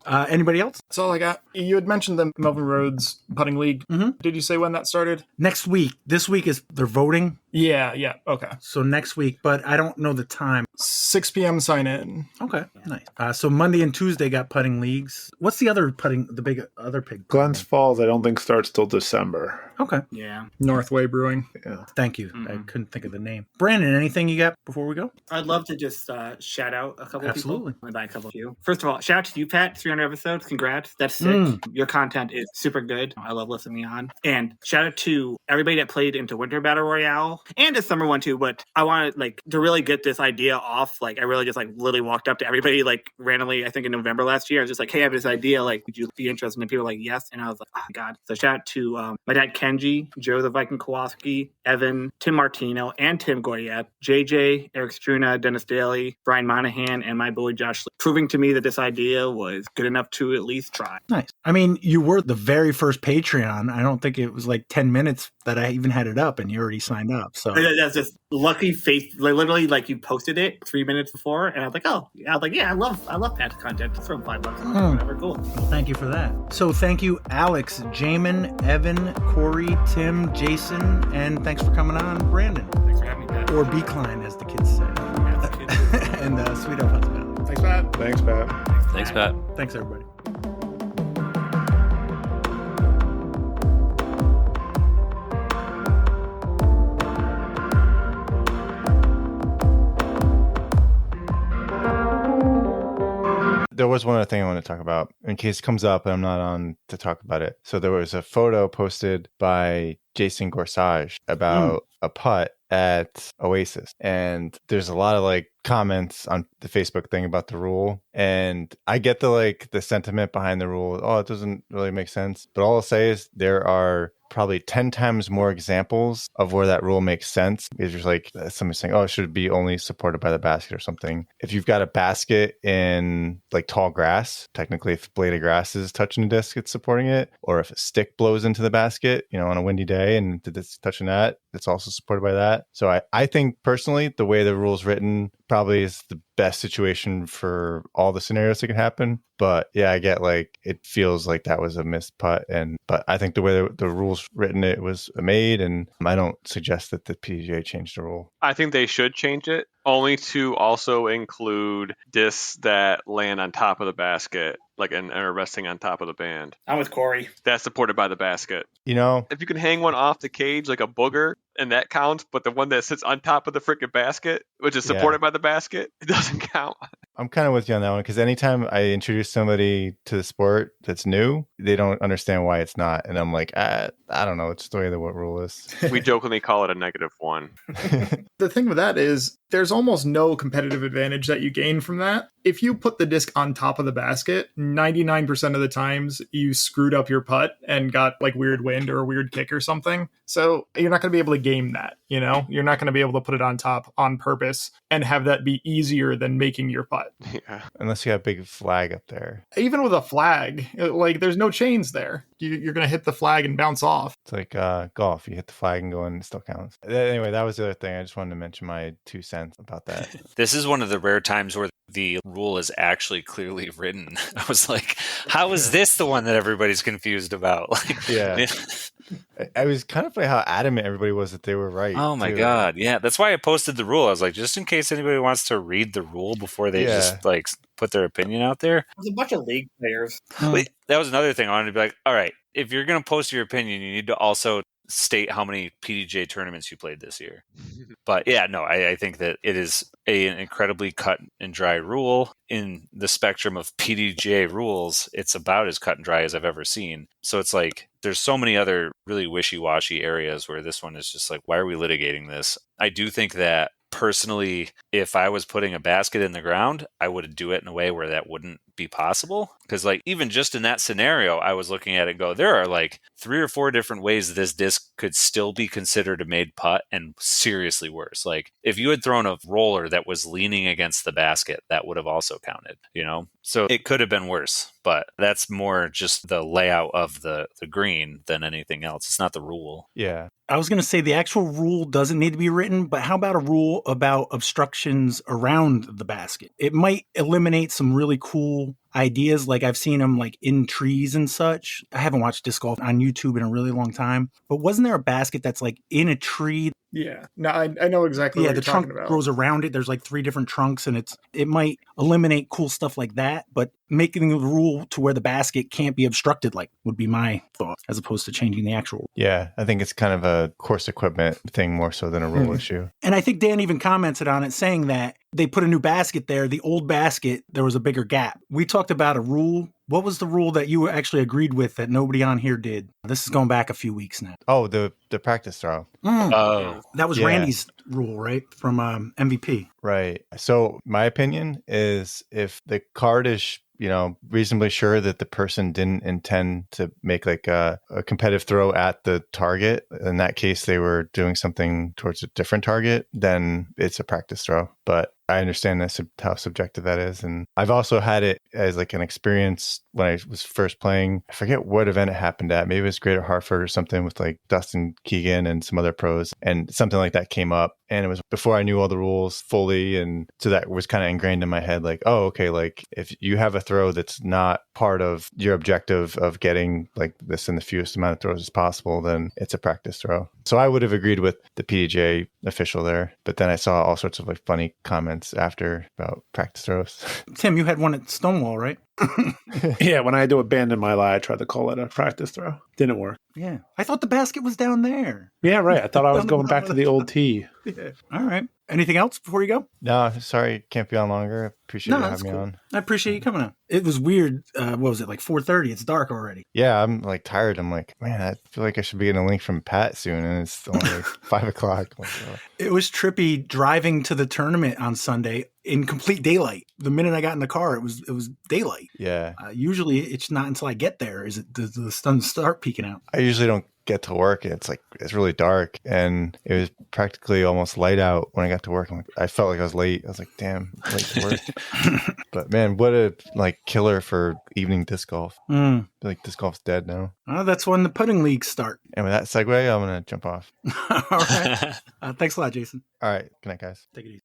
Anybody else? That's all I got. You had mentioned the Melvin Rhodes Putting League. Mhm. Did you say when that started? Next week. This week is they're voting. Yeah. Okay. So next week, but I don't know the time. 6 p.m. sign in. Okay, nice. So Monday and Tuesday got putting leagues. What's the other putting? The big other pig. Glens Falls, I don't think starts till December. Okay, Yeah. Northway Brewing. Yeah. thank you. I couldn't think of the name. Brandon, anything you got before we go? I'd love to just shout out a couple Absolutely. of people. By a couple of you. First of all, shout out to you, Pat. 300 episodes. Congrats. That's sick. Your content is super good. I love listening on. And shout out to everybody that played into Winter Battle Royale and to Summer one too. But I wanted to really get this idea off. I really just literally walked up to everybody randomly. I think in November last year, I was just like, "Hey, I have this idea. Would you be interested?" And people were like, "Yes." And I was like, "Oh my god!" So shout out to my dad Kenji, Joe the Viking Kowalski, Evan, Tim Martino, and Tim Goyette, JJ, Eric Struna, Dennis Daly, Brian Monahan, and my boy Josh, proving to me that this idea was good enough to at least try. Nice. I mean, you were the very first Patreon. I don't think it was 10 minutes that I even had it up, and you already signed up. So That's just lucky face. Literally, you posted it 3 minutes before, and I was like, "Oh, yeah, I love Pat's content. Just throw him $5, whatever, cool." well, thank you for that. So thank you, Alex, Jaimen, Evan, Corey, Tim, Jason, and thanks for coming on, Brandon. Thanks for having me, Pat. Or Cline, as the kids say. And Sweet Up Hudson. Thanks, Matt. Thanks, Pat. Thanks, Pat. Thanks, everybody. There was one other thing I want to talk about in case it comes up and I'm not on to talk about it. So there was a photo posted by Jason Gorsage about a putt at Oasis. And there's a lot of comments on the Facebook thing about the rule. And I get the sentiment behind the rule. Oh, it doesn't really make sense. But all I'll say is there are probably 10 times more examples of where that rule makes sense. It's just somebody saying, oh, it should be only supported by the basket or something. If you've got a basket in tall grass, technically if a blade of grass is touching the disc, it's supporting it. Or if a stick blows into the basket, on a windy day and it's touching that, it's also supported by that. So I think personally, the way the rule's written probably is the best situation for all the scenarios that could happen. But yeah, I get it feels like that was a missed putt. But I think the way the rules written, it was made, and I don't suggest that the PGA changed the rule. I think they should change it, only to also include discs that land on top of the basket, and are resting on top of the band. I'm with Corey. That's supported by the basket. If you can hang one off the cage like a booger, and that counts, but the one that sits on top of the freaking basket, which is supported by the basket, it doesn't count. I'm kind of with you on that one because anytime I introduce somebody to the sport that's new, they don't understand why it's not. And I'm like, I don't know. It's the way the what rule is. We jokingly call it a -1. The thing with that is there's almost no competitive advantage that you gain from that. If you put the disc on top of the basket, 99% of the times you screwed up your putt and got like weird wind or a weird kick or something. So you're not going to be able to game that, you know? You're not going to be able to put it on top on purpose and have that be easier than making your putt. Yeah. Unless you have a big flag up there. Even with a flag, like there's no chains there. You're going to hit the flag and bounce off. It's like golf. You hit the flag and go in, it still counts. Anyway, that was the other thing. I just wanted to mention my 2 cents about that. This is one of the rare times where the rule is actually clearly written. I was like, how is this the one that everybody's confused about? Like, yeah. I was kind of like how adamant everybody was that they were right. Oh my God. Yeah. That's why I posted the rule. I was like, just in case anybody wants to read the rule before they just like put their opinion out there. There's a bunch of league players. Wait, that was another thing. I wanted to be like, all right, if you're going to post your opinion, you need to also state how many PDJ tournaments you played this year. But yeah, no, I think that it is an incredibly cut and dry rule. In the spectrum of PDJ rules, it's about as cut and dry as I've ever seen. So it's like, there's so many other really wishy-washy areas where this one is just like, why are we litigating this? I do think that personally, if I was putting a basket in the ground, I would do it in a way where that wouldn't be possible. Because like even just in that scenario, I was looking at it and go, there are like 3 or 4 different ways this disc could still be considered a made putt and seriously worse. Like if you had thrown a roller that was leaning against the basket, that would have also counted, you know? So it could have been worse, but that's more just the layout of the green than anything else. It's not the rule. Yeah. I was going to say the actual rule doesn't need to be written, but how about a rule about obstructions around the basket? It might eliminate some really cool ideas. Like I've seen them like in trees and such. I haven't watched disc golf on YouTube in a really long time, but wasn't there a basket that's like in a tree? Yeah, no, I know exactly what you're the talking trunk about. grows around it. There's like 3 different trunks and it might eliminate cool stuff like that, but making the rule to where the basket can't be obstructed like would be my thought as opposed to changing the actual rule. Yeah, I think it's kind of a course equipment thing more so than a rule issue. And I think Dan even commented on it saying that they put a new basket there. The old basket, there was a bigger gap. We talked about a rule. What was the rule that you actually agreed with that nobody on here did? This is going back a few weeks now. Oh, the practice throw. Oh. That was Randy's rule, right? From MVP. Right. So my opinion is if the card is, reasonably sure that the person didn't intend to make like a competitive throw at the target, in that case, they were doing something towards a different target, then it's a practice throw. But I understand this, how subjective that is. And I've also had it as like an experience when I was first playing. I forget what event it happened at. Maybe it was Greater Hartford or something with like Dustin Keegan and some other pros. And something like that came up. And it was before I knew all the rules fully. And so that was kind of ingrained in my head, like, oh, okay, like if you have a throw that's not part of your objective of getting like this in the fewest amount of throws as possible, then it's a practice throw. So I would have agreed with the PDJ official there. But then I saw all sorts of like funny comments after about practice throws. Tim, you had one at Stonewall, right? Yeah, when I had to abandon my lie, I tried to call it a practice throw. Didn't work. Yeah. I thought the basket was down there. Yeah, right. I thought I was going back to the old tee. Yeah. All right. Anything else before you go? No, sorry. Can't be on longer. I appreciate you having me on. I appreciate you coming on. It was weird. What was it, like 4:30? It's dark already. Yeah, I'm like tired. I'm like, man, I feel like I should be getting a link from Pat soon. And it's only like 5 o'clock. Like, It was trippy driving to the tournament on Sunday in complete daylight. The minute I got in the car, it was daylight. Yeah. Usually it's not until I get there does the sun start peeking out. I usually don't get to work. It's really dark, and it was practically almost light out when I got to work. I felt like I was late. I was like, damn, late to work. But man, what a killer for evening disc golf. I feel like disc golf's dead now. That's when the putting leagues start. And with that segue, I'm going to jump off. All right. Thanks a lot, Jason. All right. Good night, guys. Take it easy.